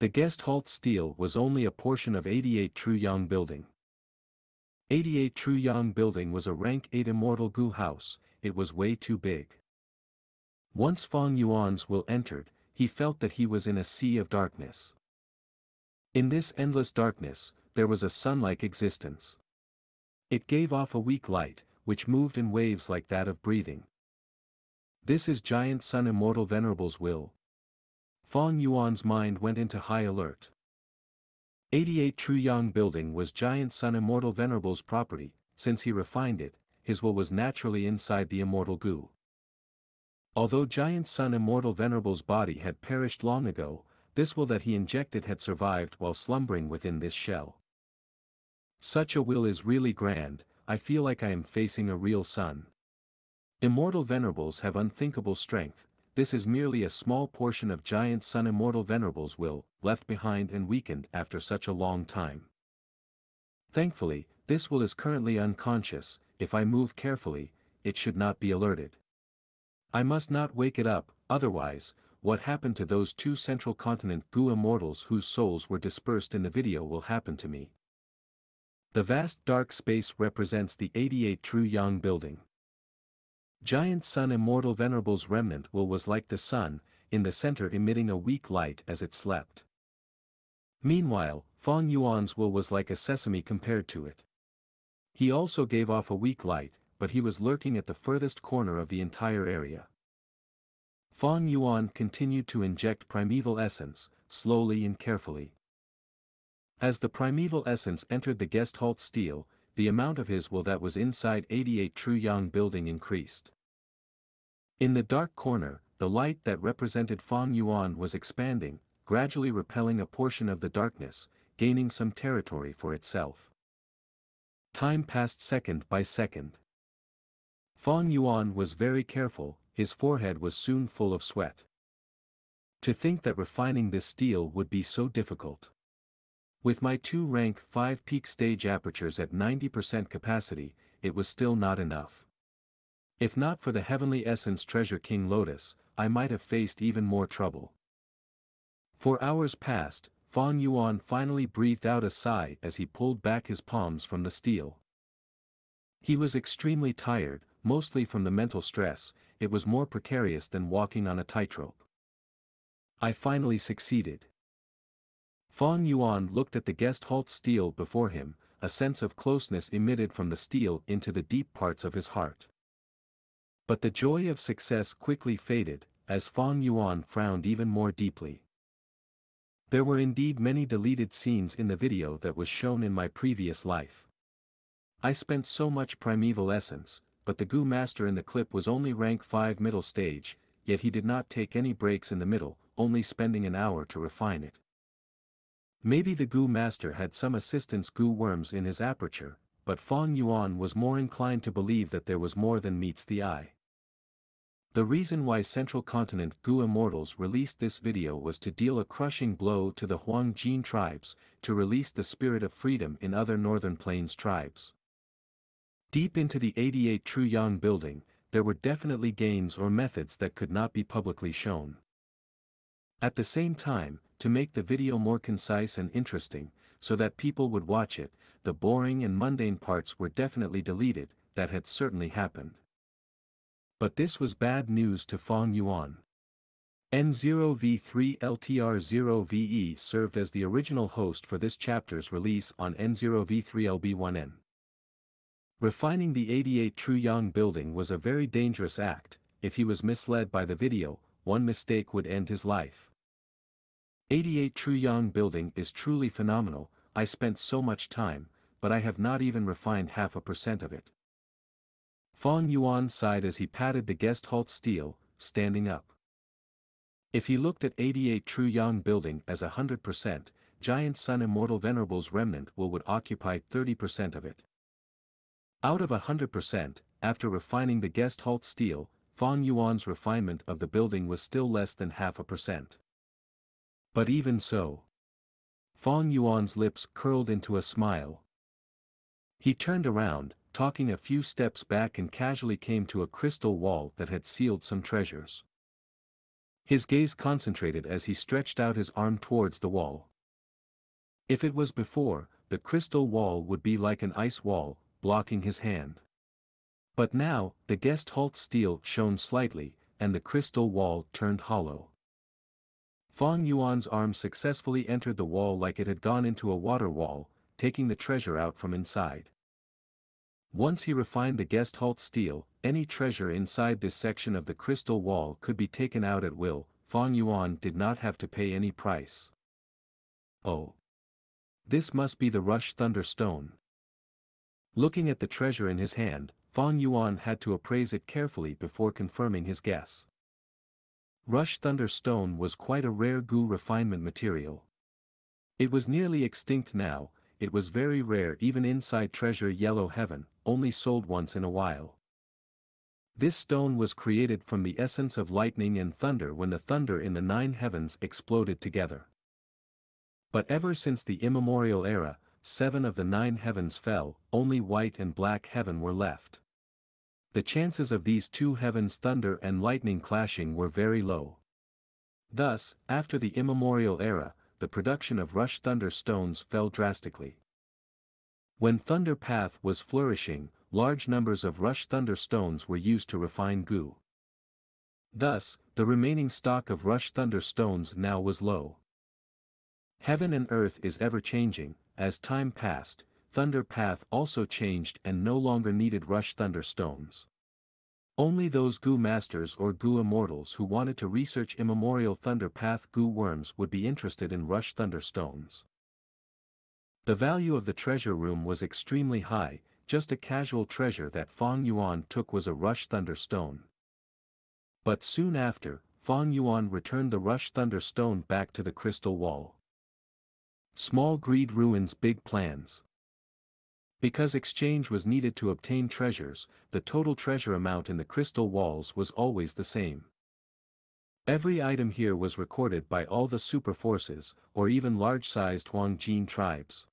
The guest halt steel was only a portion of 88 True Yang Building. 88 True Yang Building was a rank 8 immortal Gu house, it was way too big. Once Fong Yuan's will entered, he felt that he was in a sea of darkness. In this endless darkness, there was a sun-like existence. It gave off a weak light, which moved in waves like that of breathing. This is Giant Sun Immortal Venerable's will. Fong Yuan's mind went into high alert. 88 True Yang Building was Giant Sun Immortal Venerable's property, since he refined it, his will was naturally inside the immortal Gu. Although Giant Sun Immortal Venerable's body had perished long ago, this will that he injected had survived while slumbering within this shell. Such a will is really grand, I feel like I am facing a real sun. Immortal Venerables have unthinkable strength, this is merely a small portion of Giant Sun Immortal Venerable's will, left behind and weakened after such a long time. Thankfully, this will is currently unconscious, if I move carefully, it should not be alerted. I must not wake it up, otherwise, what happened to those two central continent Gu immortals whose souls were dispersed in the video will happen to me. The vast dark space represents the 88 True Yang Building. Giant Sun Immortal Venerable's remnant will was like the sun, in the center emitting a weak light as it slept. Meanwhile, Fong Yuan's will was like a sesame compared to it. He also gave off a weak light, but he was lurking at the furthest corner of the entire area. Fong Yuan continued to inject primeval essence, slowly and carefully. As the primeval essence entered the guest halt steel, the amount of his will that was inside 88 True Yang Building increased. In the dark corner, the light that represented Fong Yuan was expanding, gradually repelling a portion of the darkness, gaining some territory for itself. Time passed second by second. Fong Yuan was very careful, his forehead was soon full of sweat. To think that refining this steel would be so difficult. With my 2 rank 5 peak stage apertures at 90% capacity, it was still not enough. If not for the Heavenly Essence Treasure King Lotus, I might have faced even more trouble. For hours passed, Fong Yuan finally breathed out a sigh as he pulled back his palms from the steel. He was extremely tired, mostly from the mental stress, it was more precarious than walking on a tightrope. I finally succeeded. Fong Yuan looked at the guest halt steel before him, a sense of closeness emitted from the steel into the deep parts of his heart. But the joy of success quickly faded, as Fong Yuan frowned even more deeply. There were indeed many deleted scenes in the video that was shown in my previous life. I spent so much primeval essence, but the Gu master in the clip was only rank 5 middle stage, yet he did not take any breaks in the middle, only spending an hour to refine it. Maybe the Gu master had some assistance Gu worms in his aperture, but Fong Yuan was more inclined to believe that there was more than meets the eye. The reason why Central Continent Gu Immortals released this video was to deal a crushing blow to the Huangjin tribes, to release the spirit of freedom in other Northern Plains tribes. Deep into the 88 True Yang Building, there were definitely gains or methods that could not be publicly shown. At the same time, to make the video more concise and interesting, so that people would watch it, the boring and mundane parts were definitely deleted. That had certainly happened. But this was bad news to Fong Yuan. N0v3LTR0VE served as the original host for this chapter's release on N0v3LB1N. Refining the 88 Truyang building was a very dangerous act. If he was misled by the video, one mistake would end his life. 88 Truyang building is truly phenomenal. I spent so much time, but I have not even refined 0.5% of it. Fong Yuan sighed as he patted the guest halt steel, standing up. If he looked at 88 Truyang building as 100%, Giant Sun Immortal Venerable's remnant would occupy 30% of it. Out of 100%, after refining the guest halt steel, Fong Yuan's refinement of the building was still less than 0.5%. But even so, Fong Yuan's lips curled into a smile. He turned around, talking a few steps back, and casually came to a crystal wall that had sealed some treasures. His gaze concentrated as he stretched out his arm towards the wall. If it was before, the crystal wall would be like an ice wall, blocking his hand. But now, the guest halt steel shone slightly, and the crystal wall turned hollow. Fong Yuan's arm successfully entered the wall like it had gone into a water wall, taking the treasure out from inside. Once he refined the guest halt steel, any treasure inside this section of the crystal wall could be taken out at will. Fong Yuan did not have to pay any price. Oh! This must be the Rush Thunder Stone. Looking at the treasure in his hand, Fong Yuan had to appraise it carefully before confirming his guess. Rush Thunder Stone was quite a rare Gu refinement material. It was nearly extinct now. It was very rare even inside Treasure Yellow Heaven, only sold once in a while. This stone was created from the essence of lightning and thunder when the thunder in the 9 heavens exploded together. But ever since the immemorial era, 7 of the 9 heavens fell, only white and black heaven were left. The chances of these 2 heavens, thunder and lightning, clashing were very low. Thus, after the immemorial era, the production of Rush Thunder stones fell drastically. When Thunder Path was flourishing, large numbers of Rush Thunder stones were used to refine Gu. Thus, the remaining stock of Rush Thunder stones now was low. Heaven and earth is ever changing. As time passed, Thunder Path also changed and no longer needed Rush Thunder stones. Only those Gu masters or Gu immortals who wanted to research immemorial Thunder Path Gu worms would be interested in Rush Thunder stones. The value of the treasure room was extremely high. Just a casual treasure that Fong Yuan took was a Rush Thunder stone. But soon after, Fong Yuan returned the Rush Thunder stone back to the crystal wall. Small greed ruins big plans. Because exchange was needed to obtain treasures, the total treasure amount in the crystal walls was always the same. Every item here was recorded by all the super forces, or even large-sized Huangjin tribes.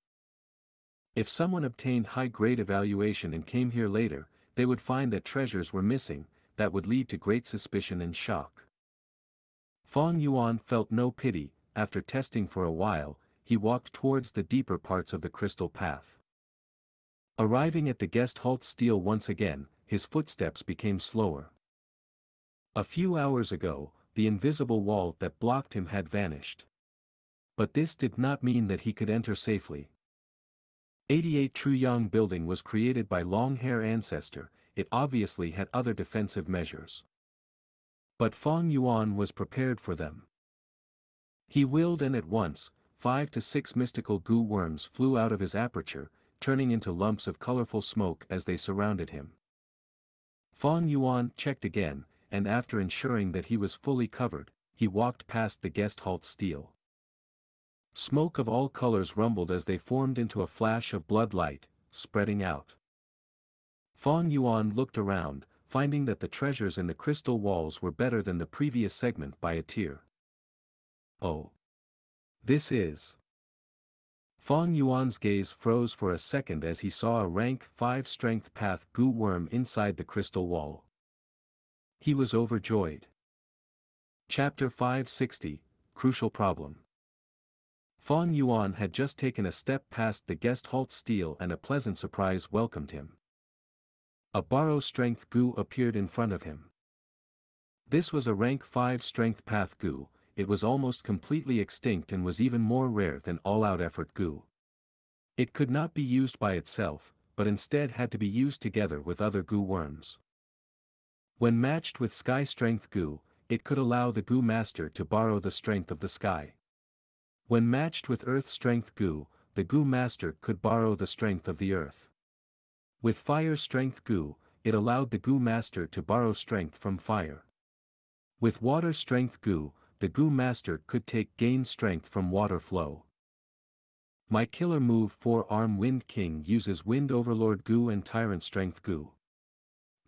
If someone obtained high-grade evaluation and came here later, they would find that treasures were missing. That would lead to great suspicion and shock. Fong Yuan felt no pity. After testing for a while, he walked towards the deeper parts of the crystal path. Arriving at the guest halt steel once again, his footsteps became slower. A few hours ago, the invisible wall that blocked him had vanished. But this did not mean that he could enter safely. 88 Truyang building was created by long-hair ancestor. It obviously had other defensive measures. But Fong Yuan was prepared for them. He willed, and at once, 5 to 6 mystical Gu worms flew out of his aperture, turning into lumps of colorful smoke as they surrounded him. Fong Yuan checked again, and after ensuring that he was fully covered, he walked past the guest halt steel. Smoke of all colors rumbled as they formed into a flash of blood light, spreading out. Fong Yuan looked around, finding that the treasures in the crystal walls were better than the previous segment by a tier. Oh! This is... Fong Yuan's gaze froze for a second as he saw a rank 5 strength path Gu worm inside the crystal wall. He was overjoyed. Chapter 560, Crucial Problem. Fang Yuan had just taken a step past the guest halt stele and a pleasant surprise welcomed him. A borrow strength Gu appeared in front of him. This was a rank 5 strength path Gu. It was almost completely extinct and was even more rare than all-out effort Gu. It could not be used by itself, but instead had to be used together with other Gu worms. When matched with Sky Strength Gu, it could allow the Gu Master to borrow the strength of the sky. When matched with Earth Strength Gu, the Gu Master could borrow the strength of the Earth. With Fire Strength Gu, it allowed the Gu Master to borrow strength from fire. With Water Strength Gu, the Gu Master could gain strength from water flow. My killer move 4-arm Wind King uses Wind Overlord Gu and Tyrant Strength Gu.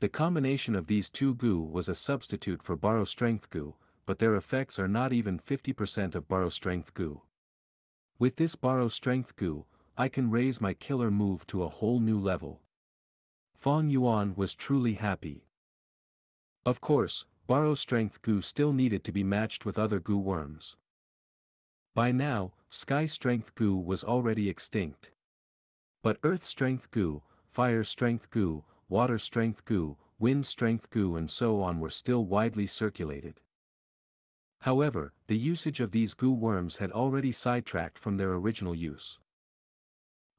The combination of these two Gu was a substitute for Borrow Strength Gu, but their effects are not even 50% of Borrow Strength Gu. With this Borrow Strength Gu, I can raise my killer move to a whole new level. Fang Yuan was truly happy. Of course, Borrow Strength Gu still needed to be matched with other Gu worms. By now, Sky Strength Gu was already extinct. But Earth Strength Gu, Fire Strength Gu, Water Strength Gu, Wind Strength Gu and so on were still widely circulated. However, the usage of these Gu worms had already sidetracked from their original use.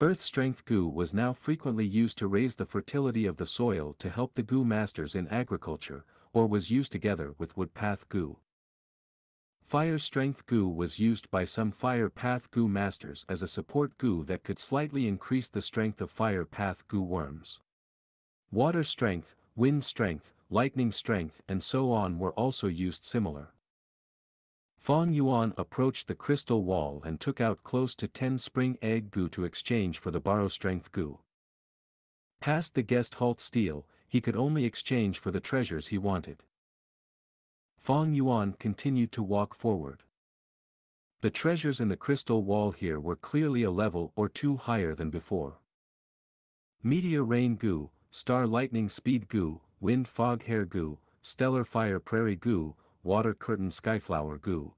Earth Strength Gu was now frequently used to raise the fertility of the soil to help the Gu Masters in agriculture, or was used together with Wood Path Gu. Fire Strength Gu was used by some Fire Path Gu Masters as a support Gu that could slightly increase the strength of Fire Path Gu worms. Water Strength, Wind Strength, Lightning Strength and so on were also used similar. Fang Yuan approached the crystal wall and took out close to 10 Spring Egg Gu to exchange for the Borrow Strength Gu. Past the guest halt stele, he could only exchange for the treasures he wanted. Fang Yuan continued to walk forward. The treasures in the crystal wall here were clearly a level or two higher than before. Meteor Rain Gu, Star Lightning Speed Gu, Wind Fog Hair Gu, Stellar Fire Prairie Gu, Water Curtain Skyflower Gu.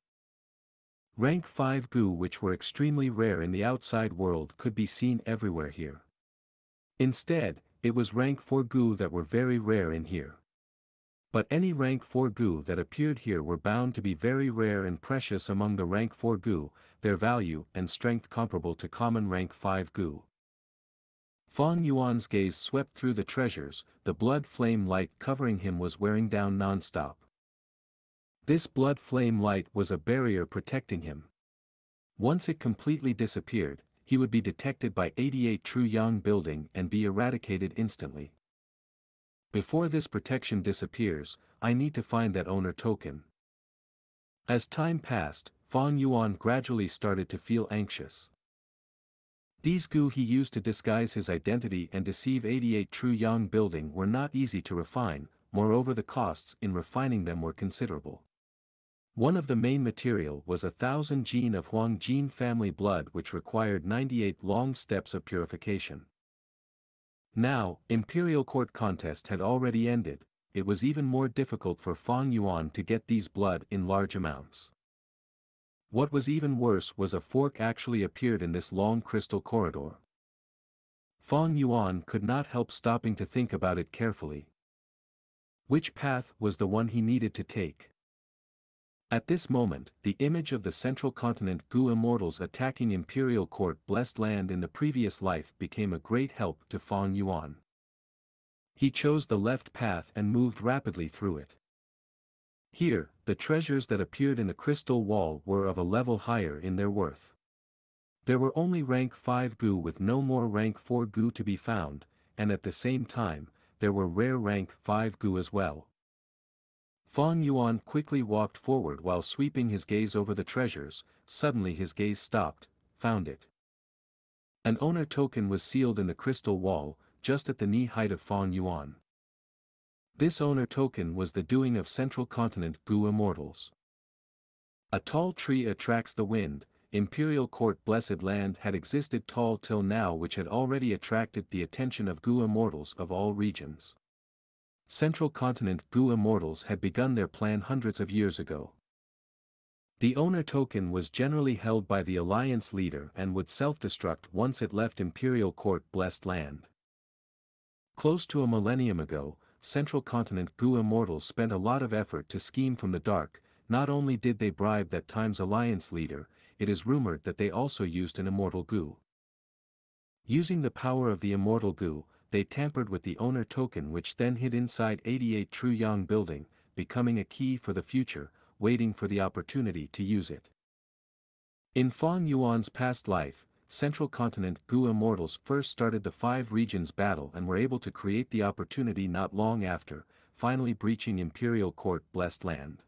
Rank 5 Gu which were extremely rare in the outside world could be seen everywhere here. Instead, it was rank 4 Gu that were very rare in here. But any rank 4 Gu that appeared here were bound to be very rare and precious among the rank 4 Gu, their value and strength comparable to common rank 5 Gu. Fang Yuan's gaze swept through the treasures, the blood flame light covering him was wearing down non-stop. This blood flame light was a barrier protecting him. Once it completely disappeared, he would be detected by 88 True Yang building and be eradicated instantly. Before this protection disappears, I need to find that owner token. As time passed, Fang Yuan gradually started to feel anxious. These Gu he used to disguise his identity and deceive 88 True Yang building were not easy to refine, moreover the costs in refining them were considerable. One of the main material was 1,000 gene of Huang gene family blood which required 98 long steps of purification. Now, Imperial Court contest had already ended, it was even more difficult for Fang Yuan to get these blood in large amounts. What was even worse was a fork actually appeared in this long crystal corridor. Fang Yuan could not help stopping to think about it carefully. Which path was the one he needed to take? At this moment, the image of the central continent Gu immortals attacking Imperial Court blessed land in the previous life became a great help to Fang Yuan. He chose the left path and moved rapidly through it. Here, the treasures that appeared in the crystal wall were of a level higher in their worth. There were only rank 5 Gu with no more rank 4 Gu to be found, and at the same time, there were rare rank 5 Gu as well. Fang Yuan quickly walked forward while sweeping his gaze over the treasures. Suddenly his gaze stopped, found it. An owner token was sealed in the crystal wall, just at the knee height of Fang Yuan. This owner token was the doing of Central Continent Gu immortals. A tall tree attracts the wind. Imperial Court blessed land had existed tall till now which had already attracted the attention of Gu immortals of all regions. Central Continent Gu immortals had begun their plan hundreds of years ago. The owner token was generally held by the Alliance leader and would self-destruct once it left Imperial Court Blessed Land. Close to a millennium ago, Central Continent Gu immortals spent a lot of effort to scheme from the dark. Not only did they bribe that time's Alliance leader, it is rumored that they also used an immortal Gu. Using the power of the immortal Gu, they tampered with the owner token which then hid inside 88 True Yang building, becoming a key for the future, waiting for the opportunity to use it. In Fang Yuan's past life, Central Continent Gu immortals first started the Five Regions battle and were able to create the opportunity not long after, finally breaching Imperial Court Blessed Land.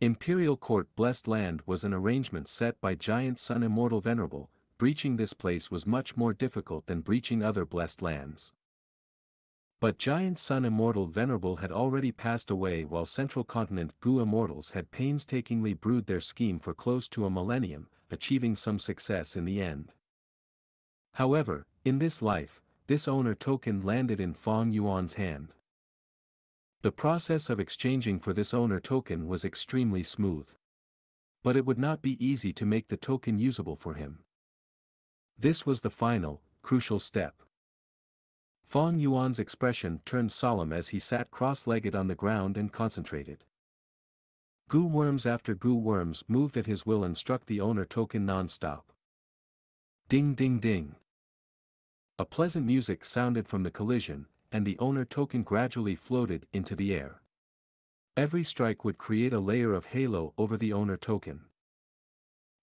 Imperial Court Blessed Land was an arrangement set by Giant Sun Immortal Venerable. Breaching this place was much more difficult than breaching other blessed lands. But Giant Sun Immortal Venerable had already passed away while Central Continent Gu immortals had painstakingly brewed their scheme for close to a millennium, achieving some success in the end. However, in this life, this owner token landed in Fang Yuan's hand. The process of exchanging for this owner token was extremely smooth. But it would not be easy to make the token usable for him. This was the final, crucial step. Fang Yuan's expression turned solemn as he sat cross-legged on the ground and concentrated. Gu worms after Gu worms moved at his will and struck the owner token non-stop. Ding ding ding. A pleasant music sounded from the collision, and the owner token gradually floated into the air. Every strike would create a layer of halo over the owner token.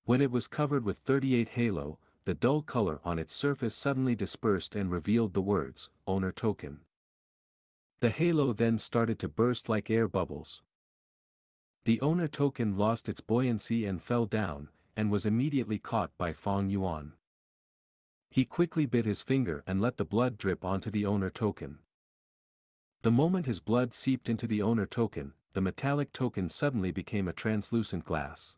When it was covered with 38 halo, the dull color on its surface suddenly dispersed and revealed the words, owner token. The halo then started to burst like air bubbles. The owner token lost its buoyancy and fell down, and was immediately caught by Fang Yuan. He quickly bit his finger and let the blood drip onto the owner token. The moment his blood seeped into the owner token, the metallic token suddenly became a translucent glass.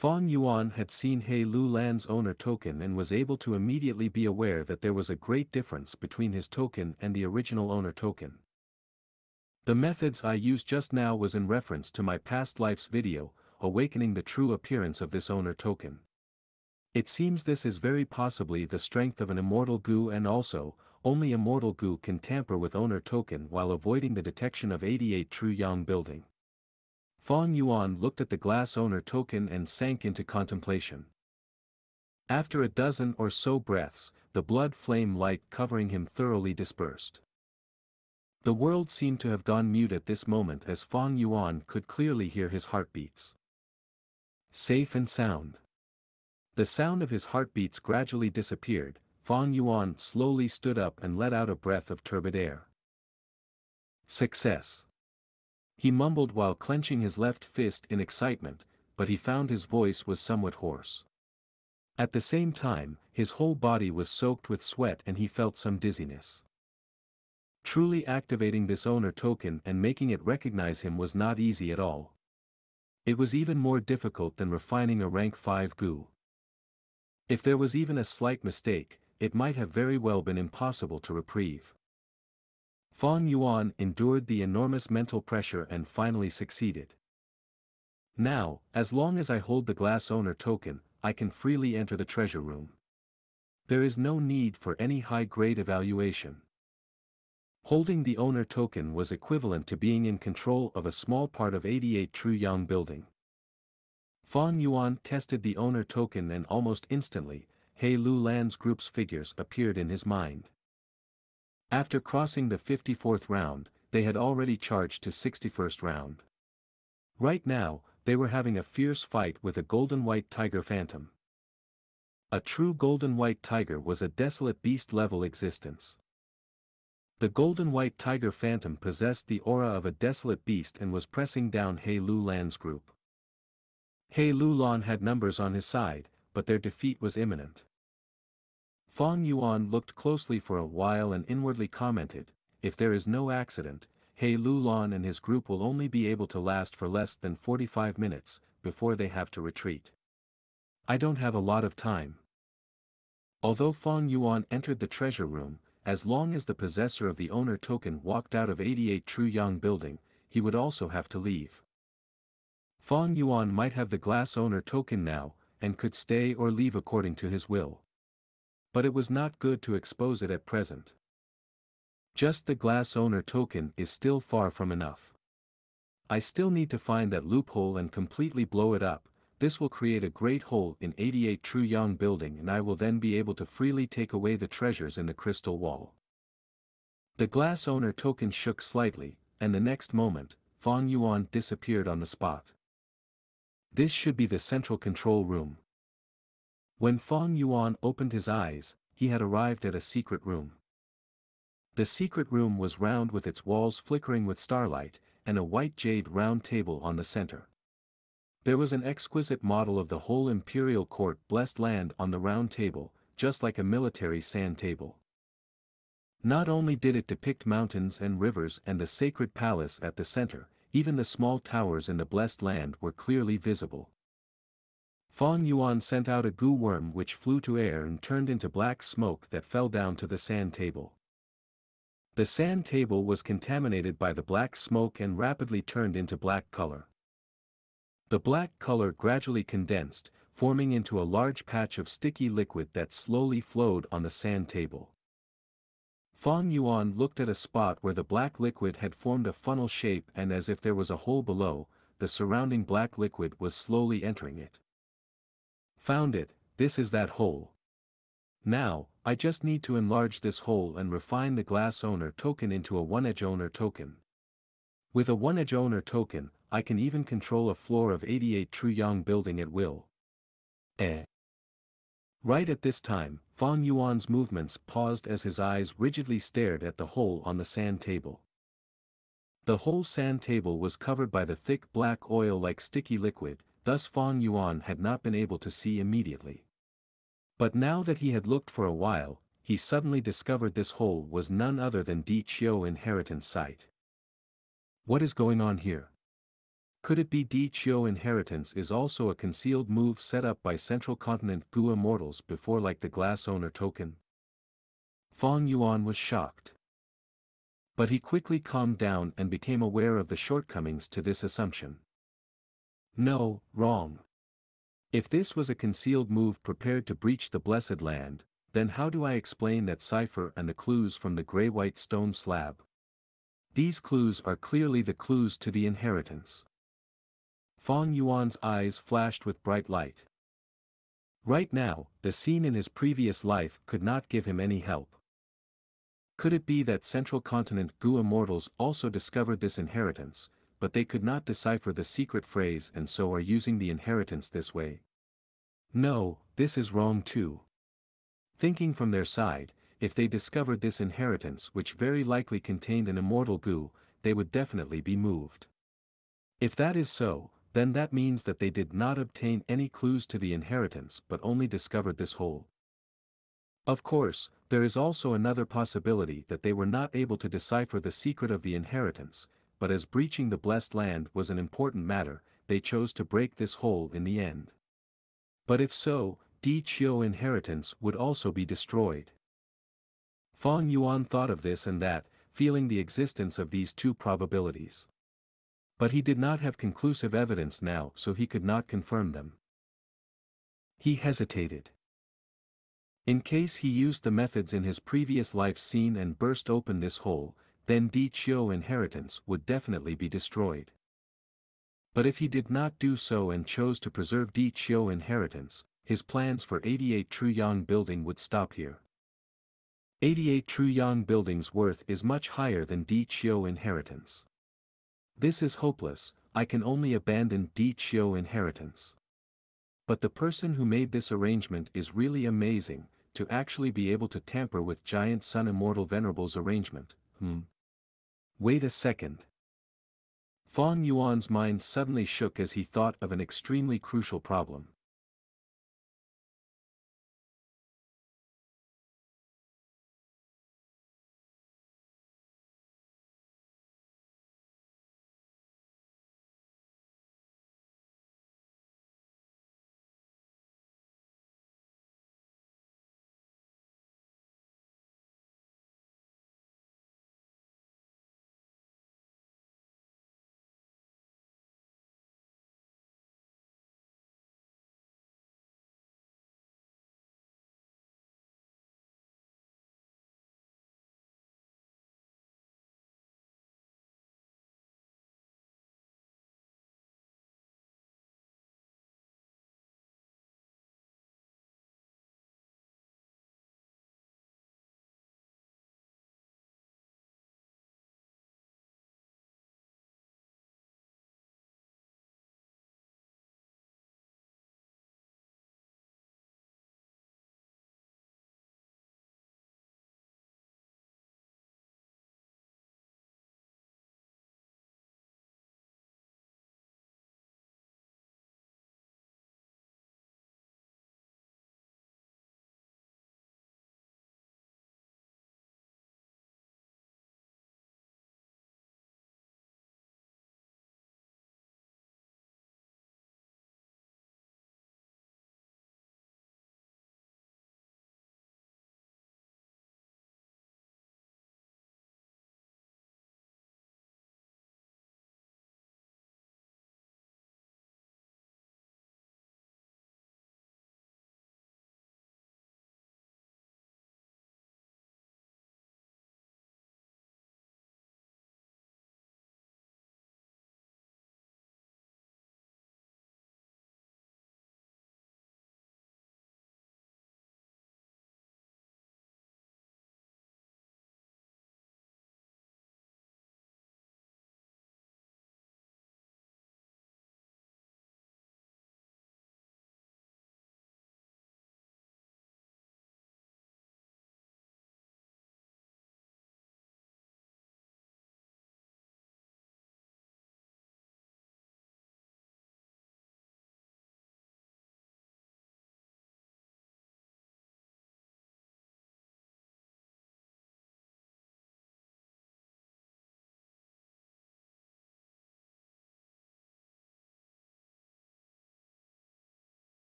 Fang Yuan had seen He Lu Lan's owner token and was able to immediately be aware that there was a great difference between his token and the original owner token. The methods I used just now was in reference to my past life's video, awakening the true appearance of this owner token. It seems this is very possibly the strength of an immortal Gu, and also, only immortal Gu can tamper with owner token while avoiding the detection of 88 True Yang building. Fang Yuan looked at the glass owner token and sank into contemplation. After a dozen or so breaths, the blood flame light covering him thoroughly dispersed. The world seemed to have gone mute at this moment as Fang Yuan could clearly hear his heartbeats. Safe and sound. The sound of his heartbeats gradually disappeared. Fang Yuan slowly stood up and let out a breath of turbid air. Success. He mumbled while clenching his left fist in excitement, but he found his voice was somewhat hoarse. At the same time, his whole body was soaked with sweat and he felt some dizziness. Truly activating this owner token and making it recognize him was not easy at all. It was even more difficult than refining a rank 5 Gu. If there was even a slight mistake, it might have very well been impossible to reprieve. Fang Yuan endured the enormous mental pressure and finally succeeded. Now, as long as I hold the glass owner token, I can freely enter the treasure room. There is no need for any high-grade evaluation. Holding the owner token was equivalent to being in control of a small part of 88 True Yang building. Fang Yuan tested the owner token and almost instantly, He Lu Lan's group's figures appeared in his mind. After crossing the 54th round, they had already charged to 61st round. Right now, they were having a fierce fight with a golden-white tiger phantom. A true golden-white tiger was a desolate beast-level existence. The golden-white tiger phantom possessed the aura of a desolate beast and was pressing down He Lu Lan's group. He Lu Lan had numbers on his side, but their defeat was imminent. Fang Yuan looked closely for a while and inwardly commented, if there is no accident, He Lu Lan and his group will only be able to last for less than 45 minutes, before they have to retreat. I don't have a lot of time. Although Fang Yuan entered the treasure room, as long as the possessor of the owner token walked out of 88 True Yang building, he would also have to leave. Fang Yuan might have the glass owner token now, and could stay or leave according to his will. But it was not good to expose it at present. Just the glass owner token is still far from enough. I still need to find that loophole and completely blow it up. This will create a great hole in 88 True Yang building, and I will then be able to freely take away the treasures in the crystal wall. The glass owner token shook slightly, and the next moment, Fang Yuan disappeared on the spot. This should be the central control room. When Fang Yuan opened his eyes, he had arrived at a secret room. The secret room was round with its walls flickering with starlight, and a white jade round table on the center. There was an exquisite model of the whole imperial court blessed land on the round table, just like a military sand table. Not only did it depict mountains and rivers and the sacred palace at the center, even the small towers in the blessed land were clearly visible. Fang Yuan sent out a gu worm which flew to air and turned into black smoke that fell down to the sand table. The sand table was contaminated by the black smoke and rapidly turned into black color. The black color gradually condensed, forming into a large patch of sticky liquid that slowly flowed on the sand table. Fang Yuan looked at a spot where the black liquid had formed a funnel shape, and as if there was a hole below, the surrounding black liquid was slowly entering it. Found it, this is that hole. Now, I just need to enlarge this hole and refine the glass owner token into a one-edge owner token. With a one-edge owner token, I can even control a floor of 88 True Yang building at will. Right at this time, Fang Yuan's movements paused as his eyes rigidly stared at the hole on the sand table. The whole sand table was covered by the thick black oil-like sticky liquid, thus Fang Yuan had not been able to see immediately. But now that he had looked for a while, he suddenly discovered this hole was none other than Di Chio inheritance site. What is going on here? Could it be Di Chio inheritance is also a concealed move set up by Central Continent Gu immortals before, like the glass owner token? Fang Yuan was shocked. But he quickly calmed down and became aware of the shortcomings to this assumption. No, wrong. If this was a concealed move prepared to breach the blessed land, then how do I explain that cipher and the clues from the gray-white stone slab? These clues are clearly the clues to the inheritance. Fang Yuan's eyes flashed with bright light. Right now, the scene in his previous life could not give him any help. Could it be that Central Continent Gu immortals also discovered this inheritance, but they could not decipher the secret phrase and so are using the inheritance this way? No, this is wrong too. Thinking from their side, if they discovered this inheritance which very likely contained an immortal Gu, they would definitely be moved. If that is so, then that means that they did not obtain any clues to the inheritance but only discovered this hole. Of course, there is also another possibility that they were not able to decipher the secret of the inheritance, but as breaching the blessed land was an important matter, they chose to break this hole in the end. But if so, Di Chio inheritance would also be destroyed. Fang Yuan thought of this and that, feeling the existence of these two probabilities. But he did not have conclusive evidence now, so he could not confirm them. He hesitated. In case he used the methods in his previous life scene and burst open this hole, then Di Chio inheritance would definitely be destroyed. But if he did not do so and chose to preserve Di Chio inheritance, his plans for 88 True Yang building would stop here. 88 True Yang building's worth is much higher than Di Chio inheritance. This is hopeless, I can only abandon Di Chio inheritance. But the person who made this arrangement is really amazing, to actually be able to tamper with Giant Sun Immortal Venerable's arrangement. Wait a second. Fang Yuan's mind suddenly shook as he thought of an extremely crucial problem.